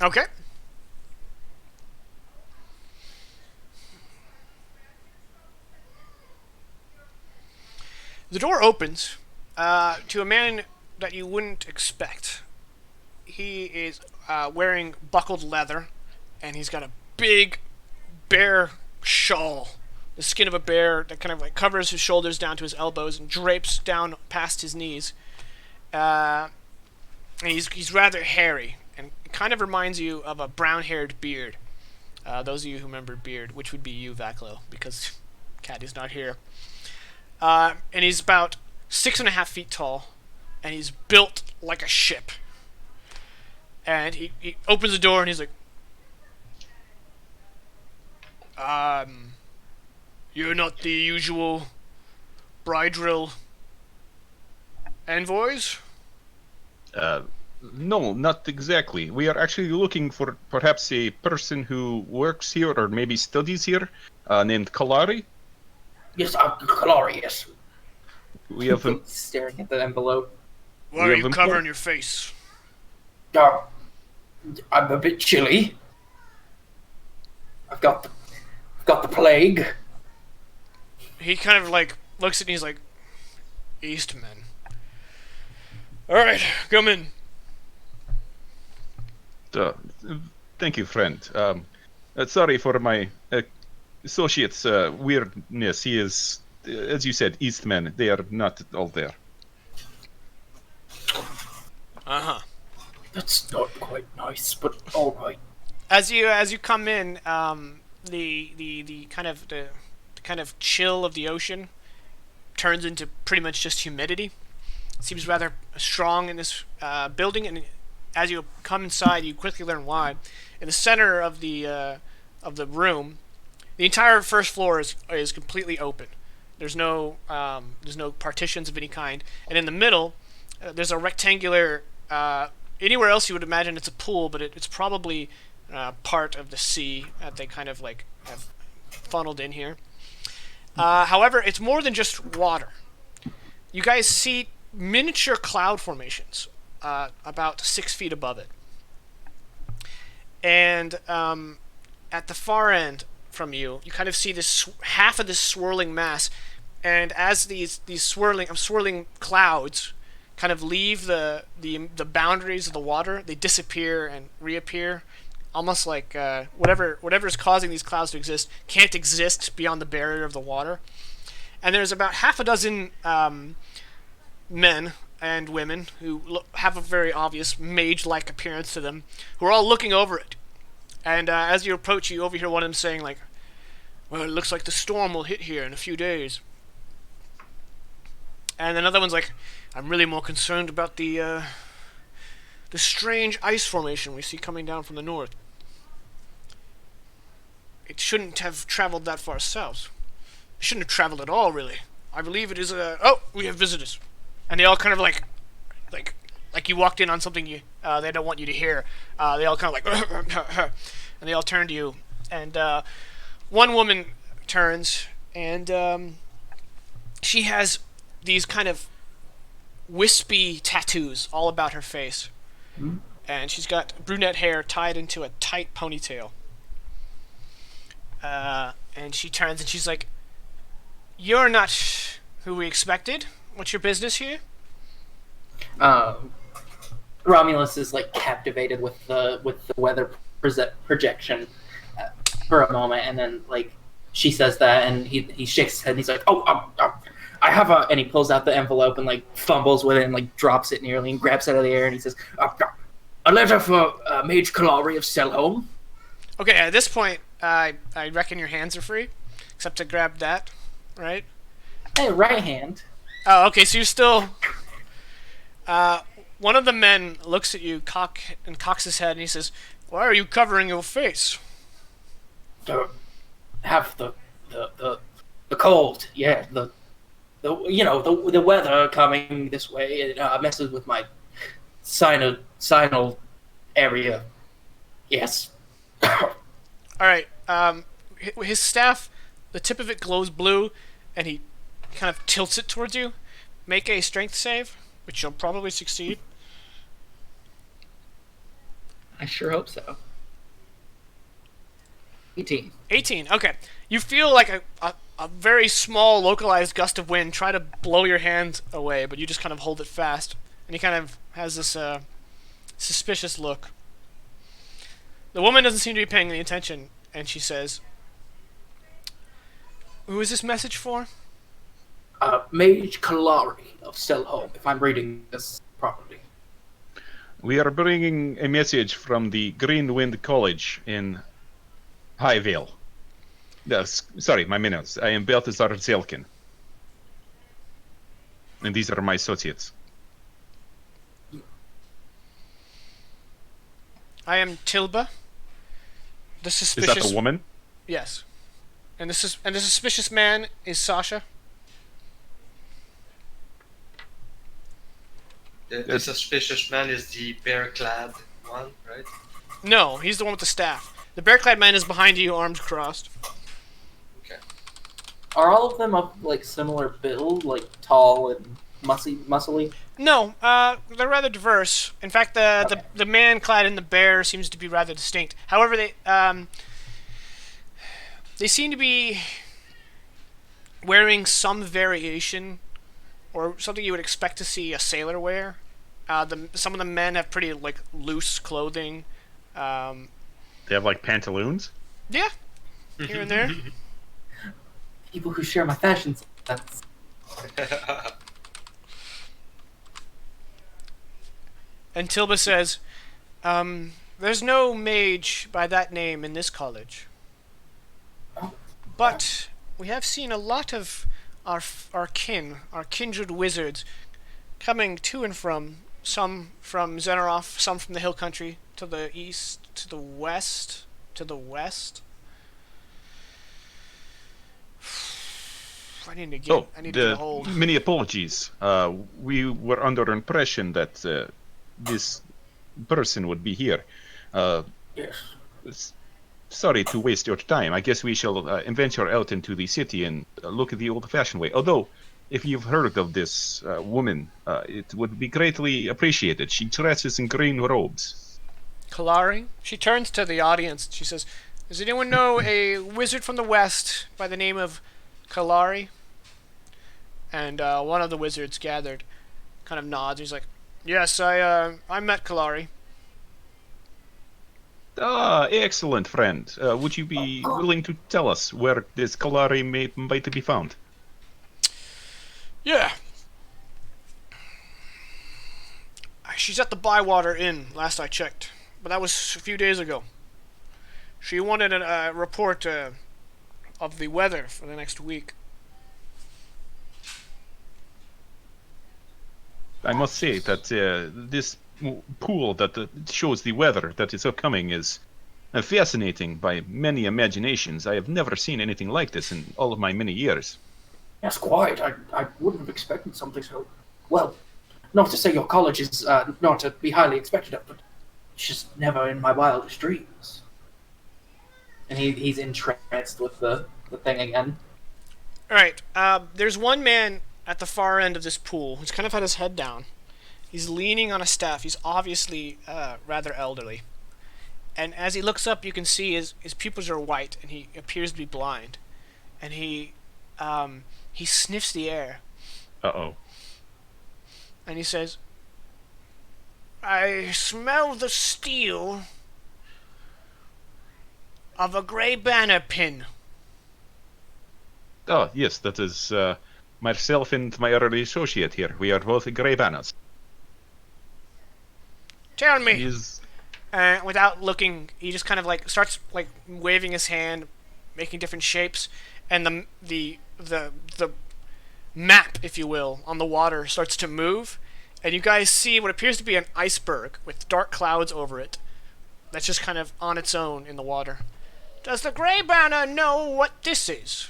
Okay. The door opens to a man that you wouldn't expect. He is wearing buckled leather, and he's got a big bear shawl, the skin of a bear that kind of like covers his shoulders down to his elbows and drapes down past his knees. And he's rather hairy, and it kind of reminds you of a brown-haired Beard. Those of you who remember Beard, which would be you, Vaclo, because Caddy's not here. And he's about 6.5 feet tall, and he's built like a ship. And he opens the door, and he's like, you're not the usual bridal envoys?
No, not exactly. We are actually looking for perhaps a person who works here or maybe studies here, named Kalari.
Yes, Kalari, yes.
We have him.
Staring at the envelope.
Why are you covering your face?
I'm a bit chilly. I've got the plague.
He kind of like looks at me. He's like, Eastman. All right, come in.
Thank you, friend. Sorry for my associate's weirdness. He is, as you said, Eastman. They are not all there.
Uh-huh.
That's not quite nice, but all right.
As you come in, the kind of chill of the ocean turns into pretty much just humidity. It seems rather strong in this building, and as you come inside, you quickly learn why. In the center of the room, the entire first floor is completely open. There's no partitions of any kind, and in the middle, there's a rectangular. Anywhere else you would imagine it's a pool, but it's probably part of the sea that they kind of like have funneled in here. However, it's more than just water. You guys see miniature cloud formations about 6 feet above it. And at the far end from you, you kind of see this half of this swirling mass. And as these swirling clouds kind of leave the boundaries of the water, they disappear and reappear, almost like whatever is causing these clouds to exist can't exist beyond the barrier of the water. And there's about half a dozen men and women who have a very obvious mage-like appearance to them, who are all looking over it. And as you approach, you overhear one of them saying, like, well, it looks like the storm will hit here in a few days. And another one's like, I'm really more concerned about the strange ice formation we see coming down from the north. It shouldn't have traveled that far south. It shouldn't have traveled at all, really. I believe it is a... Oh, we have visitors. And they all kind of like you walked in on something they don't want you to hear. They all kind of like... and they all turn to you. And one woman turns, and she has these kind of wispy tattoos all about her face. Mm-hmm. And she's got brunette hair tied into a tight ponytail. And she turns and she's like, you're not who we expected. What's your business here?
Romulus is like captivated with the weather projection for a moment, and then like she says that, and he shakes his head and he's like, I have a, and he pulls out the envelope and like fumbles with it and like drops it nearly and grabs it out of the air, and he says, a letter for Mage Kalari of Stelholm.
Okay, at this point, I reckon your hands are free, except to grab that, right?
Hey, right hand.
Oh, okay, so you're still... one of the men looks at you, cocks his head, and he says, why are you covering your face?
To have the cold, yeah, the weather coming this way, it messes with my sinal area. Yes.
Alright, his staff, the tip of it glows blue, and he kind of tilts it towards you. Make a strength save, which you'll probably succeed.
I sure hope so. 18.
18, okay. You feel like a very small, localized gust of wind try to blow your hand away, but you just kind of hold it fast. And he kind of has this suspicious look. The woman doesn't seem to be paying any attention, and she says, "Who is this message for?"
Mage Kalari of Stelholm, if I'm reading this properly.
We are bringing a message from the Greenwind College in Highvale. Sorry, my minutes. I am Balthazar Zelkin. And these are my associates.
I am Tilba. The
Is
suspicious...
that the woman?
Yes. And the suspicious man is Sasha.
The suspicious man is the bear-clad one, right?
No, he's the one with the staff. The bear-clad man is behind you, arms crossed.
Okay.
Are all of them of like similar build, like tall and muscly?
No, they're rather diverse. In fact, the man clad in the bear seems to be rather distinct. However, they seem to be wearing some variation, or something you would expect to see a sailor wear. Some of the men have pretty like loose clothing.
They have like pantaloons?
Yeah, here and there.
People who share my fashion sense.
And Tilba says, "There's no mage by that name in this college, but we have seen a lot of our kindred wizards, coming to and from. Some from Zenirov, some from the hill country, to the east, to the west. I need to get a hold.
Many apologies. We were under impression that this person would be here.
Yes.
Sorry to waste your time. I guess we shall venture out into the city and look at the old-fashioned way. Although, if you've heard of this woman, it would be greatly appreciated. She dresses in green robes.
Kalari? She turns to the audience. She says, "Does anyone know a wizard from the west by the name of Kalari?" And one of the wizards gathered kind of nods. He's like, "Yes, I met Kalari."
Ah, excellent, friend. Would you be willing to tell us where this Kalari might be found?
Yeah. She's at the Bywater Inn, last I checked. But that was a few days ago. She wanted a report of the weather for the next week.
I must say that this pool that shows the weather that is upcoming is fascinating by many imaginations. I have never seen anything like this in all of my many years.
Yes, quite. I wouldn't have expected something so... Well, not to say your college is not to be highly expected of, but it's just never in my wildest dreams.
And he's entranced with the thing again.
Alright, there's one man at the far end of this pool who's kind of had his head down. He's leaning on a staff. He's obviously rather elderly. And as he looks up, you can see his pupils are white, and he appears to be blind. And he sniffs the air.
Uh-oh.
And he says, "I smell the steel of a grey banner pin."
Oh, yes, that is myself and my early associate here. We are both grey banners.
"Tell me."
Is...
Without looking, he just kind of like starts like waving his hand, making different shapes, and the map, if you will, on the water starts to move, and you guys see what appears to be an iceberg with dark clouds over it. That's just kind of on its own in the water. "Does the Grey Banner know what this is?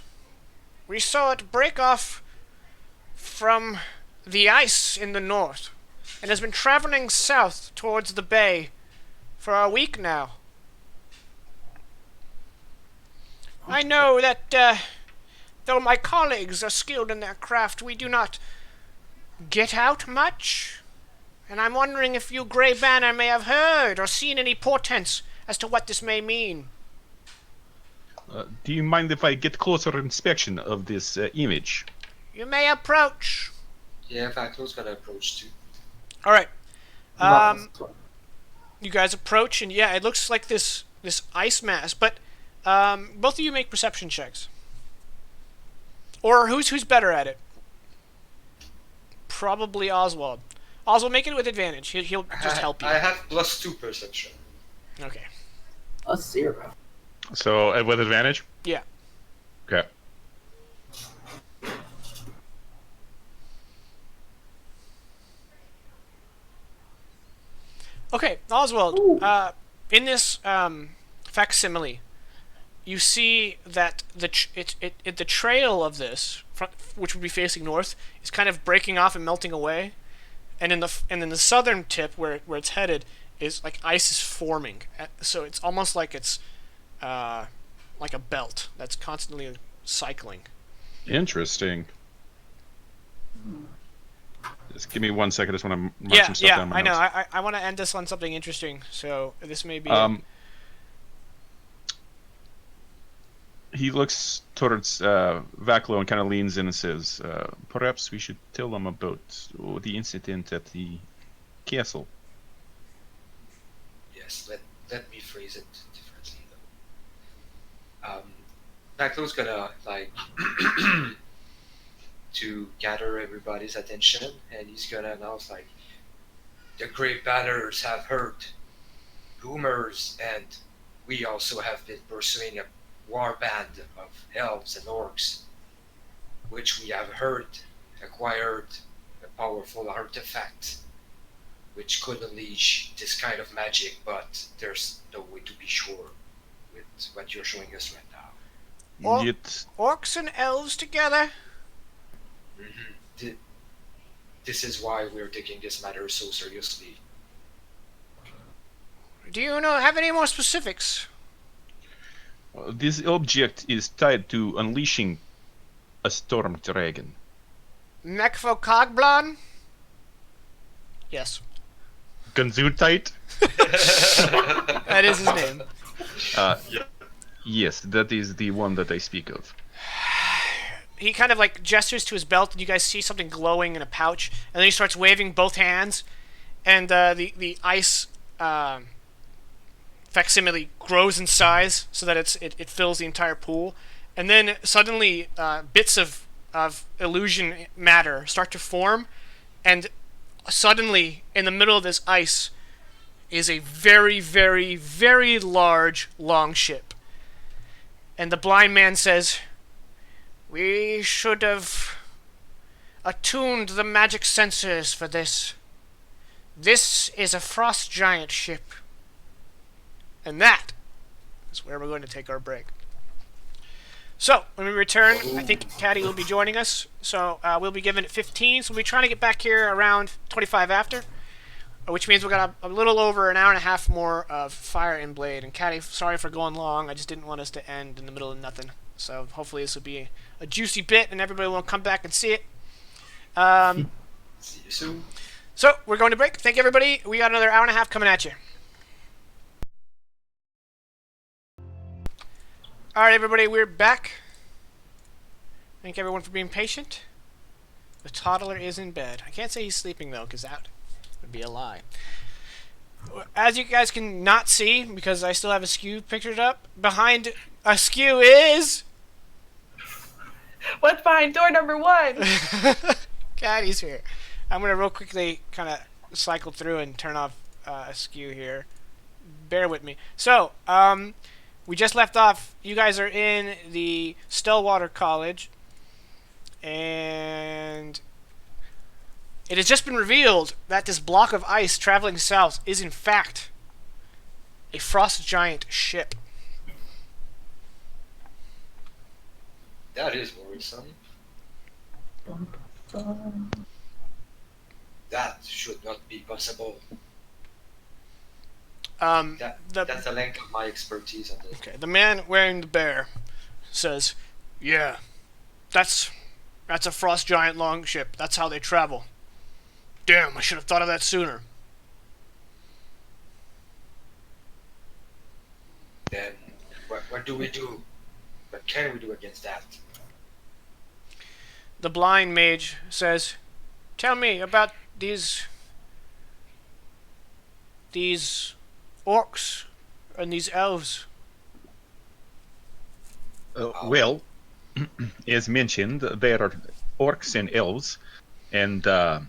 We saw it break off from the ice in the north, and has been traveling south towards the bay for a week now. I know that though my colleagues are skilled in their craft, we do not get out much, and I'm wondering if you Grey Banner may have heard or seen any portents as to what this may mean."
Do you mind if I get closer inspection of this image?
You may approach.
Yeah, Vaklo's gonna approach too.
All right.
Not-
You guys approach, and yeah, it looks like this ice mass. But both of you make perception checks. Or who's better at it? Probably Oswald. Oswald, make it with advantage. He'll just help you.
I have +2 perception.
Okay.
A 0.
So with advantage?
Yeah.
Okay.
Okay, Oswald. In this facsimile, you see that the trail of this, which would be facing north, is kind of breaking off and melting away, and in the southern tip where it's headed is like ice is forming. So it's almost like it's like a belt that's constantly cycling.
Interesting. Just give me 1 second. I just want to mark some stuff down.
I know. I want to end this on something interesting. So this may be.
He looks towards Vaklo and kind of leans in and says, "Perhaps we should tell them about the incident at the castle."
Yes, let me phrase it differently though. Vaklo's gonna like to gather everybody's attention, and he's gonna announce like, the great banners have heard rumors, and we also have been pursuing a war band of elves and orcs, which we have heard acquired a powerful artifact which could unleash this kind of magic, but there's no way to be sure with what you're showing us right now.
Yet,
Orcs and elves together.
This is why we're taking this matter so seriously.
Do you have any more specifics?
this object is tied to unleashing a storm dragon.
Mekfo Cogblon? Yes.
Gunzutite?
That is his name.
Yes, that is the one that I speak of.
He kind of like gestures to his belt, and you guys see something glowing in a pouch, and then he starts waving both hands, and the ice facsimile grows in size so that it fills the entire pool, and then suddenly bits of illusion matter start to form, and suddenly in the middle of this ice is a very, very, very large longship. And the blind man says, "We should have attuned the magic sensors for this. This is a frost giant ship." And that is where we're going to take our break. So, when we return, I think Caddy will be joining us. So, we'll be given at 15. So, we'll be trying to get back here around 25 after. Which means we've got a little over an hour and a half more of Fire and Blade. And Caddy, sorry for going long. I just didn't want us to end in the middle of nothing. So, hopefully this will be a juicy bit and everybody will come back and see it.
See you soon.
So, we're going to break. Thank you, everybody. We got another hour and a half coming at you. Alright, everybody, we're back. Thank everyone for being patient. The toddler is in bed. I can't say he's sleeping, though, because that would be a lie. As you guys can not see, because I still have Askew pictured up, behind Askew is...
What's behind door number 1?
Caddy's here. I'm going to real quickly kind of cycle through and turn off Askew here. Bear with me. So, we just left off. You guys are in the Stillwater College, and it has just been revealed that this block of ice traveling south is in fact a frost giant ship.
That is worrisome. That should not be possible. That's the length of my expertise on this.
Okay, the man wearing the bear says, "Yeah, that's a frost giant longship. That's how they travel. Damn, I should have thought of that sooner."
Then, what do we do? What can we do against that?
The blind mage says, "Tell me about these orcs and these elves."
Well, as mentioned, there are orcs and elves, and
The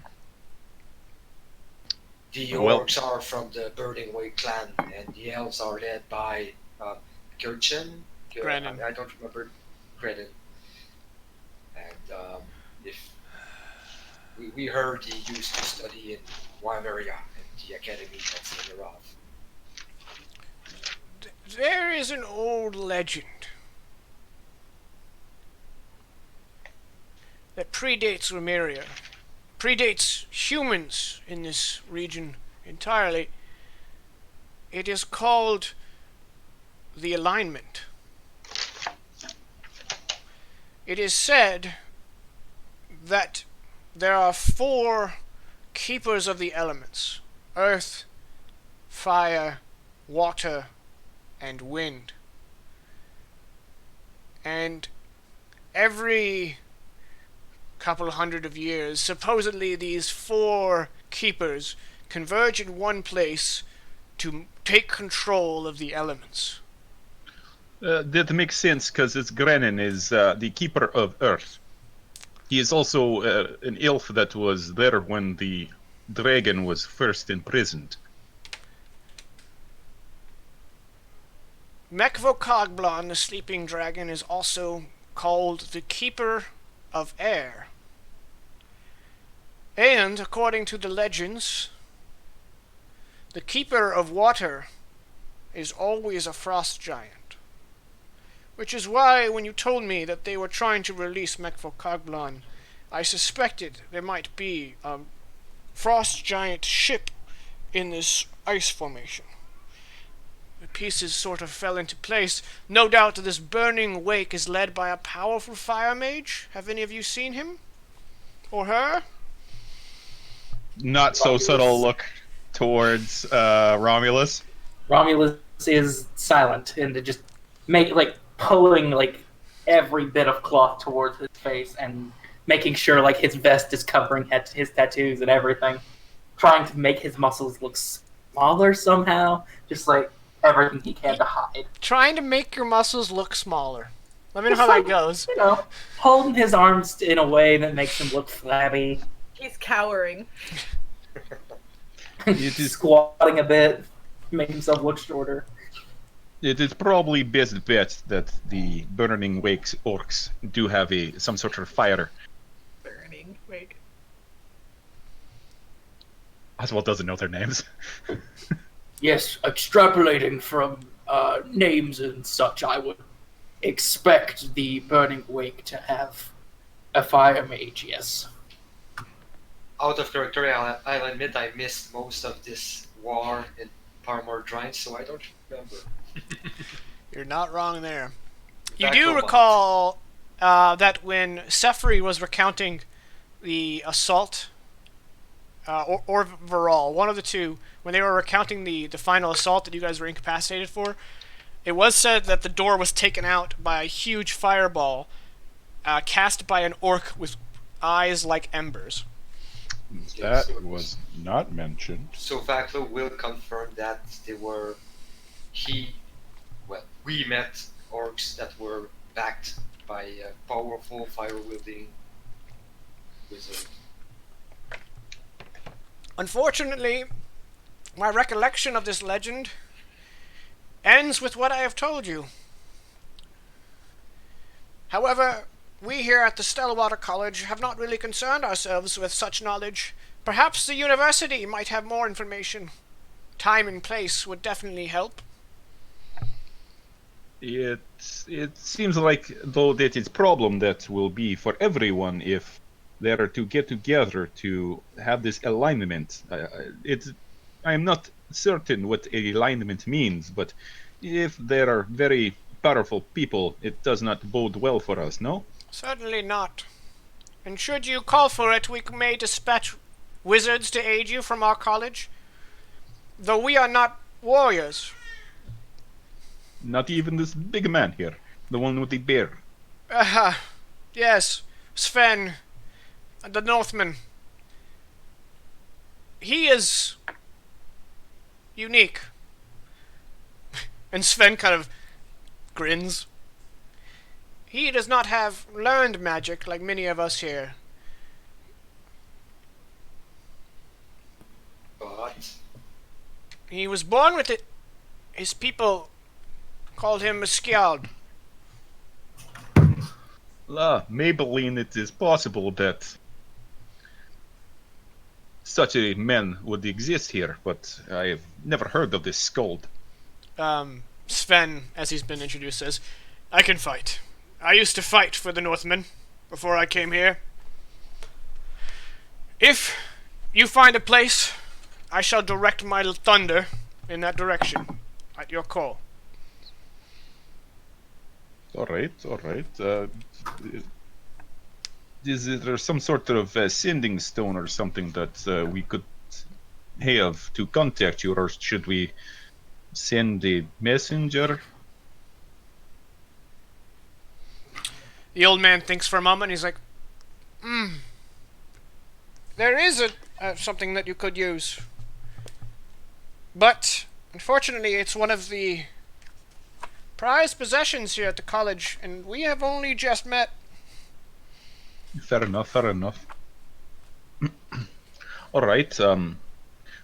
Well-
orcs are from the Burning Way clan, and the elves are led by Gurchin.
Grennan.
I don't remember Grennan. And if we heard he used to study in Wymeria at the academy at Zenirov.
There is an old legend that predates Wymeria, predates humans in this region entirely. It is called the alignment. It is said that there are 4 keepers of the elements: earth, fire, water, and wind. And every couple hundred of years, supposedly these 4 keepers converge in one place to take control of the elements.
that makes sense because it's Grennan is the keeper of Earth. He is also an elf that was there when the dragon was first imprisoned.
Mekvokogblan, the sleeping dragon, is also called the Keeper of Air. And, according to the legends, the Keeper of Water is always a frost giant. Which is why, when you told me that they were trying to release Mekvokogblan, I suspected there might be a frost giant ship in this ice formation. The pieces sort of fell into place. No doubt this burning wake is led by a powerful fire mage. Have any of you seen him? Or her?
Not so subtle look towards Romulus.
Romulus is silent and just pulling every bit of cloth towards his face and making sure his vest is covering his tattoos and everything, trying to make his muscles look smaller somehow, just everything he can to hide.
Trying to make your muscles look smaller. Let me know how that goes.
Holding his arms in a way that makes him look flabby.
He's cowering.
Squatting a bit, make himself look shorter.
It is probably best bet that the Burning Wake's orcs do have some sort of fire.
Burning wake.
Oswald doesn't know their names.
Yes, extrapolating from names and such, I would expect the Burning Wake to have a fire mage, yes.
Out of character, I'll admit I missed most of this war in Parmor Drive, so I don't remember.
You're not wrong there. You
Back
do
home.
recall that when Sefri was recounting the assault, or Viral, one of the two, when they were recounting the final assault that you guys were incapacitated for, it was said that the door was taken out by a huge fireball cast by an orc with eyes like embers.
That was not mentioned.
So Vaklo will confirm that we met orcs that were backed by a powerful fire-wielding wizard.
Unfortunately, my recollection of this legend ends with what I have told you. However, we here at the Stillwater College have not really concerned ourselves with such knowledge. Perhaps the university might have more information. Time and place would definitely help.
It seems like, though, that it's problem that will be for everyone if they are to get together to have this alignment. I am not certain what alignment means, but if there are very powerful people, it does not bode well for us, no?
Certainly not. And should you call for it, we may dispatch wizards to aid you from our college. Though we are not warriors.
Not even this big man here. The one with the bear.
Yes, Sven, the Northman. He is unique. And Sven kind of grins. He does not have learned magic like many of us here.
But
He was born with it. His people called him a skjald.
Maybelline, it is possible that such a man would exist here, but I have never heard of this skald.
Sven, as he's been introduced, says, I can fight. I used to fight for the Northmen before I came here. If you find a place, I shall direct my thunder in that direction, at your call.
All right. Is there some sort of sending stone or something that we could have to contact you, or should we send a messenger?
The old man thinks for a moment, and he's like, there is something that you could use. But, unfortunately, it's one of the prized possessions here at the college, and we have only just met.
Fair enough. All right.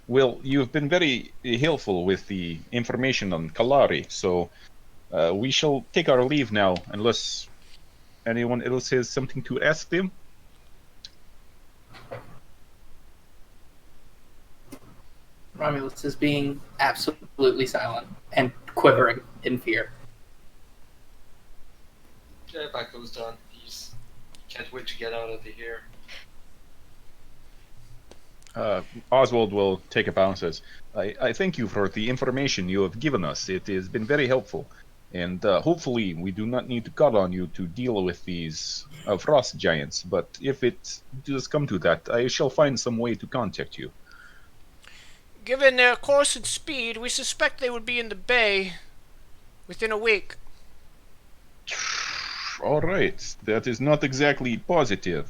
Well, you've been very helpful with the information on Kalari, so we shall take our leave now, unless anyone else has something to ask them.
Romulus is being absolutely silent and quivering in fear.
yeah, Vaco's done. He can't wait to get out of here.
Oswald will take a bow and says, I thank you for the information you have given us. It has been very helpful. And hopefully we do not need to call on you to deal with these frost giants. But if it does come to that, I shall find some way to contact you.
Given their course and speed, we suspect they would be in the bay within a week.
All right. That is not exactly positive.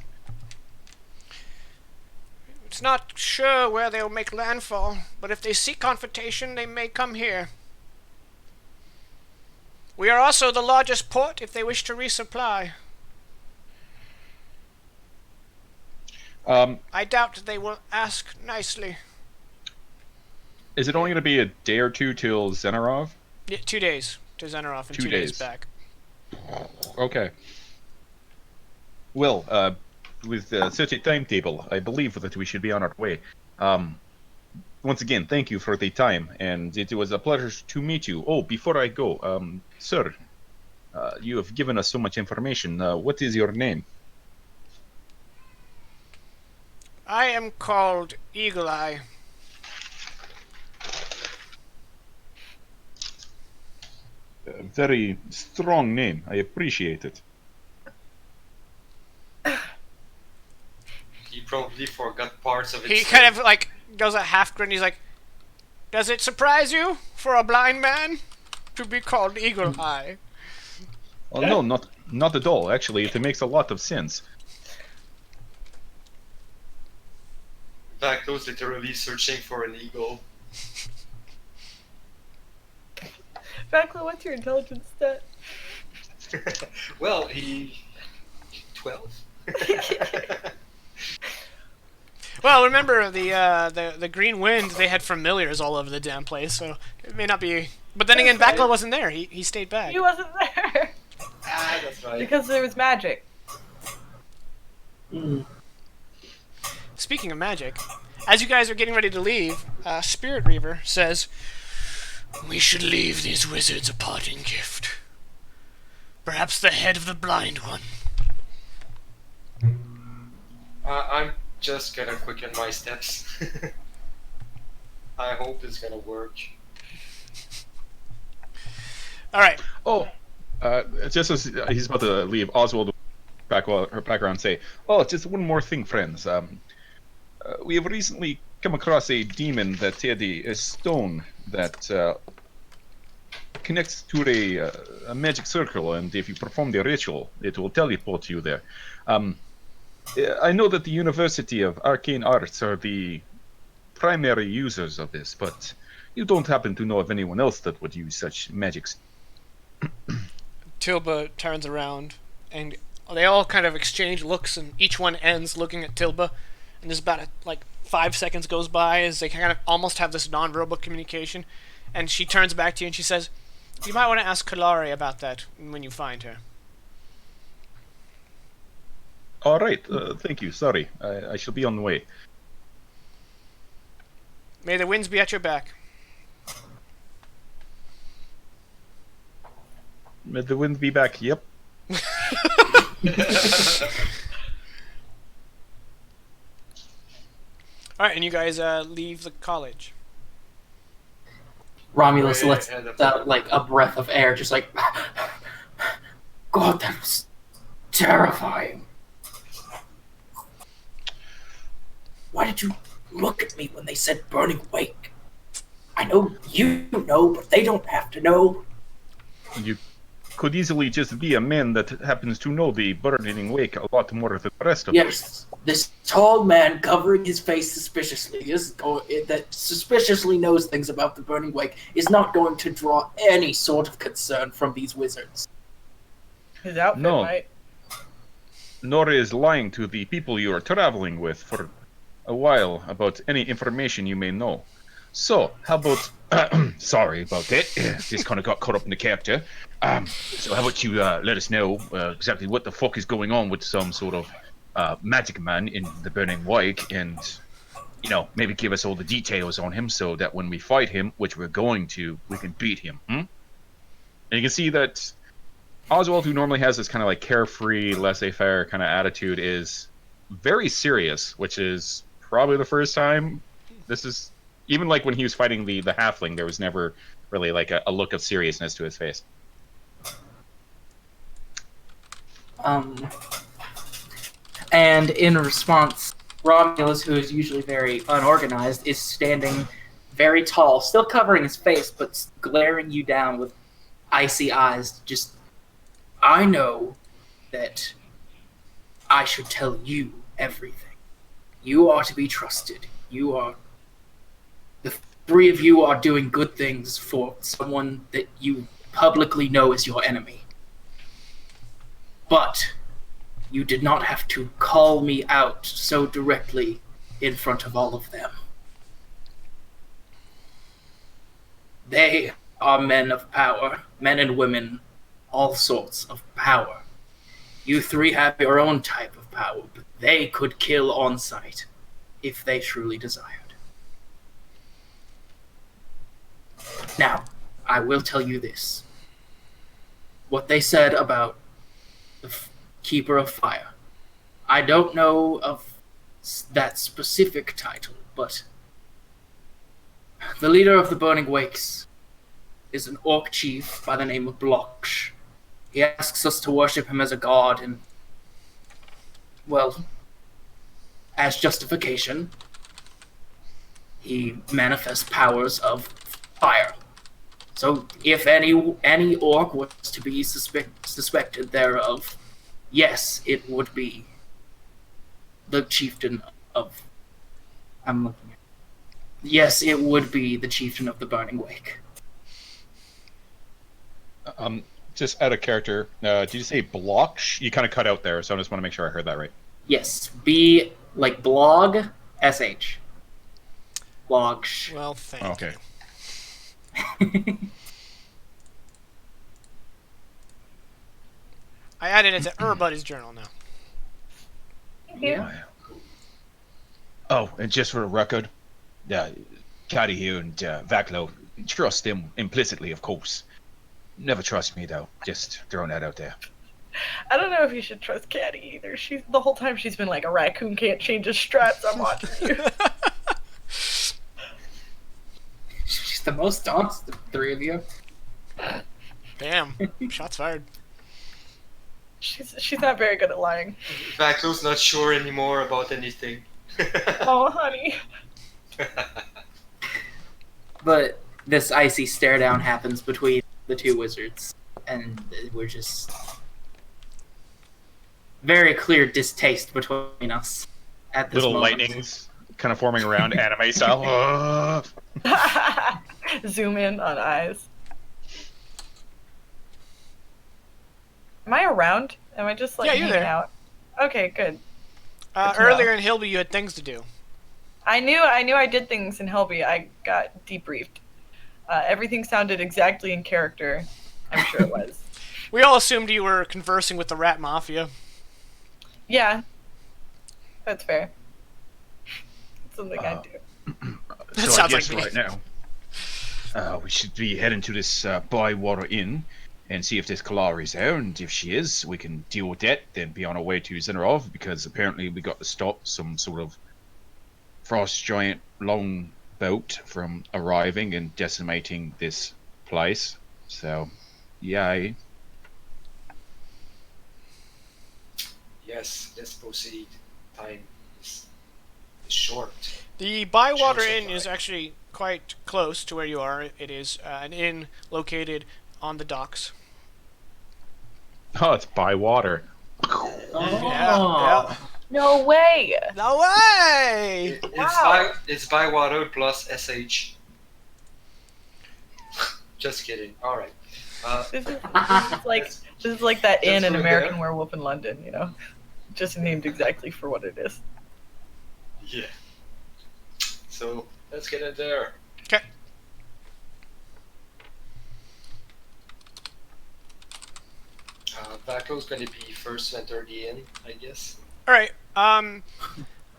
It's not sure where they'll make landfall, but if they seek confrontation, they may come here. We are also the largest port if they wish to resupply. I doubt they will ask nicely.
Is it only going to be a day or two till Zenirov?
Yeah, 2 days to Zenirov and
2
2 days
days.
back.
Okay. Well, with such a timetable, I believe that we should be on our way. Once again, thank you for the time, and it was a pleasure to meet you. Oh, before I go, sir, you have given us so much information. What is your name?
I am called ilwDY.
A very strong name. I appreciate it.
He probably forgot parts of it.
He kind of like does a half grin. He's like, "Does it surprise you for a blind man to be called ilwDY?"
Oh, no, not at all. Actually, it makes a lot of sense.
Vaco's literally searching for an eagle.
Vaco, what's your intelligence stat?
Well, he 12.
Well, remember the Green Wind? They had familiars all over the damn place, so it may not be. But then again,
That's right.
Vakla wasn't there. He stayed back.
He wasn't there
That's right.
because there was magic.
Speaking of magic, as you guys are getting ready to leave, Spirit Reaver says, "We should leave these wizards a parting gift. Perhaps the head of the blind one."
I'm just gonna quicken my steps. I hope it's gonna work.
All right.
Oh, just as he's about to leave, Oswald will back around and say, "Oh, just one more thing, friends. We have recently come across a demon that had a stone that connects to a magic circle, and if you perform the ritual, it will teleport you there. I know that the University of Arcane Arts are the primary users of this, but you don't happen to know of anyone else that would use such magics.
Tilba turns around, and they all kind of exchange looks, and each one ends looking at Tilba. And there's about 5 seconds goes by as they kind of almost have this non-verbal communication. And she turns back to you and she says, "You might want to ask Kalari about that when you find her."
All right, thank you. Sorry, I shall be on the way.
May the winds be at your back.
May the wind be back. Yep.
Alright, and you guys leave the college.
Romulus
Wait,
lets
and
out like a breath of air, just like, God, that was terrifying. Why did you look at me when they said burning wake? I know you know, but they don't have to know.
You could easily just be a man that happens to know the burning wake a lot more than the rest of us.
Yes, this tall man covering his face suspiciously that suspiciously knows things about the burning wake is not going to draw any sort of concern from these wizards.
His outfit
No.
might.
Nor is lying to the people you are traveling with for a while about any information you may know. So, how about... sorry about that. Just kind of got caught up in the character. So how about you let us know exactly what the fuck is going on with some sort of magic man in the Burning Wake, and, you know, maybe give us all the details on him so that when we fight him, which we're going to, we can beat him. And you can see that Oswald, who normally has this kind of like carefree, laissez-faire kind of attitude, is very serious, which is probably the first time. This is even like when he was fighting the halfling, there was never really like a look of seriousness to his face.
And in response, Romulus, who is usually very unorganized, is standing very tall, still covering his face, but glaring you down with icy eyes. Just, I know that I should tell you everything. You are to be trusted. The three of you are doing good things for someone that you publicly know is your enemy. But you did not have to call me out so directly in front of all of them. They are men of power, men and women, all sorts of power. You three have your own type of power, but they could kill on sight if they truly desired. Now, I will tell you this. What they said about the Keeper of Fire. I don't know of that specific title, but the leader of the Burning Wakes is an orc chief by the name of Bloksh. He asks us to worship him as a god, and, well, as justification, he manifests powers of fire. So if any orc was to be suspected thereof, yes, it would be the chieftain of... I'm looking at... Yes, it would be the chieftain of the Burning Wake.
Just out of character, did you say Bloksh? You kind of cut out there, so I just want to make sure I heard that right.
Yes, B, like blog, SH. Blogsh.
Well, thank
Okay.
you. I added it to everybody's journal now.
Yeah.
Oh, and just for the record, Caddy here and Vaklo, trust them implicitly, of course. Never trust me, though. Just throwing that out there.
I don't know if you should trust Caddy either. She's the whole time she's been like, a raccoon can't change his straps. I'm watching you.
She's the most honest of the three of you.
Damn. Shots fired.
She's not very good at lying.
Vaklo's not sure anymore about anything.
Oh, honey.
But this icy stare down happens between the two wizards, and we're just very clear distaste between us at this
Little
moment.
lightnings kind of forming around anime style.
Zoom in on eyes. Am I around? Am I just like
Yeah, you're
hanging
there.
out? Okay, good. to
Earlier
know.
in Hilby, you had things to do.
I knew I did things in Helby. I got debriefed. Everything sounded exactly in character. I'm sure it was.
We all assumed you were conversing with the Rat Mafia.
Yeah, that's fair. It's something I do.
That
So I
sounds
guess
like me.
right now, we should be heading to this Bywater Inn and see if this Kalari's there, and if she is, we can deal with that, then be on our way to Zenirov, because apparently we got to stop some sort of frost giant long boat from arriving and decimating this place. So, yay.
Yes, let's proceed. Time is short.
The Bywater
Sure,
Inn
fine.
is actually quite close to where you are. It is an inn located on the docks.
Oh, it's Bywater.
Oh.
Yeah.
No way!
No way!
It's Bywater plus SH. Just kidding. All right.
This is like that
Just
inn in
go
American
there.
Werewolf in London, you know? Just named exactly for what it is.
Yeah. So let's get in there.
Okay.
Vaco's gonna be first to enter the inn, I guess.
All right.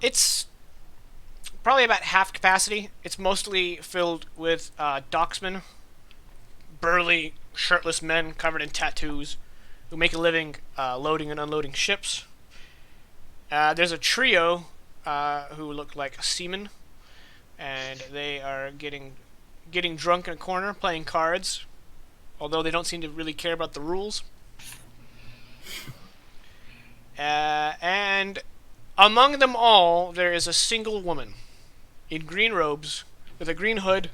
It's probably about half capacity. It's mostly filled with docksmen, burly, shirtless men covered in tattoos, who make a living loading and unloading ships. There's a trio who look like seamen, and they are getting drunk in a corner playing cards, although they don't seem to really care about the rules. And among them all, there is a single woman in green robes with a green hood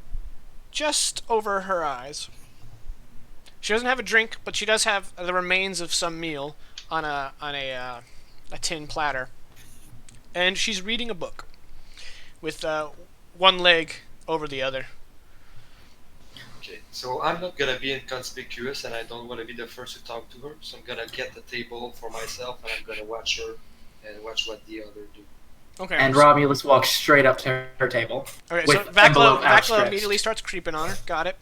just over her eyes. She doesn't have a drink, but she does have the remains of some meal on a tin platter, and she's reading a book with one leg over the other.
Okay, so I'm not gonna be inconspicuous, and I don't want to be the first to talk to her. So I'm gonna get the table for myself, and I'm gonna watch her and watch what the other do.
Okay.
And Romulus walks straight up to her table.
Okay, so
with
Vaclo
envelope outstretched.
immediately starts creeping on her. Got it.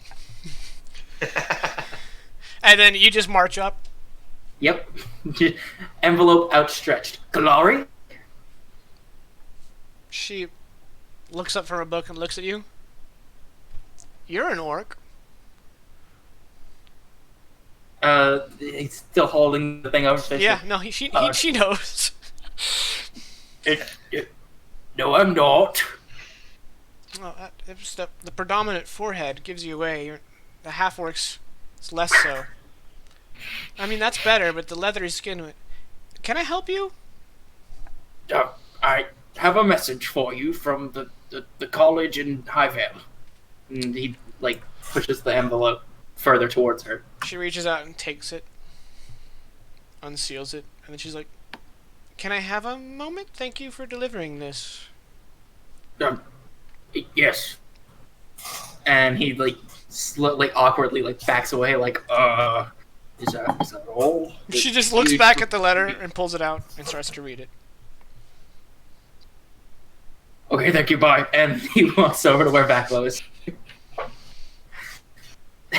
And then you just march up.
Yep. Envelope outstretched. Kalari?
She looks up from her book and looks at you. You're an orc.
He's still holding the thing over his
Yeah, no, she knows.
No, I'm not.
Well, it's the predominant forehead gives you away. The half-orcs, it's less so. I mean, that's better, but the leathery skin... Can I help you?
I have a message for you from the college in Highvale. And he, pushes the envelope further towards her.
She reaches out and takes it. Unseals it. And then she's like, can I have a moment? Thank you for delivering this.
Yes. And he, awkwardly, backs away, is that all?
She just looks back at the letter and pulls it out and starts to read it.
Okay, thank you, bye. And he walks over to where Vaclo is.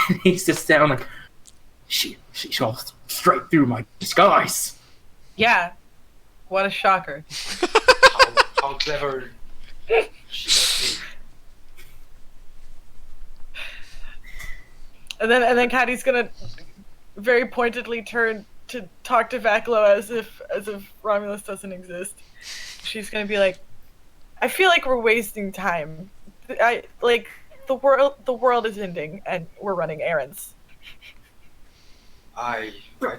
And he sits down she saw straight through my disguise.
Yeah. What a shocker.
How clever she must be.
And then Caddy's gonna very pointedly turn to talk to Vaclo as if Romulus doesn't exist. She's gonna be like, I feel like we're wasting time. The world is ending and we're running errands.
I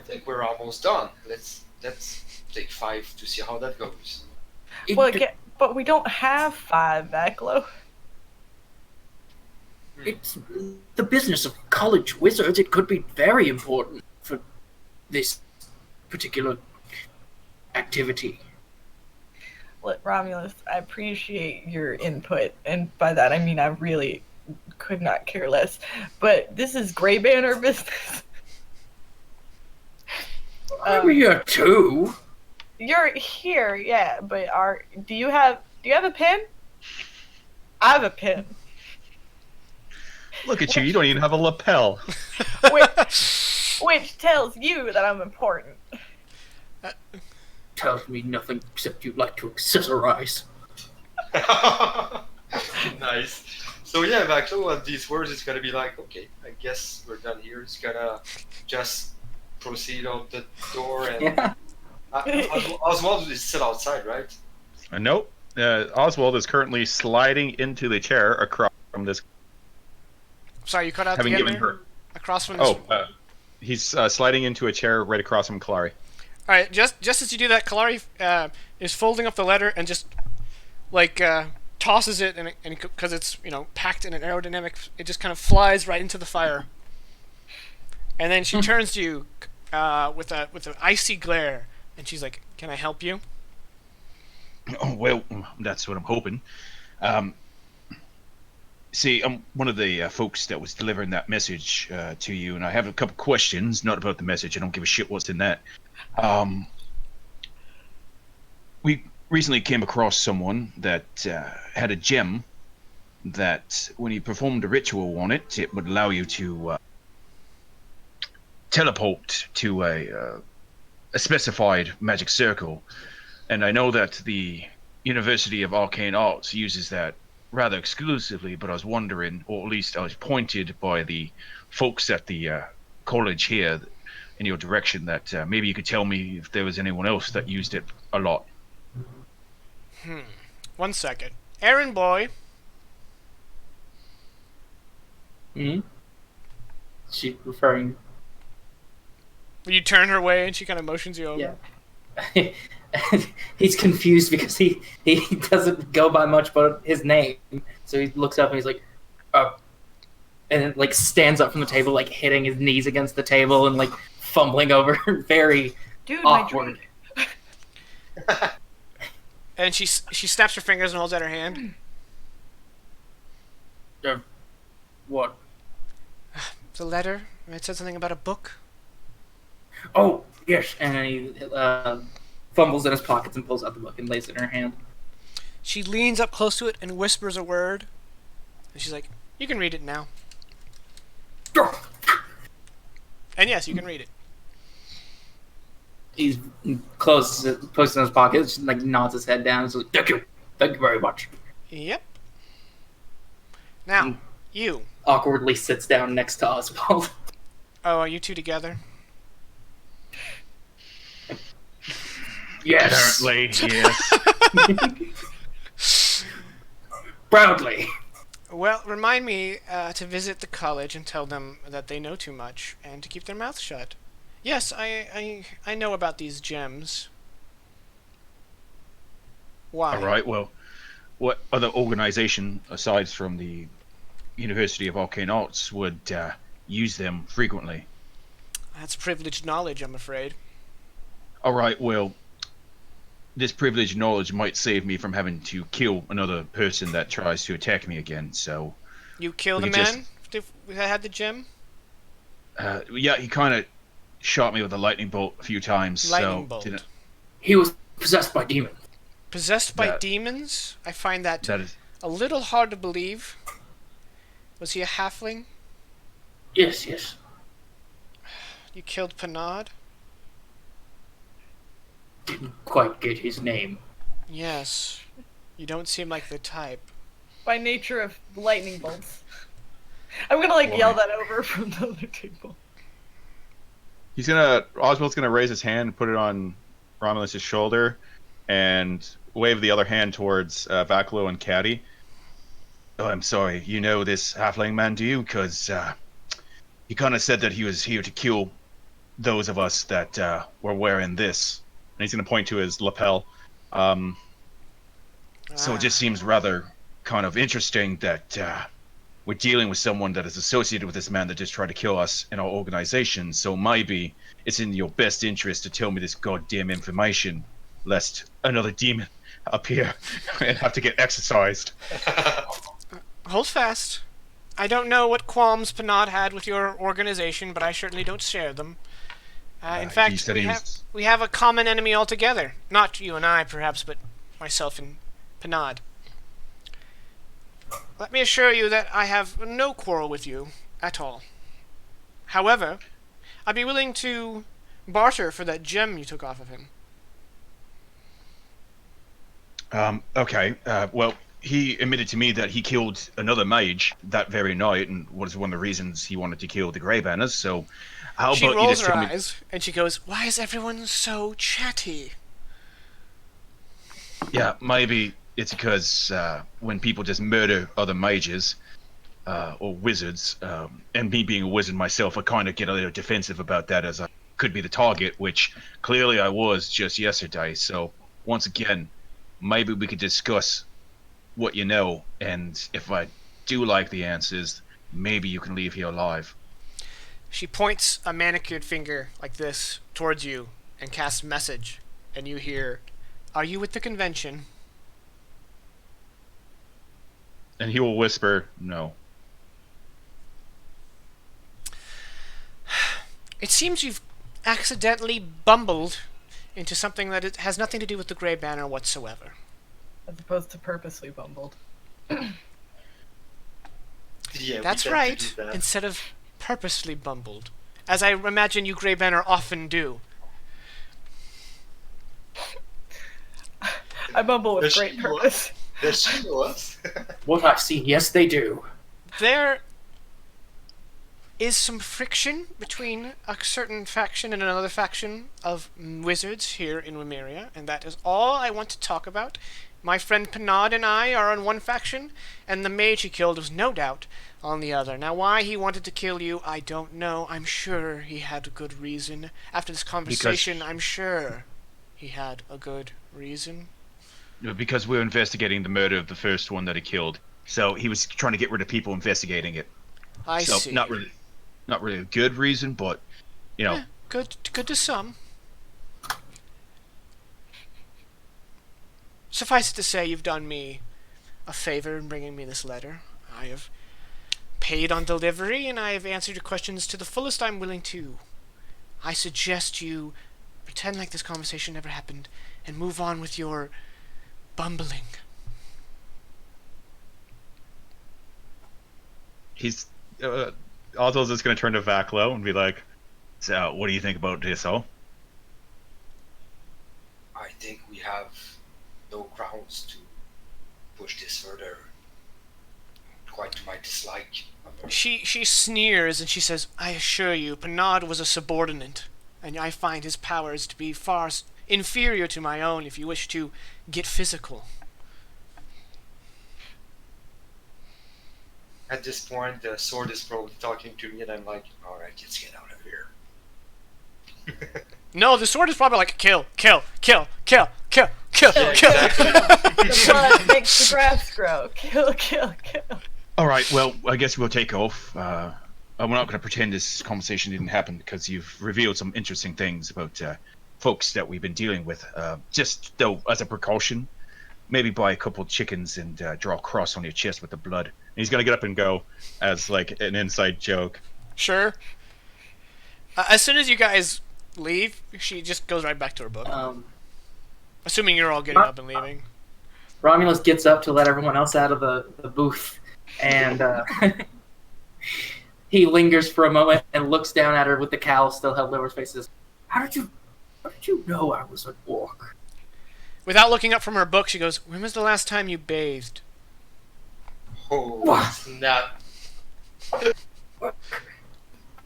think we're almost done. Let's take 5 to see how that goes.
But we don't have 5, Vaclo.
It's the business of college wizards. It could be very important for this particular activity.
Look, Romulus, I appreciate your input, and by that I mean I really could not care less. But this is Grey Banner business.
I'm here too.
You're here, yeah, but do you have a pen? I have a pen.
Look at you. You don't even have a lapel.
Which tells you that I'm important.
Tells me nothing except you like to accessorize.
Nice. So yeah, Vaclo, on these words, it's gonna be like, okay, I guess we're done here. It's gonna just proceed out the door, and
Yeah.
Oswald is still outside, right?
Nope. Oswald is currently sliding into the chair across from this.
Sorry, you cut out
Having
the end
given
there?
her.
Across from this.
He's sliding into a chair right across from Kalari.
All right, just as you do that, Kalari is folding up the letter and just tosses it, and because it's packed in an aerodynamic, it just kind of flies right into the fire. And then she turns to you with an icy glare, and she's like, "Can I help you?"
Oh, well, that's what I'm hoping. See, I'm one of the folks that was delivering that message to you, and I have a couple questions, not about the message. I don't give a shit what's in that. We recently came across someone that had a gem that, when you performed a ritual on it, it would allow you to teleport to a specified magic circle. And I know that the University of Arcane Arts uses that rather exclusively, but I was wondering, or at least I was pointed by the folks at the college here in your direction, that maybe you could tell me if there was anyone else that used it a lot.
1 second. Aaron boy.
Hmm? She referring...
You turn her way and she kind of motions you over.
Yeah. He's confused because he doesn't go by much but his name. So he looks up and he's like, and then like stands up from the table, like hitting his knees against the table and like fumbling over. Very
Dude,
awkward.
my drink.
And she snaps her fingers and holds out her hand.
What?
The letter. It said something about a book.
Oh, yes.
And he fumbles in his pockets and pulls out the book and lays it in her hand.
She leans up close to it and whispers a word. And she's like, "You can read it now." And yes, you can read it.
He puts it in his pocket, just like nods his head down. And like,
Thank you very much.
Yep. Now, you.
Awkwardly sits down next to Oswald.
Oh, are you two together?
Yes.
Apparently, yes.
Proudly.
Well, remind me to visit the college and tell them that they know too much and to keep their mouths shut. Yes, I know about these gems. Why?
All right, well, what other organization, aside from the University of Arcane Arts, would use them frequently?
That's privileged knowledge, I'm afraid.
All right, well, this privileged knowledge might save me from having to kill another person that tries to attack me again, so...
You killed
We
a
could
man that had the gem?
Yeah, he kind of shot me with a lightning bolt a few times,
Lightning
so...
bolt.
He was possessed by demons.
Possessed by
That-
demons? I find that
That is...
a little hard to believe. Was he a halfling?
Yes, yes.
You killed Panad?
Didn't quite get his name.
Yes. You don't seem like the type.
By nature of lightning bolts. I'm gonna yell that over from the other table.
Oswald's gonna raise his hand and put it on Romulus's shoulder and wave the other hand towards Vaclo and Caddy. Oh, I'm sorry, you know this halfling man, do you? Because he kind of said that he was here to kill those of us that were wearing this. And he's going to point to his lapel. So it just seems rather kind of interesting that we're dealing with someone that is associated with this man that just tried to kill us in our organization. So maybe it's in your best interest to tell me this goddamn information, lest another demon appear and have to get exorcised.
Hold fast. I don't know what qualms Panad had with your organization, but I certainly don't share them. In
He
fact,
said
we have a common enemy altogether. Not you and I, perhaps, but myself and Panad. Let me assure you that I have no quarrel with you at all. However, I'd be willing to barter for that gem you took off of him.
Okay. Well, he admitted to me that he killed another mage that very night, and was one of the reasons he wanted to kill the Grey Banners. So, how
She
about you
rolls
just
her
tell me?
eyes, and she goes, "Why is everyone so chatty?"
Yeah, maybe it's because when people just murder other mages or wizards, and me being a wizard myself, I kind of get a little defensive about that, as I could be the target, which clearly I was just yesterday. So, once again, maybe we could discuss what you know, and if I do like the answers, maybe you can leave here alive.
She points a manicured finger like this towards you and casts message, and you hear, "Are you with the convention?"
And he will whisper, "No."
It seems you've accidentally bumbled into something that has nothing to do with the Grey Banner whatsoever.
As opposed to purposely bumbled.
Yeah, we
That's
tend to
right,
do that.
instead of purposely bumbled. As I imagine you Grey Banner often do.
I bumble with
Does
great
she know
purpose.
Does she know us?
What I've seen, yes, they do.
There is some friction between a certain faction and another faction of wizards here in Wymeria, and that is all I want to talk about. My friend Panad and I are on one faction, and the mage he killed was no doubt on the other. Now, why he wanted to kill you, I don't know. I'm sure he had a good reason. After this conversation, I'm sure he had a good reason.
Because we're investigating the murder of the first one that he killed. So he was trying to get rid of people investigating it.
I
So
see.
not really a good reason, but you know.
Yeah, good to some. Suffice it to say, you've done me a favor in bringing me this letter. I have paid on delivery, and I have answered your questions to the fullest I'm willing to. I suggest you pretend like this conversation never happened and move on with your bumbling.
He's Oswald's just going to turn to Vaclo and be like, "So, what do you think about this all?"
I think we have no grounds to push this further. Quite to my dislike.
She sneers and she says, "I assure you, Panad was a subordinate, and I find his powers to be far inferior to my own if you wish to get physical."
At this point, the sword is probably talking to me, and I'm like, alright, let's get out of here.
No, the sword is probably like, kill, kill, kill, kill, kill, kill,
Yeah,
kill.
exactly.
The blood makes the grass grow. Kill, kill, kill.
All right, well, I guess we'll take off. I'm not going to pretend this conversation didn't happen, because you've revealed some interesting things about folks that we've been dealing with. Just, though, as a precaution, maybe buy a couple chickens and draw a cross on your chest with the blood. And he's going to get up and go as, like, an inside joke.
Sure. As soon as you guys leave, she just goes right back to her book. Assuming you're all getting up and leaving.
Romulus gets up to let everyone else out of the booth, and he lingers for a moment and looks down at her with the cowl still held over his face and says, How did you know I was an orc?
Without looking up from her book, she goes, "When was the last time you bathed?"
Oh, snap.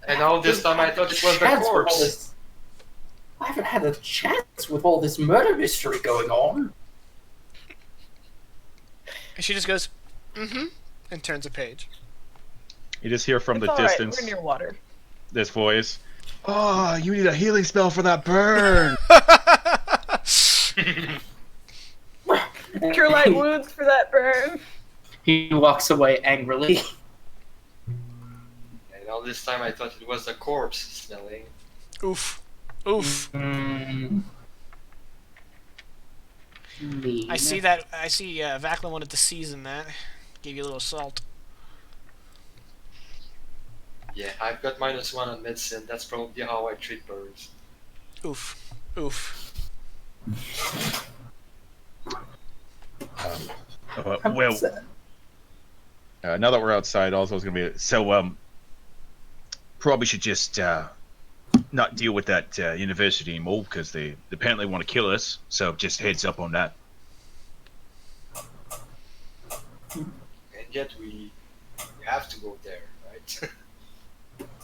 And all this time I thought it was the
Chance with all
corpse.
this- I haven't had a chance with all this murder mystery going on.
And she just goes, "Mm-hmm," and turns a page.
You just hear from
It's
the
all right,
distance
we're near water.
this voice. Oh, you need a healing spell for that burn.
Cure light wounds for that burn.
He walks away angrily.
And all this time I thought it was the corpse smelling.
Oof. Oof.
Mean.
I see that. I see Vaclin wanted to season that. Gave you a little salt.
Yeah, I've got -1 on medicine. That's probably how I treat birds.
Oof. Oof.
Well, now that we're outside, also is going to be so. Probably should just not deal with that university anymore because they apparently want to kill us. So just heads up on that.
And yet we have to go there, right?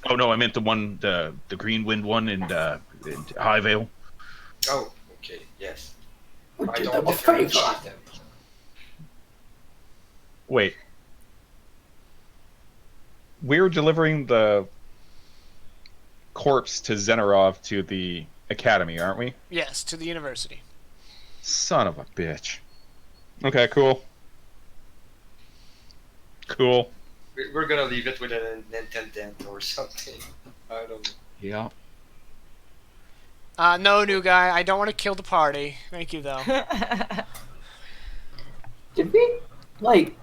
Oh no, I meant the Green Wind one in Highvale.
Oh, okay, yes.
We
I
did
don't
them a favor.
differentiate them.
Wait, we're delivering the corpse to Zenirov to the academy, aren't we?
Yes, to the university.
Son of a bitch. Okay, cool. Cool.
We're gonna leave it with an intendant or something. I don't know.
Yeah.
No, new guy. I don't want to kill the party. Thank you, though.
Did we like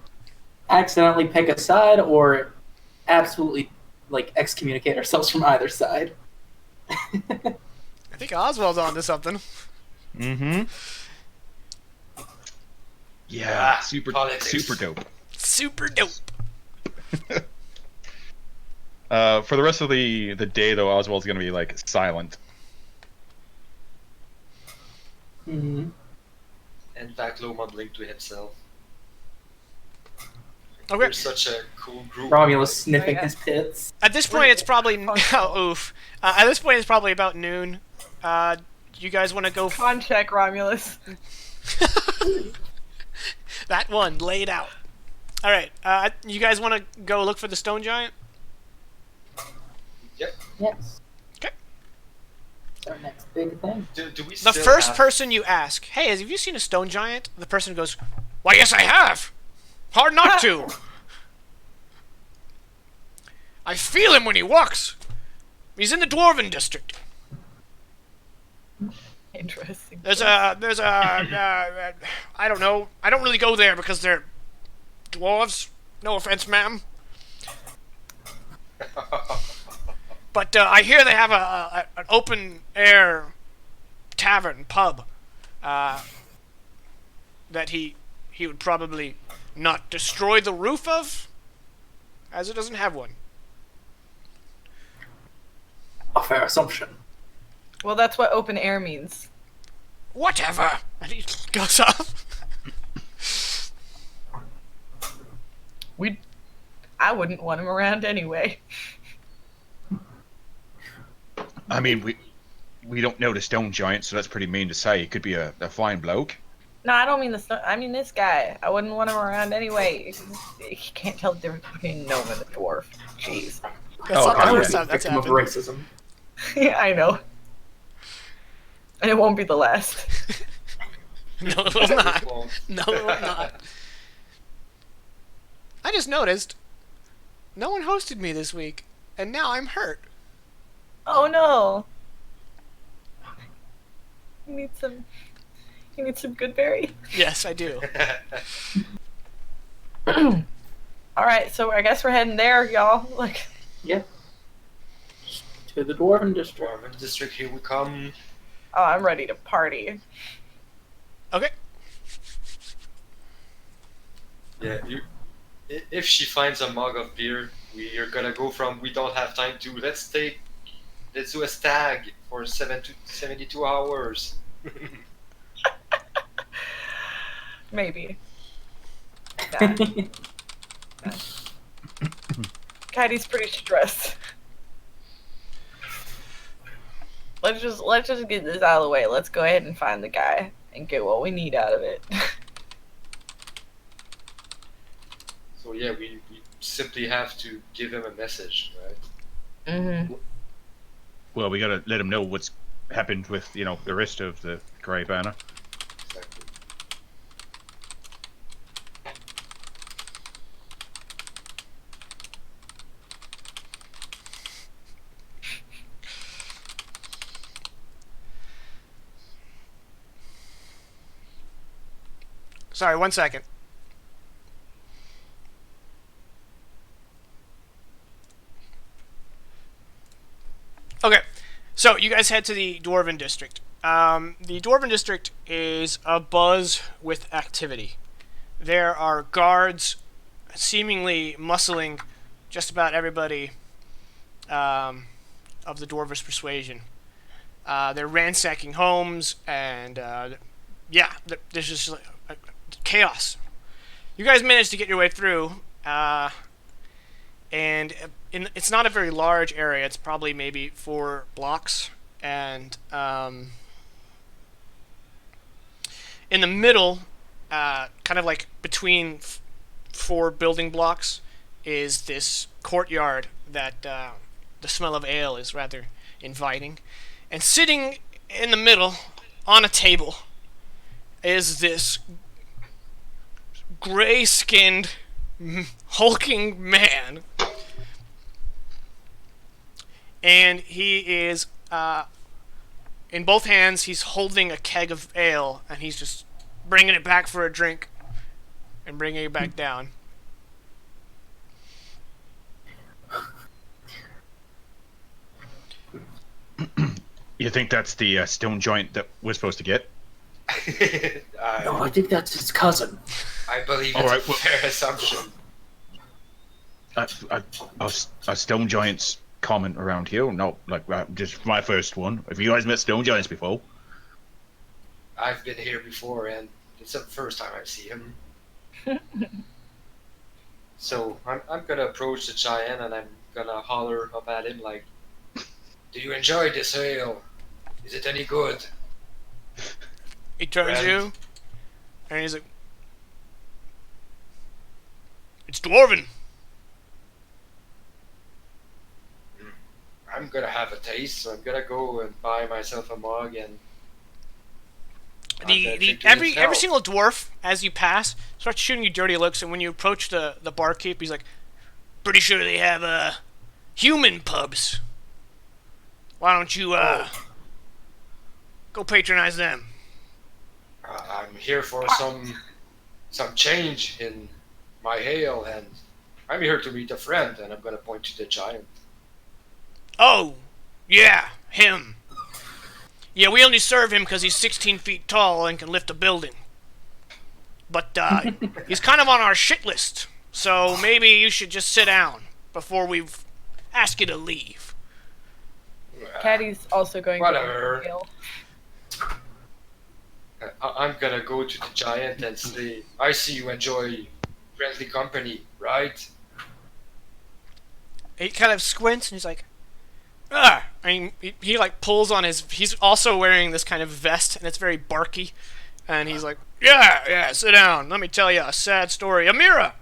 accidentally pick a side or absolutely like excommunicate ourselves from either side?
I think Oswald's onto something.
Mm-hmm. Yeah,
Ah,
super
politics.
super dope.
Super dope.
For the rest of the day, though, Oswald's gonna be like silent.
Mm-hmm.
And Vaclo mumbling to himself.
Okay.
We're such a cool group.
Romulus sniffing
yeah.
his pits.
At this point, it's probably oh, oof. At this point, it's probably about noon. You guys want to go?
On check, Romulus.
That one laid out. All right. You guys want to go look for the stone giant?
Yep.
Yes.
Okay.
It's our next big thing.
Do we
The
still
first
have...
person you ask, "Hey, have you seen a stone giant?" The person goes, "Why, yes, I have. Hard not to. I feel him when he walks. He's in the Dwarven district.
Interesting.
There's a I don't know. I don't really go there because they're dwarves. No offense, ma'am. But I hear they have an open air tavern pub that he would probably not destroy the roof of, as it doesn't have one.
A fair assumption.
Well, that's what open air means.
Whatever. And he goes off.
I wouldn't want him around anyway.
I mean, we don't know the stone giant, so that's pretty mean to say. He could be a fine bloke.
No, I don't mean I mean this guy. I wouldn't want him around anyway. He can't tell the difference between a gnome and a dwarf. Jeez.
That's
Oh,
not the
God.
first time that's
Victim of
happened.
racism.
Yeah, I know. And it won't be the last.
No, it will not.
Well,
No, it will not. I just noticed no one hosted me this week, and now I'm hurt.
Oh no. You need some good berry.
Yes, I do.
Alright, so I guess we're heading there, y'all. Like,
Yeah. To the Dwarven district.
Dwarven district, here we come.
oh, I'm ready to party.
Okay.
Yeah, if she finds a mug of beer, we are gonna go from we don't have time to let's do a stag for 72 hours.
Maybe. Nah. Katie's pretty stressed. Let's just get this out of the way. Let's go ahead and find the guy and get what we need out of it.
So yeah, we simply have to give him a message, right?
Mm-hmm.
Well, we gotta let him know what's happened with, the rest of the Grey Banner.
Exactly.
Sorry, 1 second. Okay, so you guys head to the Dwarven District. The Dwarven District is abuzz with activity. There are guards seemingly muscling just about everybody of the Dwarvish persuasion. They're ransacking homes, and there's just chaos. You guys managed to get your way through, and it's not a very large area. It's probably maybe 4 blocks, and in the middle, kind of like between 4 building blocks, is this courtyard that the smell of ale is rather inviting. And sitting in the middle, on a table, is this gray-skinned, hulking man. And he is, in both hands, he's holding a keg of ale, and he's just bringing it back for a drink, and bringing it back down.
You think that's the stone joint that we're supposed to get?
No, I think that's his cousin.
I believe
All
it's
right,
a fair assumption.
Are stone giants common around here? No, like just my first one. Have you guys met stone giants before?
I've been here before, and it's the first time I see him. So I'm gonna approach the giant, and I'm gonna holler up at him like, "Do you enjoy this ale? Is it any good?"
He turns
Friend.
you, and he's like, "It's Dwarven."
I'm gonna have a taste, so I'm gonna go and buy myself a mug and.
Every single dwarf, as you pass, starts shooting you dirty looks, and when you approach the barkeep, he's like, "Pretty sure they have human pubs. Why don't you go patronize them?"
I'm here for some change in my ale, and I'm here to meet a friend, and I'm gonna point to the giant.
"Oh, yeah, him. Yeah, we only serve him because he's 16 feet tall and can lift a building. But he's kind of on our shit list, so maybe you should just sit down before we ask you to leave."
Caddy's also going
Whatever.
to ale.
I'm gonna go to the giant and say, "I see you enjoy friendly company, right?"
He kind of squints and he's like, "Ah!" I mean, he like pulls on his. He's also wearing this kind of vest, and it's very barky. And he's like, "Yeah, sit down. Let me tell you a sad story. Amira,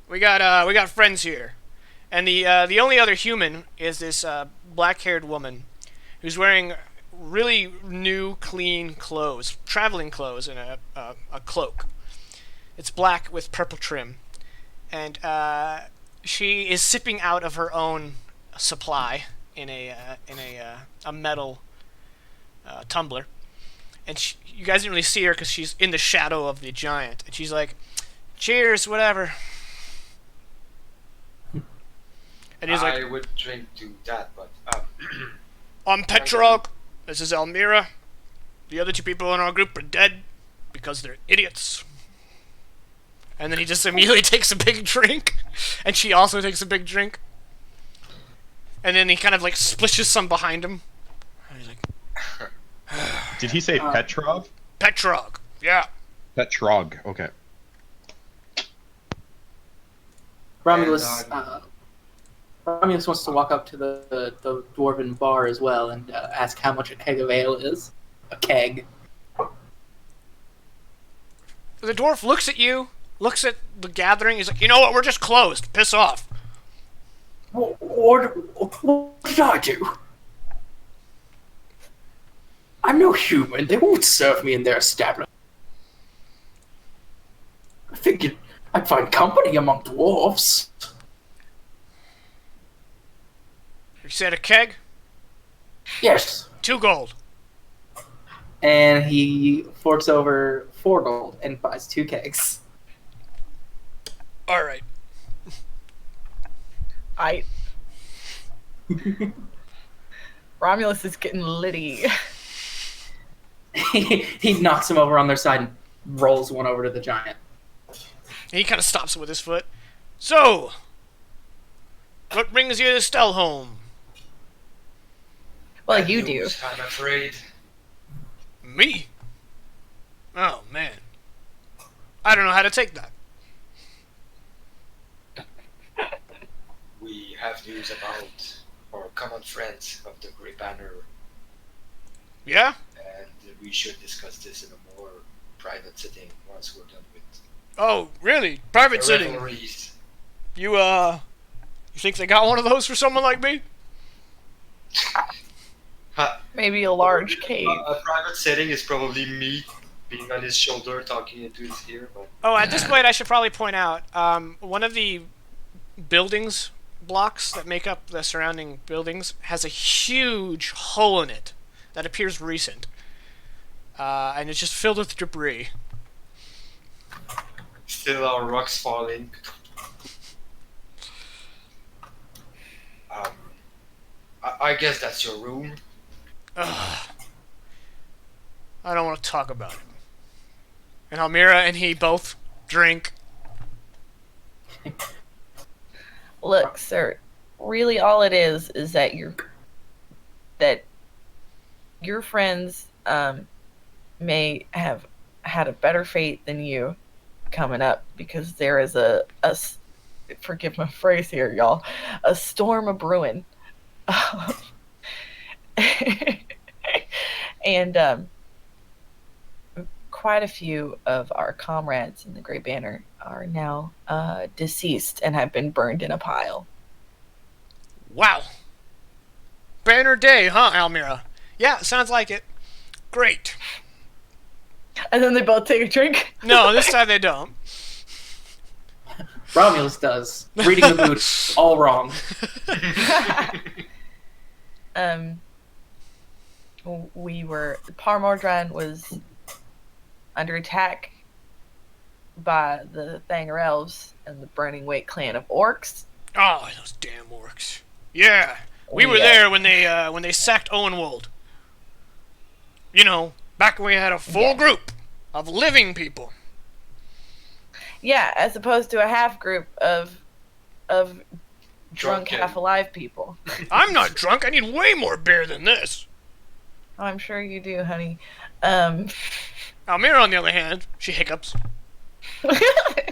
we got friends here." And the only other human is this black-haired woman, who's wearing really new, clean clothes, traveling clothes, and a cloak. It's black with purple trim, and she is sipping out of her own supply in a metal tumbler. And you guys didn't really see her because she's in the shadow of the giant. And she's like, "Cheers, whatever." And he's
I
like,
would drink to that, but
"I'm Petrog. This is Elmira. The other 2 people in our group are dead because they're idiots." And then he just immediately takes a big drink, and she also takes a big drink. And then he kind of like splishes some behind him. And he's like,
Did he say Petrov?
"Petrog, yeah."
Petrog. Okay.
Romulus, Romulus wants to walk up to the dwarven bar as well and ask how much a keg of ale is. A keg.
The dwarf looks at you, looks at the gathering. He's like, "You know what? We're just closed. Piss off."
What did I do? I'm no human. They won't serve me in their establishment. I figured I'd find company among dwarves.
You said a keg?
Yes.
2 gold.
and he forks over 4 gold and buys 2 kegs.
All right.
Romulus is getting litty.
He knocks him over on their side and rolls one over to the giant.
And he kind of stops it with his foot. So, what brings you to Stelholm?
Well,
Bad
you do.
news, I'm afraid.
Me? Oh, man. I don't know how to take that.
We have news about our common friends of the Grey Banner,
Yeah?
and we should discuss this in a more private setting once we're done with
Oh, really? Private
the
sitting.
revelries.
You think they got one of those for someone like me?
Maybe a large cave.
A private setting is probably me being on his shoulder talking into his ear, but
Oh, at this point, I should probably point out, one of the buildings blocks that make up the surrounding buildings has a huge hole in it that appears recent. And it's just filled with debris.
still our rocks falling. I guess that's your room.
Ugh. I don't want to talk about it. And Almira and he both drink.
Look, sir, really all it is that your friends may have had a better fate than you coming up, because there is forgive my phrase here, y'all, a storm a brewing. And quite a few of our comrades in the Grey Banner are now deceased and have been burned in a pile.
Wow. Banner day, huh, Almira? Yeah, sounds like it. Great.
And then they both take a drink.
No, this time they don't.
Romulus does. Reading the mood, all wrong.
Parmordran was under attack by the Thanger Elves and the Burning Wake clan of orcs.
Oh, those damn orcs. Yeah, we were there when they sacked Owenwold. You know, back when we had a full group of living people.
Yeah, as opposed to a half group of drunk,
Drunken.
half alive people.
I'm not drunk. I need way more beer than this.
I'm sure you do, honey.
Almira, on the other hand, she hiccups.
I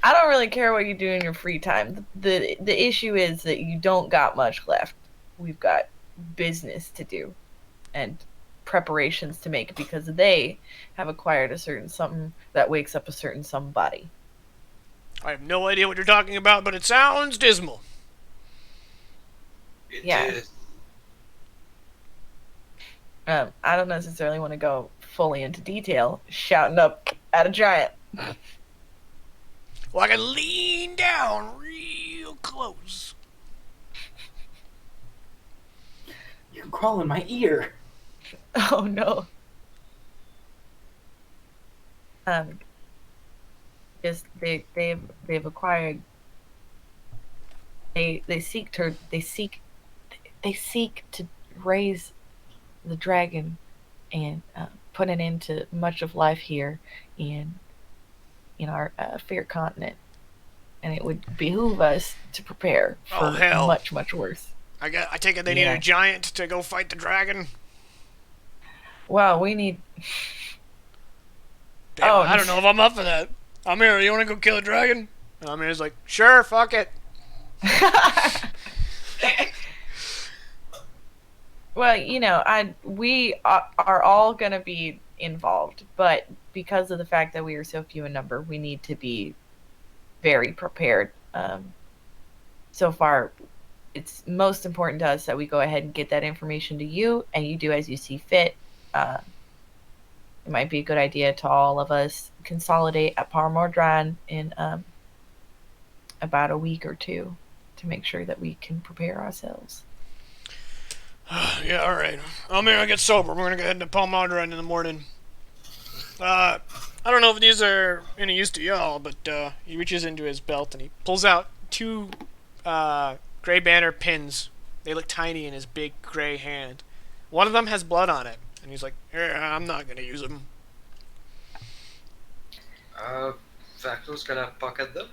don't really care what you do in your free time. The issue is that you don't got much left. We've got business to do and preparations to make, because they have acquired a certain something that wakes up a certain somebody.
I have no idea what you're talking about, but it sounds dismal.
It
Yeah.
is.
I don't necessarily want to go fully into detail, shouting up at a giant.
Well, I can lean down real close.
You can crawl in my ear.
Oh no. Just they've acquired. They seek to raise the dragon and put an end to much of life here in our fair continent, and it would behoove us to prepare for
Oh, hell.
much worse.
I take it they need
Yeah.
a giant to go fight the dragon.
Well, we need.
Damn,
Oh,
I don't know if I'm up for that. Almira, you want to go kill a dragon? And Almira's like, sure, fuck it.
Well, we are all going to be involved, but because of the fact that we are so few in number, we need to be very prepared. So far, it's most important to us that we go ahead and get that information to you, and you do as you see fit. It might be a good idea to all of us consolidate at Parmordran in about a week or two to make sure that we can prepare ourselves.
Yeah, all right. I'm gonna get sober. We're gonna go head to Palmyra Run in the morning. I don't know if these are any use to y'all, but he reaches into his belt and he pulls out two gray banner pins. They look tiny in his big gray hand. One of them has blood on it, and he's like, "Yeah, I'm not gonna use them."
Vaclo's gonna pocket them.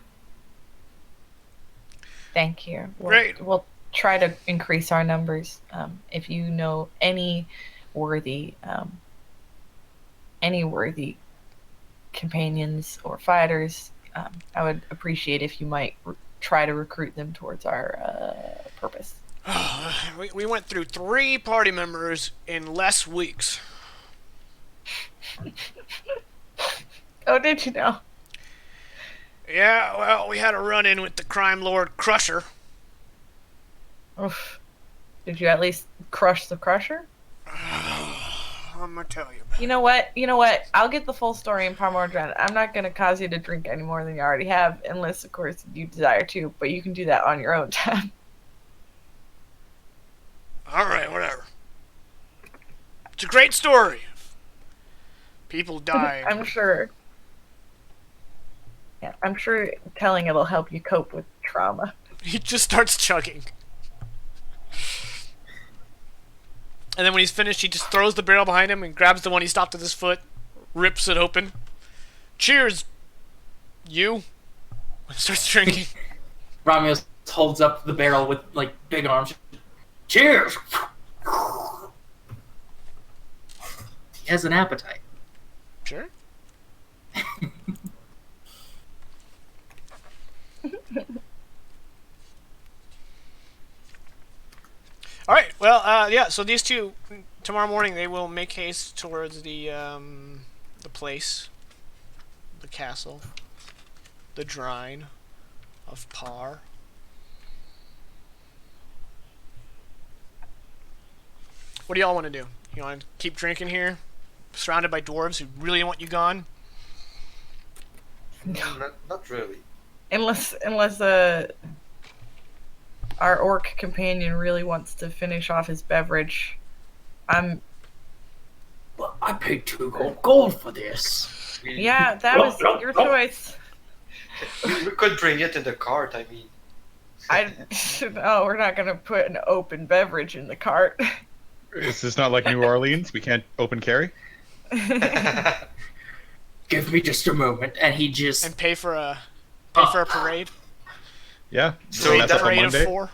Thank you.
Great.
We'll try to increase our numbers. If you know any worthy companions or fighters, I would appreciate if you might try to recruit them towards our purpose.
We went through 3 party members in less weeks.
Oh, did you know?
Yeah, well, we had a run-in with the crime lord Crusher.
Oof. Did you at least crush the crusher?
I'm gonna tell you.
You know what? I'll get the full story in Parmordran. I'm not going to cause you to drink any more than you already have, unless, of course, you desire to. But you can do that on your own time.
All right, whatever. It's a great story. People dying.
I'm sure. Yeah, I'm sure telling it'll help you cope with trauma.
He just starts chugging. And then when he's finished, he just throws the barrel behind him and grabs the one he stopped with his foot, rips it open. Cheers, you. And starts drinking.
Romulus holds up the barrel with like big arms. Cheers! He has an appetite.
Sure. All right. Well, yeah. So these two, tomorrow morning, they will make haste towards the place, the castle, the Drine of Par. What do y'all want to do? You want to keep drinking here, surrounded by dwarves who really want you gone?
Not really.
Unless our orc companion really wants to finish off his beverage.
Well, I paid 2 gold for this.
Yeah, that was your choice.
We could bring it in the cart. I mean,
No, we're not gonna put an open beverage in the cart.
Is this not like New Orleans? We can't open carry?
Give me just a moment, and he just
And pay for a parade.
Yeah.
So
Bring that up on
Parade of
Monday.
4.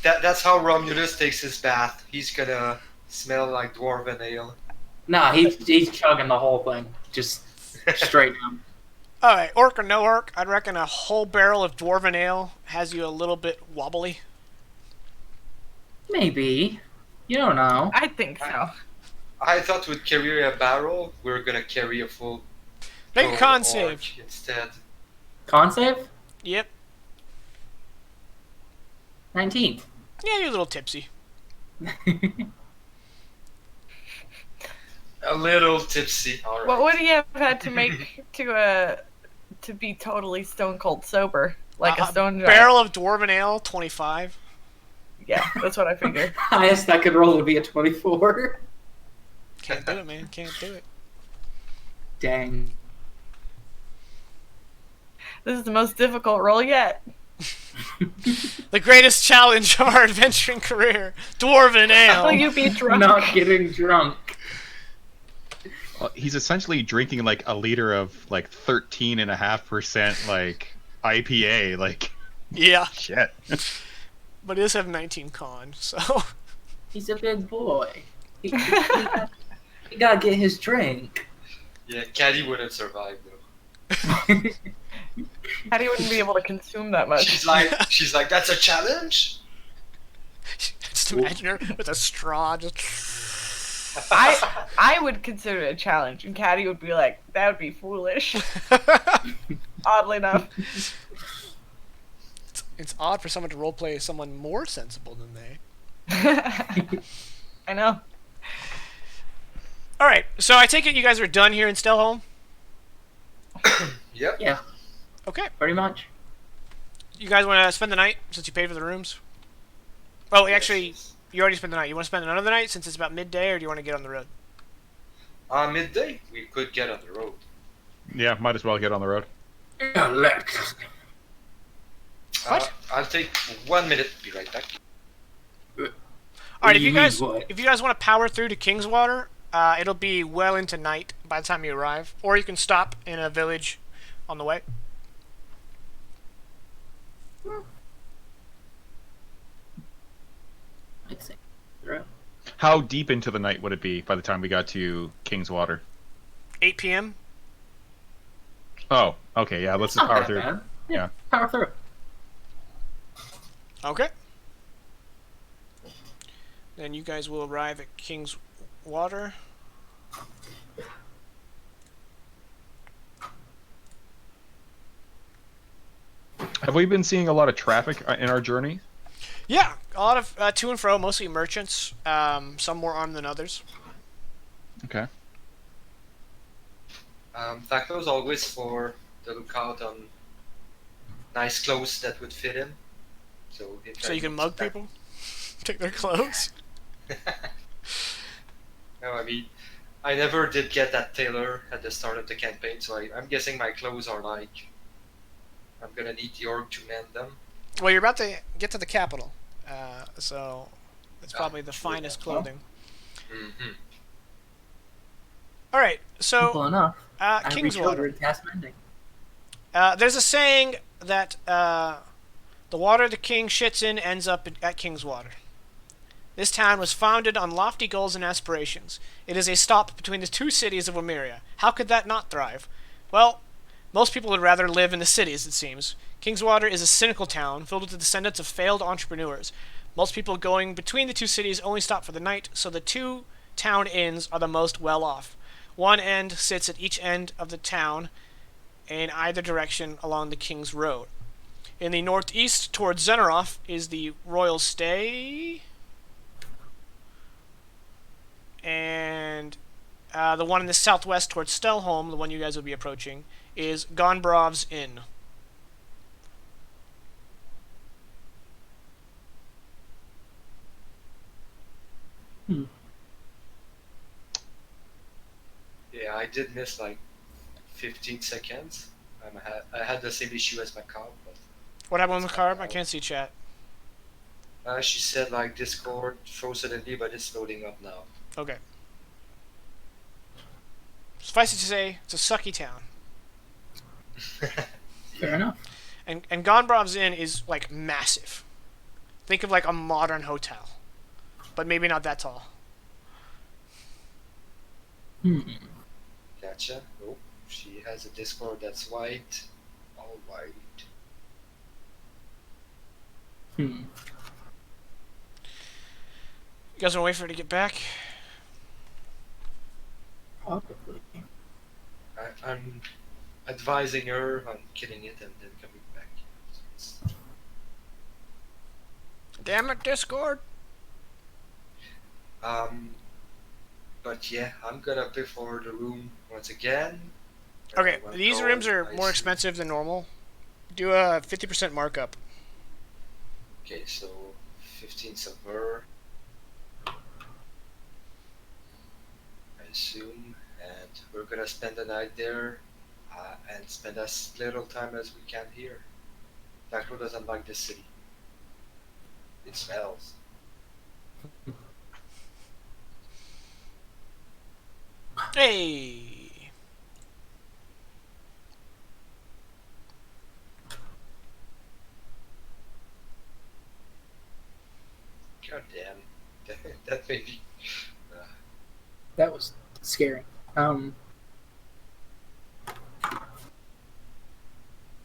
that's how Romulus takes his bath. He's gonna smell like dwarven ale.
Nah, he's chugging the whole thing. Just straight down.
All right, orc or no orc, I'd reckon a whole barrel of dwarven ale has you a little bit wobbly.
Maybe. You don't know.
I think so.
I thought we'd carry a barrel. We're gonna carry a full.
Make a
full
con
orc
save.
instead.
Con save?
Yep.
19.
Yeah, you're a little tipsy.
A little tipsy. All right.
What would he have had to make to be totally stone cold sober, like a stone giant?
Barrel of dwarven ale, 25.
Yeah, that's what I figured.
Highest I could roll would be a 24.
Can't do it, man. Can't do it.
Dang.
This is the most difficult roll yet.
The greatest challenge of our adventuring career, dwarven
Will
ale.
you be drunk?
Not getting drunk.
Well, he's essentially drinking like a liter of like 13.5% like IPA. Like
Yeah,
shit.
but he does have 19 con, so.
He's a big boy. He gotta get his drink.
Yeah, Caddy wouldn't survive though.
Patty wouldn't be able to consume that much.
She's like, that's a challenge.
Just imagine her with a straw, just.
I would consider it a challenge, and Caddy would be like, that would be foolish. Oddly enough.
It's odd for someone to roleplay someone more sensible than they.
I know.
All right, so I take it you guys are done here in Stelholm.
Yep.
Yeah,
Okay,
pretty much.
you guys want to spend the night since you paid for the rooms? Oh, actually, You already spent the night. You want to spend another night since it's about midday, or do you want to get on the road?
Midday, we could get on the road.
Yeah, might as well get on the road.
Yeah, let's.
What?
I'll take 1 minute. Be right back.
All right, if
You
you
mean
guys
what?
want to power through to Kingswater, it'll be well into night by the time you arrive, or you can stop in a village on the way.
I'd say. Right.
How deep into the night would it be by the time we got to Kingswater?
8 p.m.
Oh, okay, yeah, let's just
Not
power
that
through.
bad.
Yeah.
Power through.
Okay. Then you guys will arrive at Kingswater.
Have we been seeing a lot of traffic in our journey?
Yeah, a lot of to and fro, mostly merchants. Some more armed than others.
Okay.
Vaclo's always for the lookout on nice clothes that would fit him. So
You can mug people, take their clothes.
No, I mean, I never did get that tailor at the start of the campaign, so I'm guessing my clothes are like, I'm gonna need the orc to mend them.
Well, you're about to get to the capital, so it's probably the
true.
finest clothing.
Mm-hmm.
All right,
Simple
so
enough. I
Kingswater.
reach over task mending.
There's a saying that the water the king shits in ends up at Kingswater. This town was founded on lofty goals and aspirations. It is a stop between the two cities of Wymeria. How could that not thrive? Well, most people would rather live in the cities, it seems. Kingswater is a cynical town filled with the descendants of failed entrepreneurs. Most people going between the two cities only stop for the night, so the two town inns are the most well off. One end sits at each end of the town in either direction along the King's Road. In the northeast towards Zenirov is the Royal Stay, and the one in the southwest towards Stelholm, the one you guys will be approaching, is Gonbrov's Inn.
Yeah, I did miss like 15 seconds. I had the same issue as my cow, but
What happened with the carb? I can't see chat.
she said like Discord froze suddenly, but it's loading up now.
Okay. Suffice it to say, it's a sucky town.
Fair enough.
And Gonbrov's Inn is, like, massive. Think of, like, a modern hotel. But maybe not that tall.
Gotcha. Nope. She has a Discord that's white. All white.
You guys want to wait for her to get back?
Probably.
I'm advising her on killing it and then coming back.
Damn it, Discord!
But yeah, I'm gonna pay for the room once again.
Okay,
I wanna
these
go,
rooms are
I
more
see.
expensive than normal. Do a 50% markup.
Okay, so 15 silver. I assume, and we're gonna spend the night there, and spend as little time as we can here. Vaclo doesn't like this city. It smells.
Hey!
God damn. That made me.
That was scary.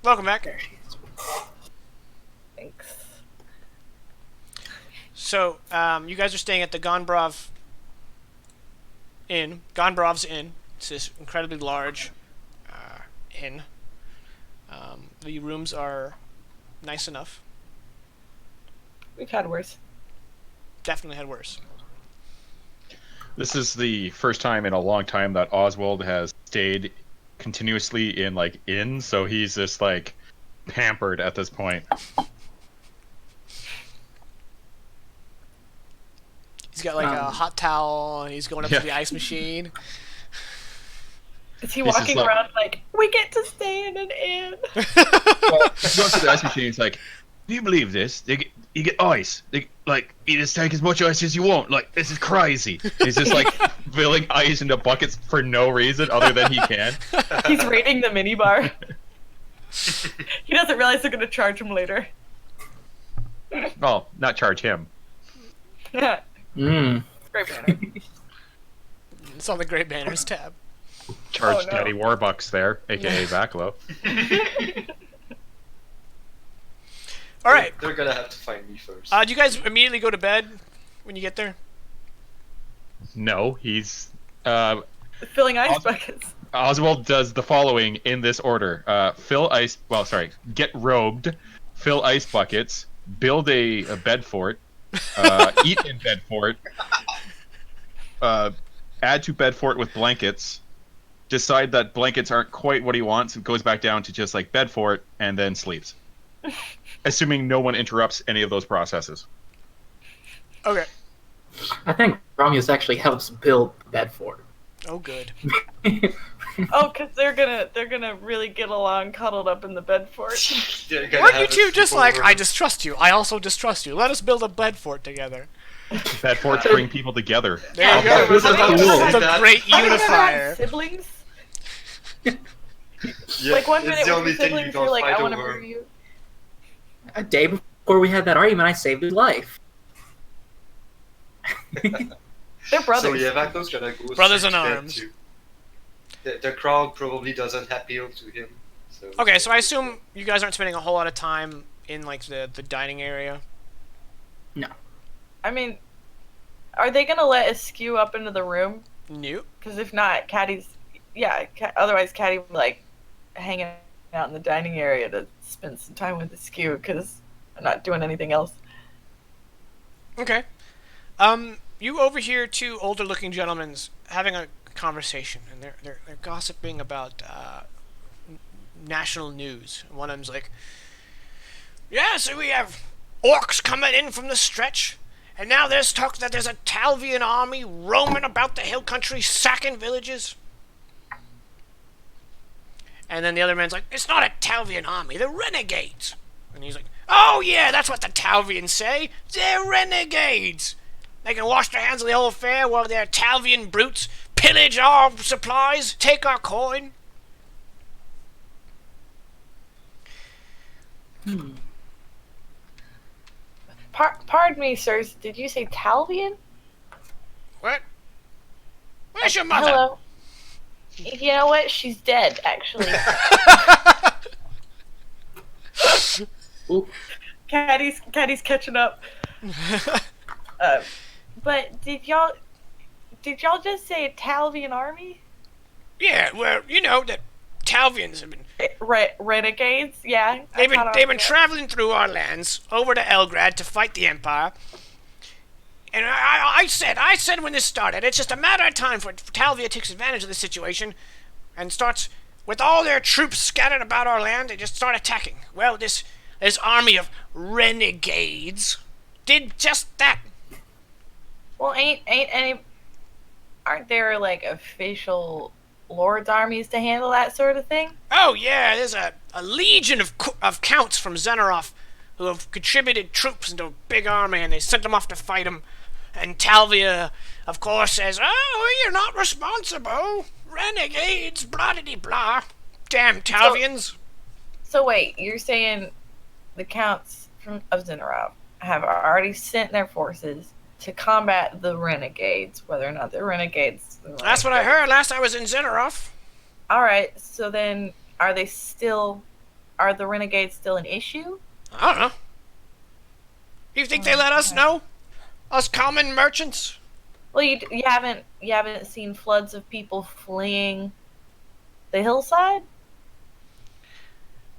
Welcome back.
There she is.
Thanks.
So, you guys are staying at the Gonbrov's Inn. It's this incredibly large inn. The rooms are nice enough.
We've had worse.
Definitely had worse.
This is the first time in a long time that Oswald has stayed continuously in like inns, so he's just like pampered at this point.
He's got like a hot towel, and he's going up to the ice machine.
Is he
This is
walking
like-
around like, we get to stay in an inn?
Well, he goes to the ice machine. He's like, "Do you believe this? You get ice. You just take as much ice as you want. Like, this is crazy." He's just like filling ice into buckets for no reason other than he can.
He's raiding the minibar. He doesn't realize they're gonna charge him later.
Well, not charge him.
Great
Mm.
banner.
It's on the Great Banners tab.
Charge
Oh, no.
Daddy Warbucks there, aka Vaclo.
All right.
They're gonna have to find me first.
Do you guys immediately go to bed when you get there?
No, he's
Filling ice buckets.
Oswald does the following in this order: get robed, fill ice buckets, build a bed fort, eat in bed fort, add to bed fort with blankets, decide that blankets aren't quite what he wants, and goes back down to just like bed fort, and then sleeps. Assuming no one interrupts any of those processes.
Okay.
I think Romulus actually helps build Bedford.
Oh, good.
Oh, because they're gonna really get along cuddled up in the bed fort.
They're gonna
Weren't you
have a
two just like,
sleepover.
I distrust you, I also distrust you. Let us build a bed fort together.
Bed forts bring people together.
There you go.
This is
about to
cool.
say
The
that.
great
Have you ever had
unifier.
siblings?
Yeah,
Like 1
it's
minute
the
with
only
your
thing you
siblings,
don't
you're like,
fight
I want to
over.
murder you.
A day before we had that argument, I saved his life.
They're brothers.
So yeah, Vaclo's gonna go
Brothers
straight
in
to bed
arms.
too. The crowd probably doesn't appeal to him. So
Okay, so I assume you guys aren't spending a whole lot of time in like the dining area.
I mean, are they gonna let Askew up into the room?
Nope.
Because if not, otherwise Caddy would like hanging out in the dining area to spend some time with Askew because I'm not doing anything else.
Okay. You overhear two older-looking gentlemen having a conversation, and they're gossiping about national news. One of them's like, "Yeah, so we have orcs coming in from the stretch, and now there's talk that there's a Talvian army roaming about the hill country, sacking villages." And then the other man's like, "It's not a Talvian army, they're renegades." And he's like, "Oh yeah, that's what the Talvians say. They're renegades. They can wash their hands of the whole affair while their Talvian brutes pillage our supplies, take our coin."
Pardon me, sirs. Did you say Talvian?
What? Where's your mother?
Hello. You know what? She's dead, actually.
Oop.
Caddy's catching up. But did y'all just say a Talvian army?
Yeah, well, you know that Talvians have been
Renegades? Yeah.
they've been traveling through our lands over to Elgrad to fight the Empire. And I said when this started, it's just a matter of time for Talvia takes advantage of the situation and starts, with all their troops scattered about our land, they just start attacking. Well, this army of renegades did just that.
Well, aren't there like official lords' armies to handle that sort of thing?
Oh yeah, there's a legion of counts from Zenirov who have contributed troops into a big army, and they sent them off to fight them. And Talvia, of course, says, "Oh, you're not responsible. Renegades, blah-de-de-blah. Damn Talvians."
So wait, you're saying the counts of Zenirov have already sent their forces to combat the renegades, whether or not they're renegades.
That's what I heard last I was in Zenirov.
All right, so then are the renegades still an issue?
I don't know. You think they let us know? Us common merchants?
Well, you haven't seen floods of people fleeing the hillside?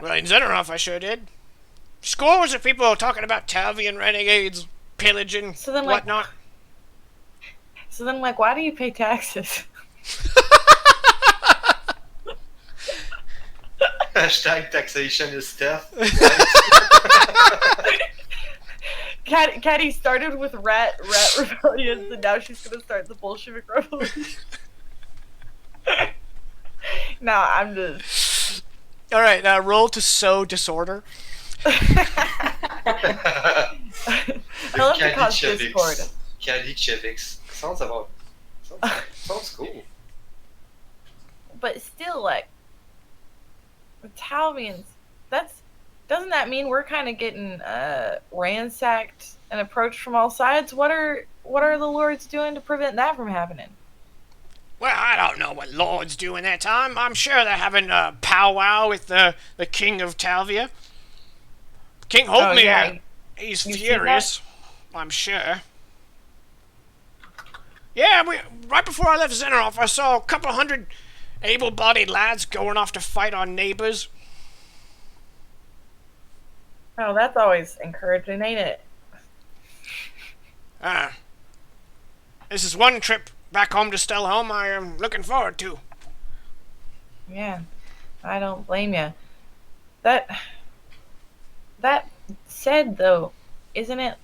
Well, in Zenirov I sure did. Scores of people talking about Talvian renegades, pillaging,
So then,
whatnot.
Why do you pay taxes?
Hashtag taxation is death.
Caddy started with rat rebellions, and now she's gonna start the Bolshevik Revolution. No, I'm just.
All right, roll to sow disorder.
I love to cause discord.
Kalicheviks. Sounds cool.
But still, like, Italians, doesn't that mean we're kind of getting ransacked and approached from all sides? What are the lords doing to prevent that from happening?
Well, I don't know what lords do in that time. I'm sure they're having a powwow with the king of Talvia. King Holtmere,
yeah.
he's
You've seen
furious, I'm sure. Yeah, right before I left Zenirov, I saw a couple hundred able-bodied lads going off to fight our neighbors.
Oh, that's always encouraging, ain't it?
This is one trip back home to Stelholm I am looking forward to.
Yeah, I don't blame you. That said, though, isn't it?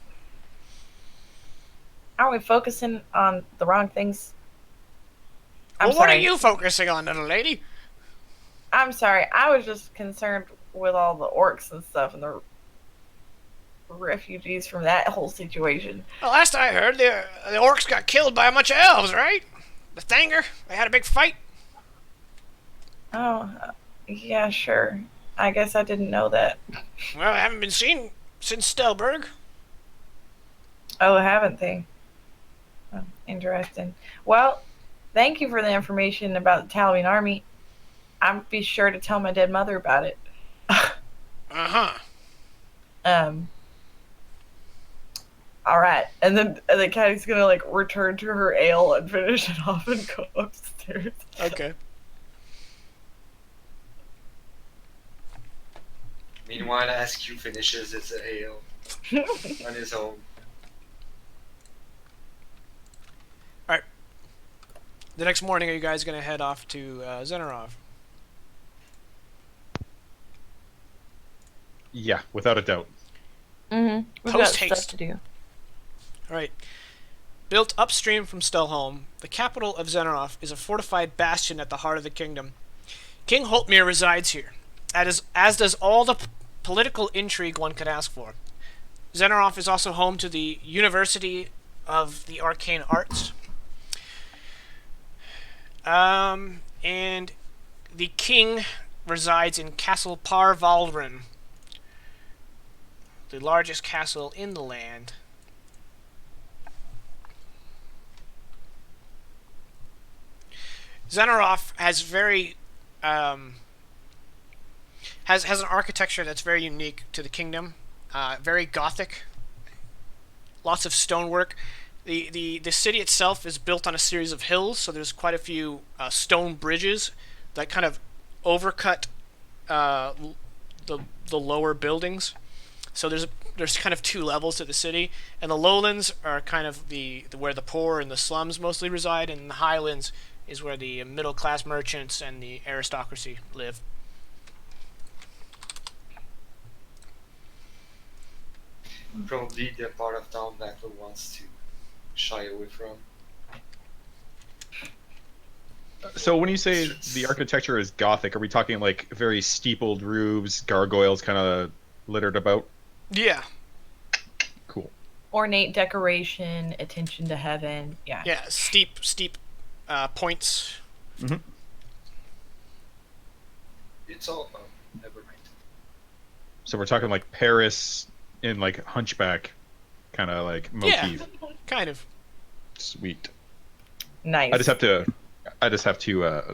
Aren't we focusing on the wrong things?
Well, what are you focusing on, little lady?
I'm sorry. I was just concerned with all the orcs and stuff and the refugees from that whole situation.
Well, last I heard, the orcs got killed by a bunch of elves, right? The Thanger, they had a big fight.
Oh, yeah, sure. I guess I didn't know that.
Well, I haven't been seen since Stelberg.
Oh, haven't they? Oh, interesting. Well, thank you for the information about the Italian army. I'll be sure to tell my dead mother about it.
Uh-huh.
All right, and then Caddy's gonna like return to her ale and finish it off and go upstairs.
Okay.
Meanwhile, Askew finishes his ale on his own.
Alright. The next morning, are you guys going to head off to Zenirov?
Yeah, without a doubt.
Mm-hmm. We've got stuff to do.
Alright. Built upstream from Stelholm, the capital of Zenirov is a fortified bastion at the heart of the kingdom. King Holtmere resides here, as does all the political intrigue one could ask for. Zenirov is also home to the University of the Arcane Arts. And the king resides in Castle Parvaldren, the largest castle in the land. Zenirov has has an architecture that's very unique to the kingdom, very Gothic, lots of stonework. The city itself is built on a series of hills, so there's quite a few stone bridges that kind of overcut the lower buildings. So there's kind of two levels to the city, and the lowlands are kind of the where the poor and the slums mostly reside, and the highlands is where the middle class merchants and the aristocracy live.
Probably the part of town Vaclo wants to shy away from.
So when you say the architecture is Gothic, are we talking like very steepled roofs, gargoyles kind of littered about?
Yeah.
Cool.
Ornate decoration, attention to heaven. Yeah.
Yeah, steep points.
Mm-hmm.
It's all never mind.
So we're talking like Paris in like Hunchback kind of like motif.
Yeah, kind of.
Sweet.
Nice.
I just have to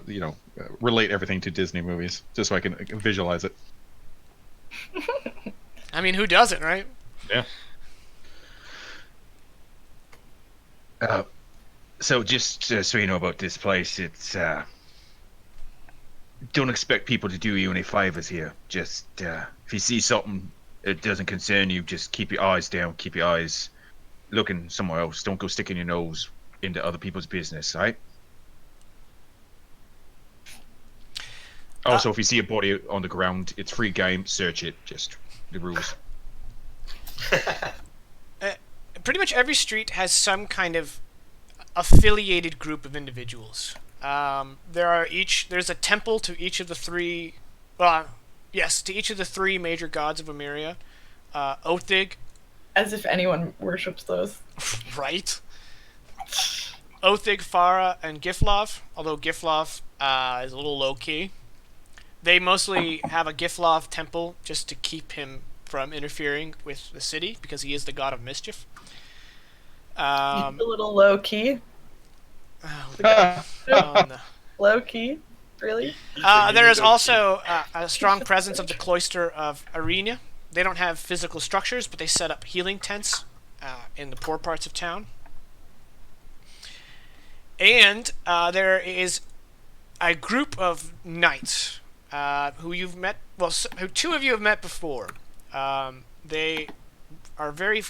relate everything to Disney movies just so I can visualize it.
I mean, who doesn't, right?
Yeah.
So just so you know about this place, it's don't expect people to do you any favors here. Just if you see something that doesn't concern you, just keep your eyes down, keep your eyes looking somewhere else. Don't go sticking your nose into other people's business, right?
Also, if you see a body on the ground, it's free game. Search it. Just the rules.
pretty much every street has some kind of affiliated group of individuals. There's a temple to each of the three. Yes, to each of the three major gods of Emeria. Othig,
As if anyone worships those.
right? Othig, Farah, and Giflov. Although Giflov is a little low key. They mostly have a Giflov temple just to keep him from interfering with the city because he is the god of mischief.
A little low key.
No.
Low key? Really?
There is also a strong presence of the cloister of Arena. They don't have physical structures, but they set up healing tents in the poor parts of town. And there is a group of knights who you've met. Well, who two of you have met before. They are very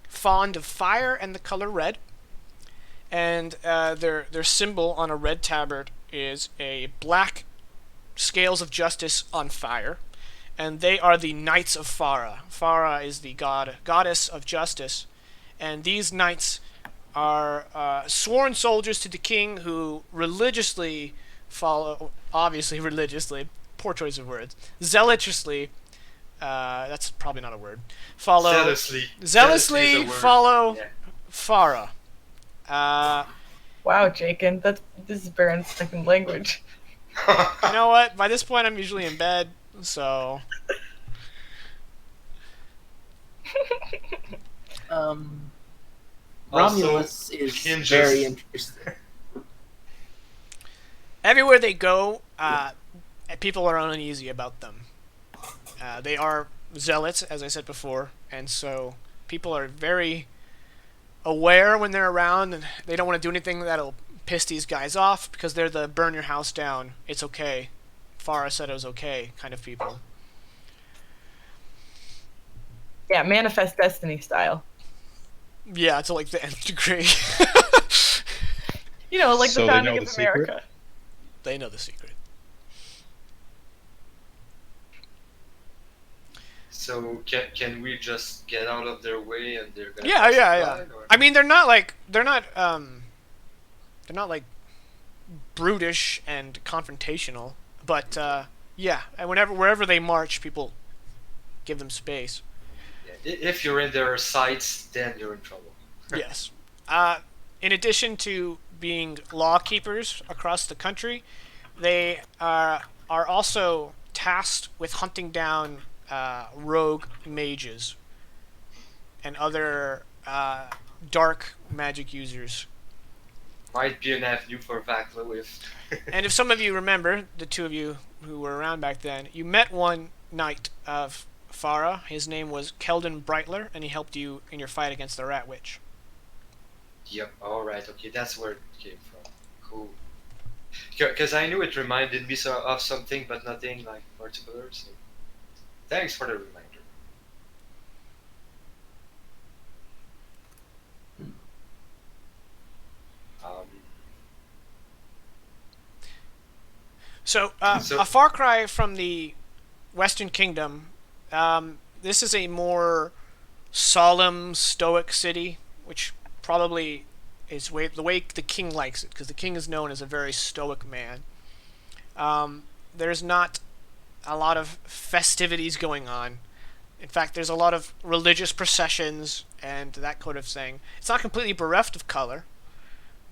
fond of fire and the color red. And their symbol on a red tabard is a black scales of justice on fire. And they are the Knights of Farah. Farah is the goddess of justice. And these knights are sworn soldiers to the king who religiously follow, obviously religiously, poor choice of words, zealously, that's probably not a word, follow, zealously follow Farah.
Wow, Jacob, this is Baron's second language.
You know what? By this point, I'm usually in bed, so.
Romulus is very interested.
Everywhere they go, people are uneasy about them. They are zealots, as I said before, and so people are very aware when they're around, and they don't want to do anything that'll piss these guys off because they're the burn your house down, it's okay, Farah said it was okay kind of people.
Yeah, Manifest Destiny style.
Yeah, to like the nth degree.
You know, like
So
the
they
founding
know
of
the
America.
secret?
They know the secret.
So can we just get out of their way and they're gonna?
Yeah.
Or?
I mean, they're not like brutish and confrontational, but yeah, and wherever they march, people give them space.
Yeah, if you're in their sights, then you're in trouble.
Yes. In addition to being law keepers across the country, they are also tasked with hunting down rogue mages and other dark magic users.
Might be an avenue for Vaklo if.
And if some of you remember, the two of you who were around back then, you met one knight of Farah. His name was Keldon Brightler, and he helped you in your fight against the Rat Witch.
Yep. All right. Okay, that's where it came from. Cool. Because I knew it reminded me of something, but nothing like particular. So, thanks for the reminder.
So, a far cry from the Western Kingdom. This is a more solemn, stoic city, which probably is the way the king likes it, because the king is known as a very stoic man. There's not a lot of festivities going on. In fact, there's a lot of religious processions and that kind of thing. It's not completely bereft of color,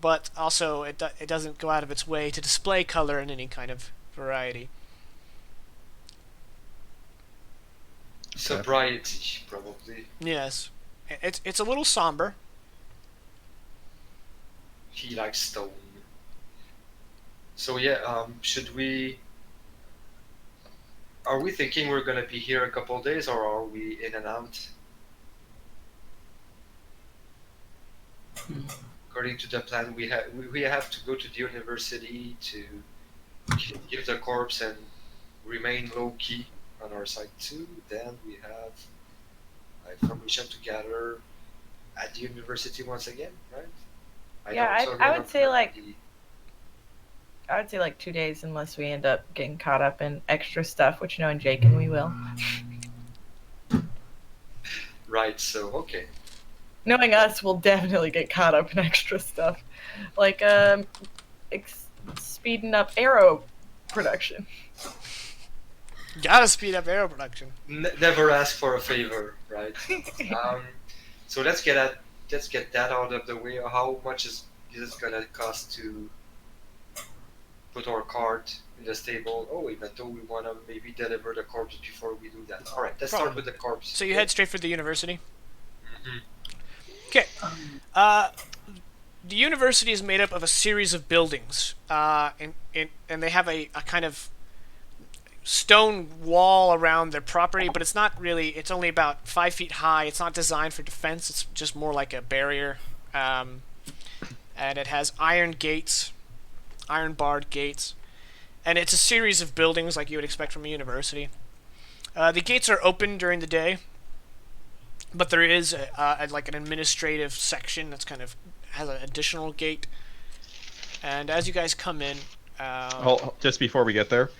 but also it doesn't go out of its way to display color in any kind of variety.
Sobriety, probably.
Yes, it's a little somber.
He likes stone. So yeah, should we? Are we thinking we're gonna be here a couple of days, or are we in and out? According to the plan, we have to go to the university to give the corpse and remain low key on our side too. Then we have information to gather at the university once again, right?
I would say like 2 days, unless we end up getting caught up in extra stuff, which knowing Jake and we will.
Right. So okay.
Knowing us, we'll definitely get caught up in extra stuff, like speeding up arrow production.
Gotta speed up arrow production.
Never ask for a favor, right? So let's get that out of the way. How much is this gonna cost to put our cart in the stable? Oh, even though we wanna maybe deliver the corpse before we do that. All right, let's start with the corpse.
So you head straight for the university.
Mhm.
Okay. The university is made up of a series of buildings, and they have a kind of stone wall around their property, but it's not really. It's only about 5 feet high. It's not designed for defense. It's just more like a barrier, and it has iron gates, iron barred gates, and it's a series of buildings like you would expect from a university. The gates are open during the day, but there is like an administrative section that's kind of has an additional gate. And as you guys come in,
Just before we get there,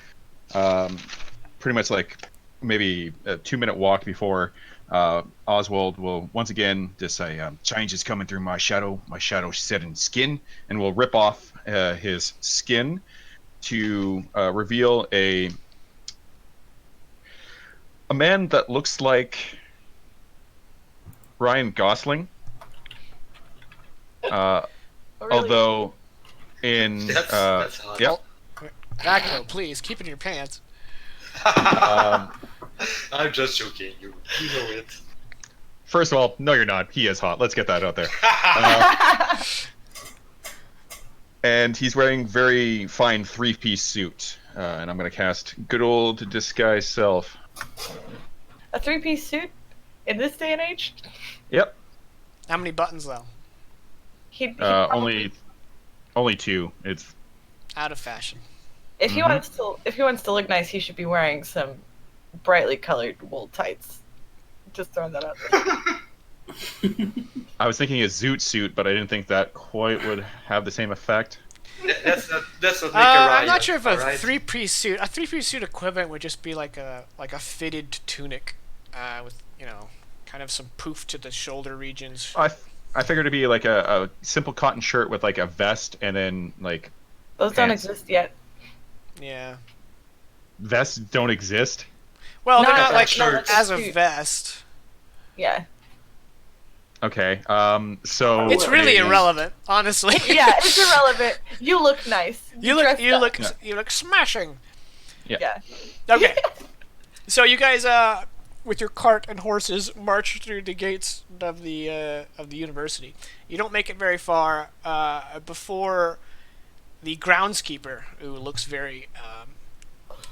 pretty much like maybe a 2-minute walk before Oswald will once again just say,
Change is coming through my shadow shedding skin,
and will rip off his skin to reveal a man that looks like Ryan Gosling.
Oh, really?
Although in
That's hot.
yep,
Vaclo, please keep it in your pants.
I'm just joking. You know it.
first of all, no, you're not. He is hot. Let's get that out there. And he's wearing very fine 3-piece suit. And I'm gonna cast good old disguise self.
A 3-piece suit in this day and age?
Yep.
How many buttons though?
He'd probably-
Only 2. It's
Out of fashion.
If he wants to look nice, he should be wearing some brightly colored wool tights. Just throwing that out there.
I was thinking a zoot suit, but I didn't think that quite would have the same effect.
That's what make a
I'm not
riot,
sure if a
alright?
3-piece suit. A 3-piece suit equivalent would just be like a fitted tunic, with kind of some poof to the shoulder regions.
I figured it'd be like a simple cotton shirt with like a vest and then like
Those don't
pants.
exist yet.
Yeah.
Vests don't exist.
Well, they're
Not
not
a
like
shirt.
as a
Suit.
vest.
Yeah.
Okay. So
It's really
maybe-
irrelevant, honestly.
Yeah, it's irrelevant. You look nice.
You look
dressed up.
Yeah.
you look smashing.
Yeah.
Okay. So you guys, with your cart and horses, march through the gates of the university. You don't make it very far before the groundskeeper, who looks very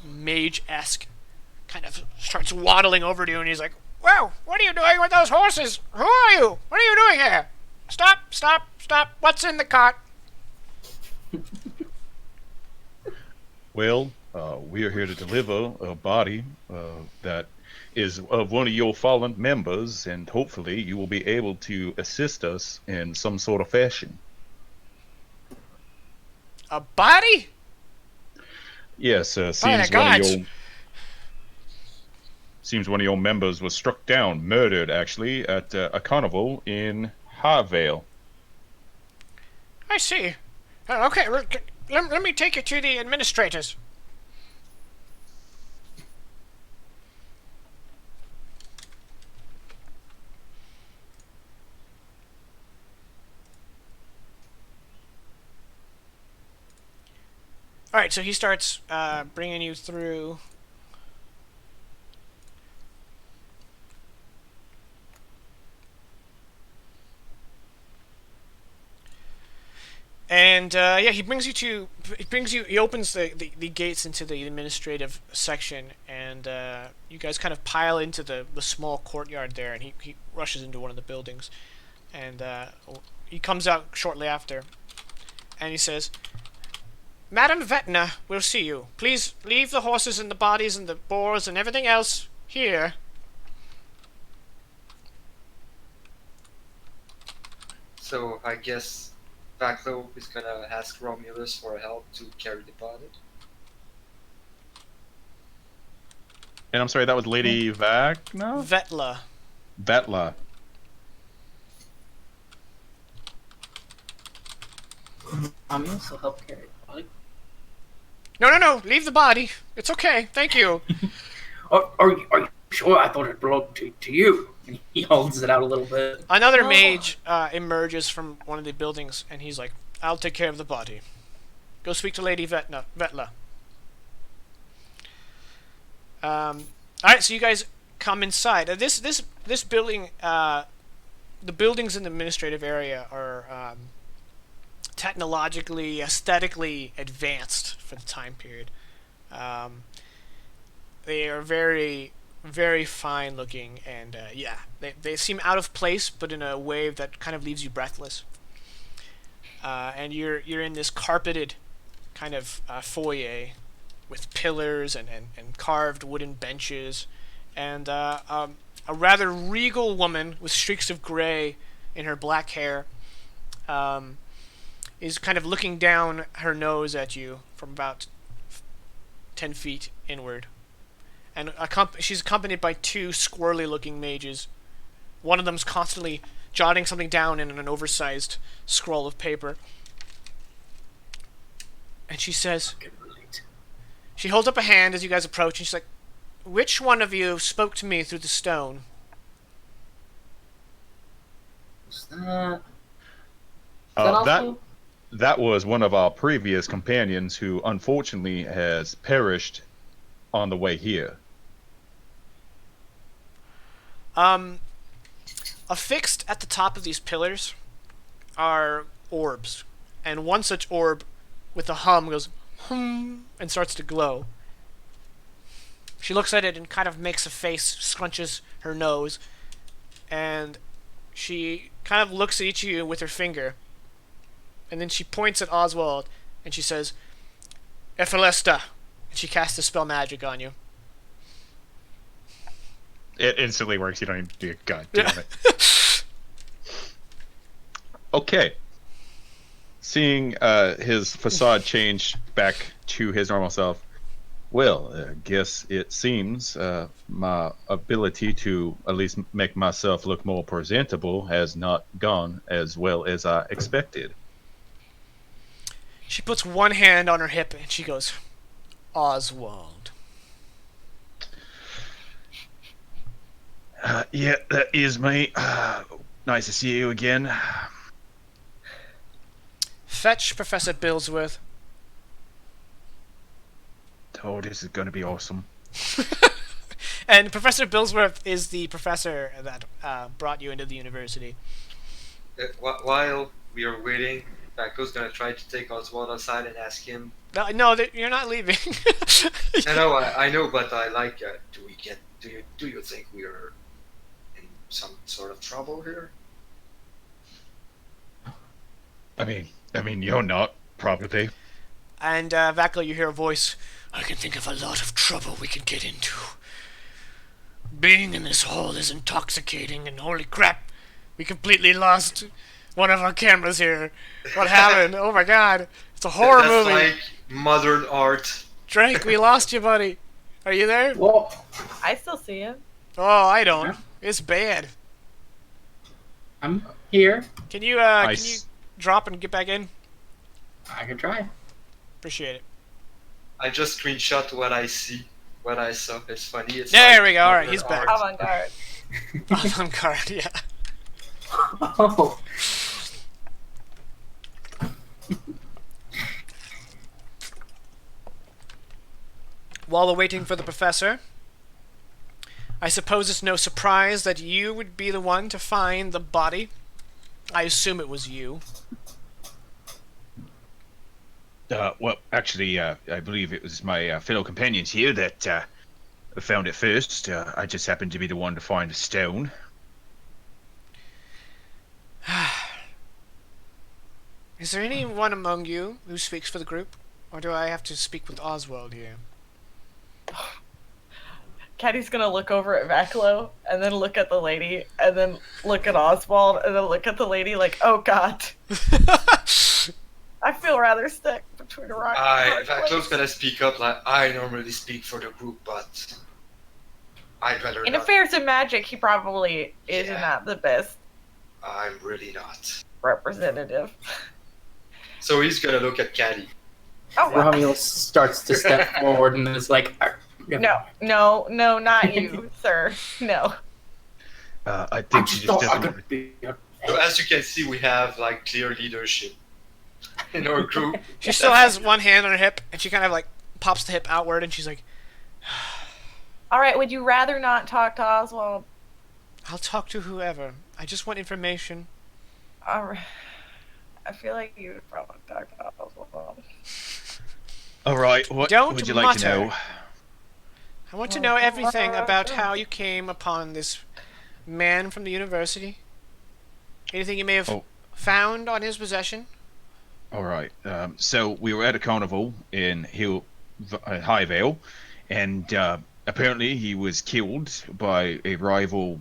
mage-esque, kind of starts waddling over to you, and he's like, "Whoa! What are you doing with those horses? Who are you? What are you doing here? Stop! Stop! Stop! What's in the cart?"
Well, we are here to deliver a body that is of one of your fallen members, and hopefully you will be able to assist us in some sort of fashion.
A body?
Yes,
By the
seems
gods.
one of your members was struck down, murdered actually, at a carnival in Harvale.
I see. Okay, let me take you to the administrators. All right, so he starts bringing you through. And yeah, he opens the gates into the administrative section, and you guys kind of pile into the small courtyard there, and he rushes into one of the buildings, and he comes out shortly after, and he says, "Madam Vetna will see you. Please leave the horses and the bodies and the boars and everything else here."
So I guess Vaclo is gonna ask Romulus for help to carry the body.
And I'm sorry, that was Lady Vacna?
Vetla.
Vetla.
Romulus will help carry the body.
No. Leave the body. It's okay. Thank you.
Are you sure? I thought it belonged to you. And he holds it out a little bit.
Another
No.
mage emerges from one of the buildings, and he's like, "I'll take care of the body. Go speak to Lady Vetla." All right, so you guys come inside. This building, the buildings in the administrative area are technologically, aesthetically advanced for the time period. They are very, very fine looking, and they seem out of place, but in a way that kind of leaves you breathless. And you're in this carpeted kind of foyer with pillars and carved wooden benches, and a rather regal woman with streaks of gray in her black hair is kind of looking down her nose at you from about 10 feet inward. And she's accompanied by two squirrely-looking mages. One of them's constantly jotting something down in an oversized scroll of paper. And she says, she holds up a hand as you guys approach, and she's like, "Which one of you spoke to me through the stone?"
What's that?
That was one of our previous companions who unfortunately has perished on the way here.
Affixed at the top of these pillars are orbs, and one such orb with a hum goes hum and starts to glow. She looks at it and kind of makes a face, scrunches her nose, and she kind of looks at each of you with her finger, and then she points at Oswald and she says, "Ephelesta," and she casts a spell magic on you.
It instantly works. You don't even do it. God damn it. Okay. Seeing his facade change back to his normal self, well, I guess it seems my ability to at least make myself look more presentable has not gone as well as I expected.
She puts one hand on her hip and she goes, "Oswald."
Yeah, that is me. Nice to see you again.
Fetch Professor Billsworth.
Oh, this is going to be awesome.
And Professor Billsworth is the professor that brought you into the university.
While we are waiting, Paco's gonna try to take Oswald outside and ask him.
No, you're not leaving.
I know, but I like. Do you think we are in some sort of trouble here?
I mean, you're not, probably.
And Vakla, you hear a voice. "I can think of a lot of trouble we can get into. Being in this hall is intoxicating, and holy crap, we completely lost one of our cameras here. What happened? Oh my god, it's a horror
That's
movie.
like modern art.
Drake, we lost you, buddy. Are you there?
Well,
I still see him.
Oh, I don't. It's bad.
I'm here.
Can you drop and get back in?
I can try.
Appreciate it.
I just screenshot what I see. What I saw. It's funny. It's
There
like
we go. All right,
modern
he's back.
art.
Avant-garde.
Avant-garde, yeah.
Oh.
While we're waiting for the professor, I suppose it's no surprise that you would be the one to find the body. I assume it was you.
Well, actually, I believe it was my fellow companions here that found it first. I just happened to be the one to find a stone.
Is there anyone among you who speaks for the group? Or do I have to speak with Oswald here?
Caddy's gonna look over at Vaklo, and then look at the lady, and then look at Oswald, and then look at the lady like, oh god. I feel rather stuck between a rock and a hard
Vaklo's
place.
gonna speak up like I normally speak for the group, but I'd rather
In
not.
affairs of magic, he probably is
Yeah.
not the best
I'm really not.
representative.
So he's gonna look at Caddy.
Oh, well.
Romulus starts to step forward and is like,
No, not you, sir. No.
I
I
think she
just
just
thought I
doesn't.
could be.
So as you can see, we have like clear leadership in our group.
She still has one hand on her hip, and she kind of like pops the hip outward, and she's like,
All right, would you rather not talk to Oswald?
I'll talk to whoever. I just want information.
All right. I feel like you would probably talk to Oswald.
All right. What
Don't
would you like to
mutter.
know?
I want to know everything about how you came upon this man from the university. Anything you may have
Oh.
found on his possession.
All right. So we were at a carnival in Highvale, and apparently he was killed by a rival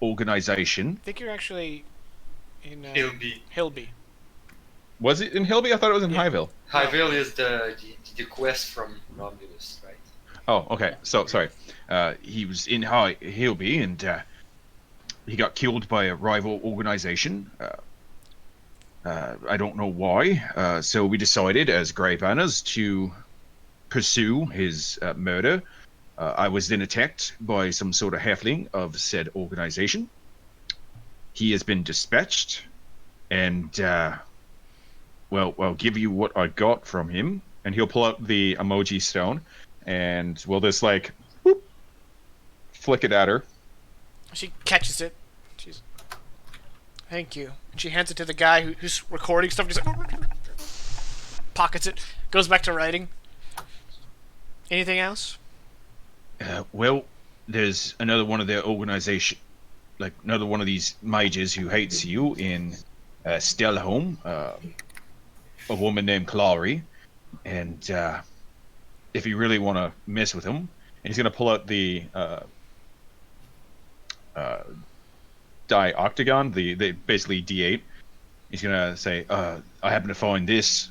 organization.
I think you're actually in
He'll be.
Hilby.
Was it in Hilby? I thought it was in
Yeah.
Highvale.
Highvale is the quest from Romulus, right?
Oh, okay. So sorry. He was in Hilby, and he got killed by a rival organization. I don't know why. So we decided, as Grey Banners, to pursue his murder. I was then attacked by some sort of halfling of said organization. He has been dispatched, and well, I'll give you what I got from him. And he'll pull out the emoji stone, and we'll just like whoop, flick it at her.
She catches it. She's, thank you. And she hands it to the guy who's recording stuff. And he's like, pockets it. Goes back to writing. Anything else?
Well, there's another one of their organization, like another one of these mages who hates you in Stelholm, a woman named Clary, and if you really want to mess with him, and he's gonna pull out the die octagon, the basically D8. He's gonna say, I happen to find this.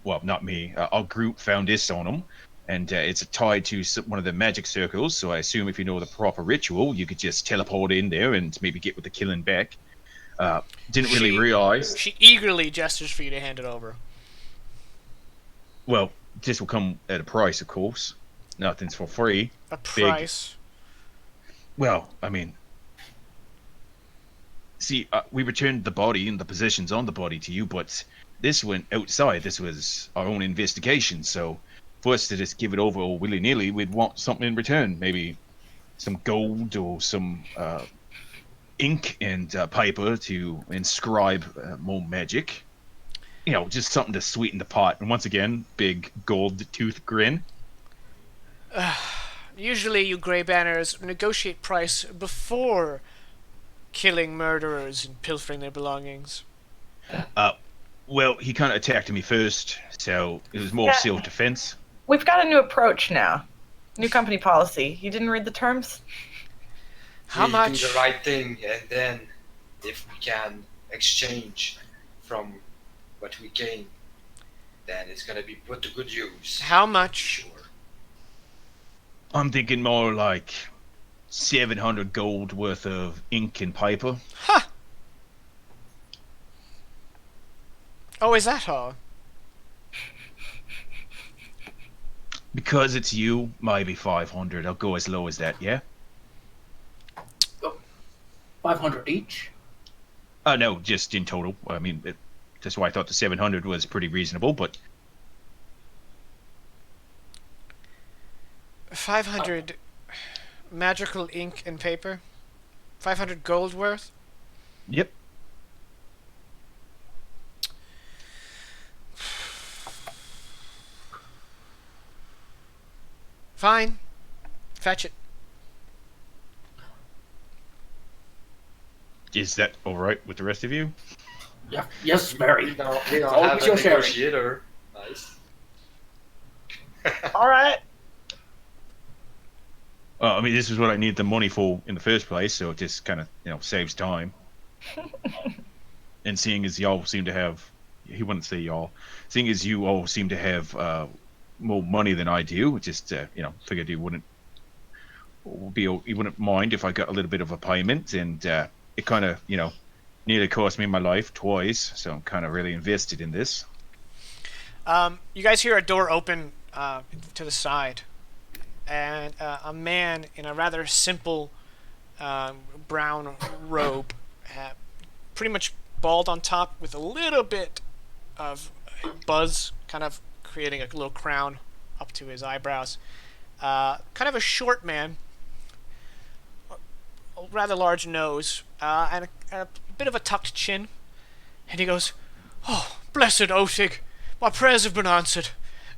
Well, not me. Our group found this on him, and it's tied to one of the magic circles. So I assume if you know the proper ritual, you could just teleport in there and maybe get with the killing back. Didn't really realize.
She eagerly gestures for you to hand it over.
Well, this will come at a price, of course. Nothing's for free.
A price.
Well, I mean, see, we returned the body and the positions on the body to you, but this went outside. This was our own investigation, so for us to just give it over all willy-nilly, we'd want something in return. Maybe some gold or some ink and paper to inscribe more magic. You know, just something to sweeten the pot. And once again, big gold tooth grin.
Usually you Grey Banners negotiate price before killing murderers and pilfering their belongings.
Well, he kind of attacked me first, so it was more self-defense.
We've got a new approach now. New company policy. You didn't read the terms?
How
We
much?
do the right thing, and then if we can exchange from what we gain, then it's gonna be put to good use.
How much?
Sure.
I'm thinking more like 700 gold worth of ink and paper.
Huh. Oh, is that all?
Because it's you, maybe 500. I'll go as low as that, yeah?
500 each?
No, just in total. I mean, that's why I thought the 700 was pretty reasonable, but
500 magical ink and paper? 500 gold worth?
yep.
Fine. Fetch it.
Is that alright with the rest of you?
Yeah. Yes, very.
We don't
Oh,
have
it's
a
your sharing.
negotiator. Nice.
All right.
I mean, this is what I need the money for in the first place, so it just kind of, saves time. And seeing as y'all seem to have, he wouldn't say y'all, seeing as you all seem to have more money than I do, just, figured you wouldn't mind if I got a little bit of a payment, and it kind of, nearly cost me my life twice, so I'm kind of really invested in this.
You guys hear a door open to the side, and a man in a rather simple brown robe, pretty much bald on top with a little bit of buzz, kind of creating a little crown up to his eyebrows. Kind of a short man, a rather large nose, and a bit of a tucked chin. And he goes, "Oh, blessed Otig, my prayers have been answered."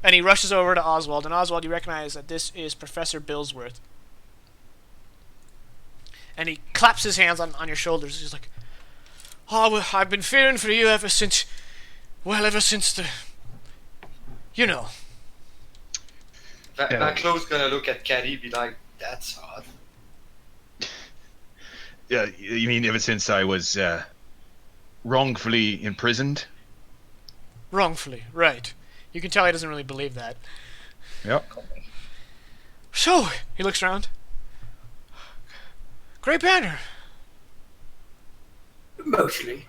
And he rushes over to Oswald. And Oswald, you recognize that this is Professor Billsworth. And he claps his hands on your shoulders. He's like, "Oh, well, I've been fearing for you ever since the... You know."
Vaclo's gonna look at Caddy, be like, "That's odd."
Yeah, you mean ever since I was wrongfully imprisoned?
Wrongfully, right. You can tell he doesn't really believe that.
Yep.
So, he looks around. Grey Banner.
Mostly.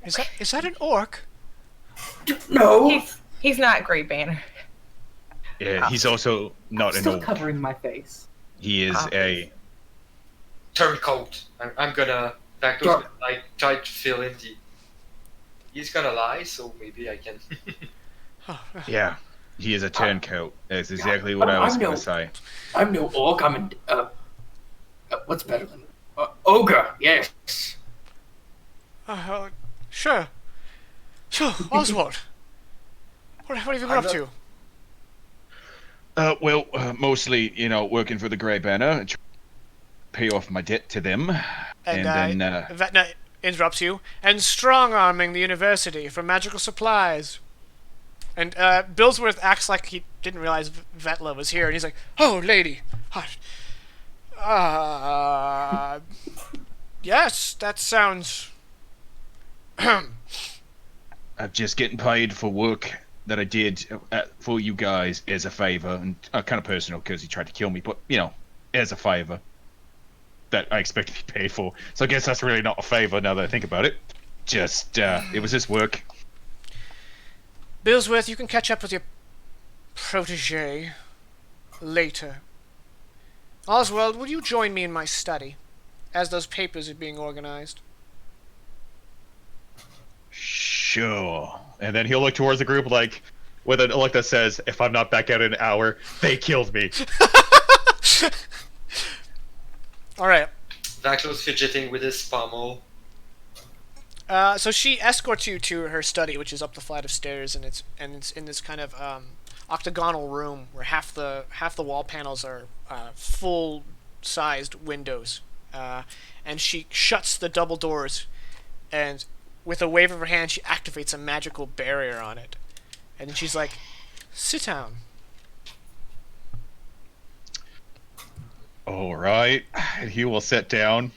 Is that an orc?
No.
He's not Great Banner.
Yeah, he's also not an
Still
orc.
covering my face.
He is a...
Turncoat. I'm gonna... Vaclo's gonna, like, try to fill in the... He's gonna lie, so maybe I can...
Yeah, he is a turncoat. That's exactly what I was going to say.
I'm no orc. I'm what's better than ogre? Yes.
Sure. So, Oswald. What have you been up to?
Well, mostly, working for the Grey Banner, pay off my debt to them, and then...
That interrupts you. And strong-arming the university for magical supplies. And Billsworth acts like he didn't realize Vetla was here, and he's like, "Oh, lady. Yes, that sounds...
I'm just getting paid for work that I did for you guys as a favor, and kind of personal because he tried to kill me, but, as a favor that I expect to be paid for. So I guess that's really not a favor now that I think about it. Just, it was just work.
Billsworth, you can catch up with your protege later. Oswald, would you join me in my study as those papers are being organized?
Sure. And then he'll look towards the group like with a look that says, "If I'm not back out in an hour, they killed me."
All right.
Vaclo's fidgeting with his pommel.
So she escorts you to her study, which is up the flight of stairs, and it's in this kind of octagonal room where half the wall panels are full-sized windows, and she shuts the double doors, and with a wave of her hand, she activates a magical barrier on it, and then she's like, "Sit down."
All right. And he will sit down.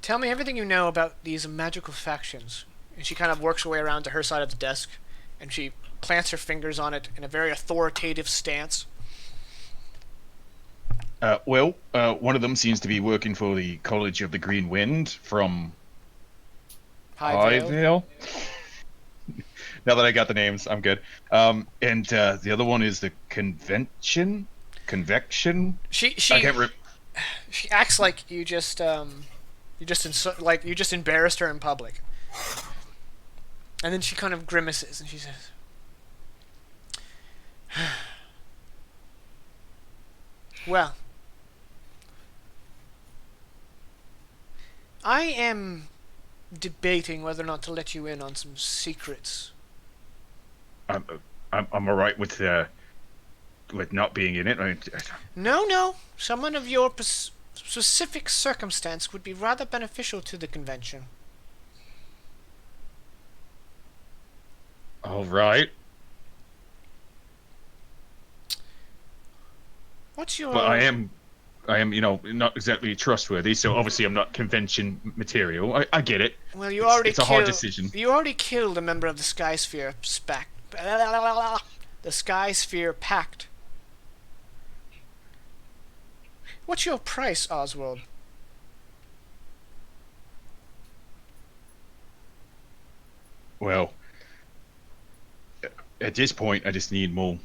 Tell me everything you know about these magical factions. And she kind of works her way around to her side of the desk, and she plants her fingers on it in a very authoritative stance.
Well, one of them seems to be working for the College of the Green Wind from Highvale. Now that I got the names, I'm good. And the other one is the Convection.
She
I can't
she acts like you just embarrassed her in public. And then she kind of grimaces and she says, "Well, I am debating whether or not to let you in on some secrets."
I'm alright with not being in it.
No. Someone of your specific circumstance would be rather beneficial to the convention.
All right.
What's your...
But I am, not exactly trustworthy, so obviously I'm not convention material. I get it.
Well, it's
a hard decision.
You already killed a member of the Skysphere the Skysphere Pact. What's your price, Oswald?
Well, at this point, I just need more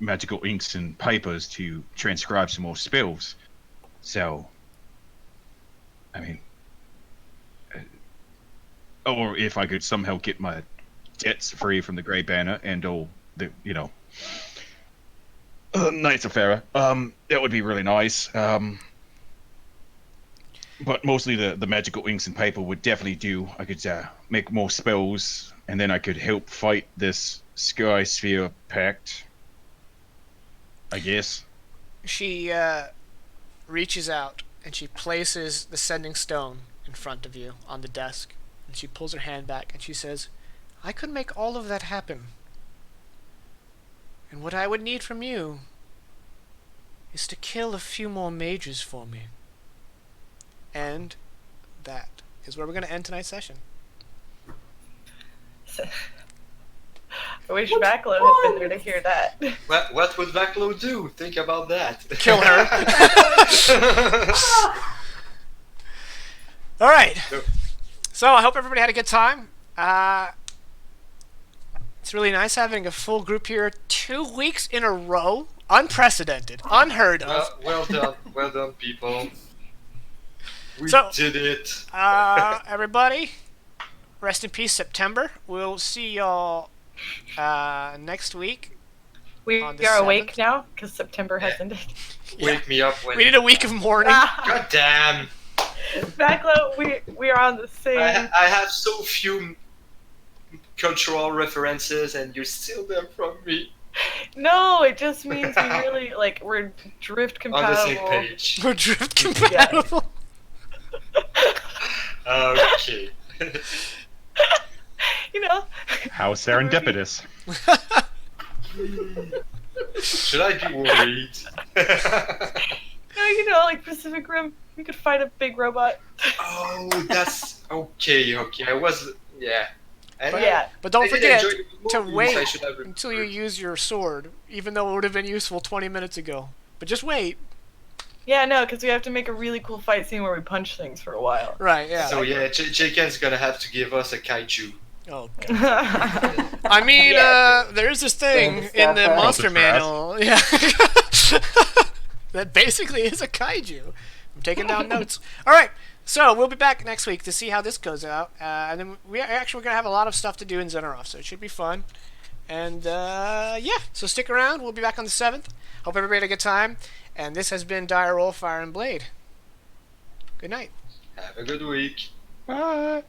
magical inks and papers to transcribe some more spells. So, I mean, or if I could somehow get my debts free from the Grey Banner and all the, Knights of Farah, that would be really nice. But mostly the magical inks and paper would definitely do. I could make more spells, and then I could help fight this Sky Sphere Pact, I guess.
She reaches out and she places the sending stone in front of you on the desk. And she pulls her hand back and she says, I could make all of that happen. And what I would need from you is to kill a few more mages for me. And that is where we're going to end tonight's session.
I wish Vaklo had been there to hear that.
What would Vaklo do? Think about that.
Kill her. All right. So I hope everybody had a good time. It's really nice having a full group here 2 weeks in a row. Unprecedented. Unheard of.
Well done, people. We did it.
Everybody, rest in peace, September. We'll see y'all next week.
We
on
are
the 7th.
awake now because September has ended.
Wake me up when.
We need a week of mourning.
God damn.
Vaklo, we are on the same.
I have so few cultural references, and you steal them from me.
No, it just means we really we're drift
On
compatible.
the same page.
We're drift compatible.
Okay.
How serendipitous.
Should I be worried?
No, like Pacific Rim, we could fight a big robot.
Oh, that's okay. I was, yeah.
But don't forget
enjoy the
to
movies.
wait
I should have
until you use your sword, even though it would have been useful 20 minutes ago. But just wait.
Yeah, no, because we have to make a really cool fight scene where we punch things for a while.
Right, yeah.
So yeah, Jaken's gonna have to give us a kaiju.
Oh, God. I mean, there is this thing in the monster manual. Yeah. That basically is a kaiju. I'm taking down notes. All right. So we'll be back next week to see how this goes out, and then we're going to have a lot of stuff to do in Zenirov, so it should be fun. And yeah, so stick around. We'll be back on the 7th. Hope everybody had a good time. And this has been Dire Roll Fire and Blade. Good night.
Have a good week.
Bye.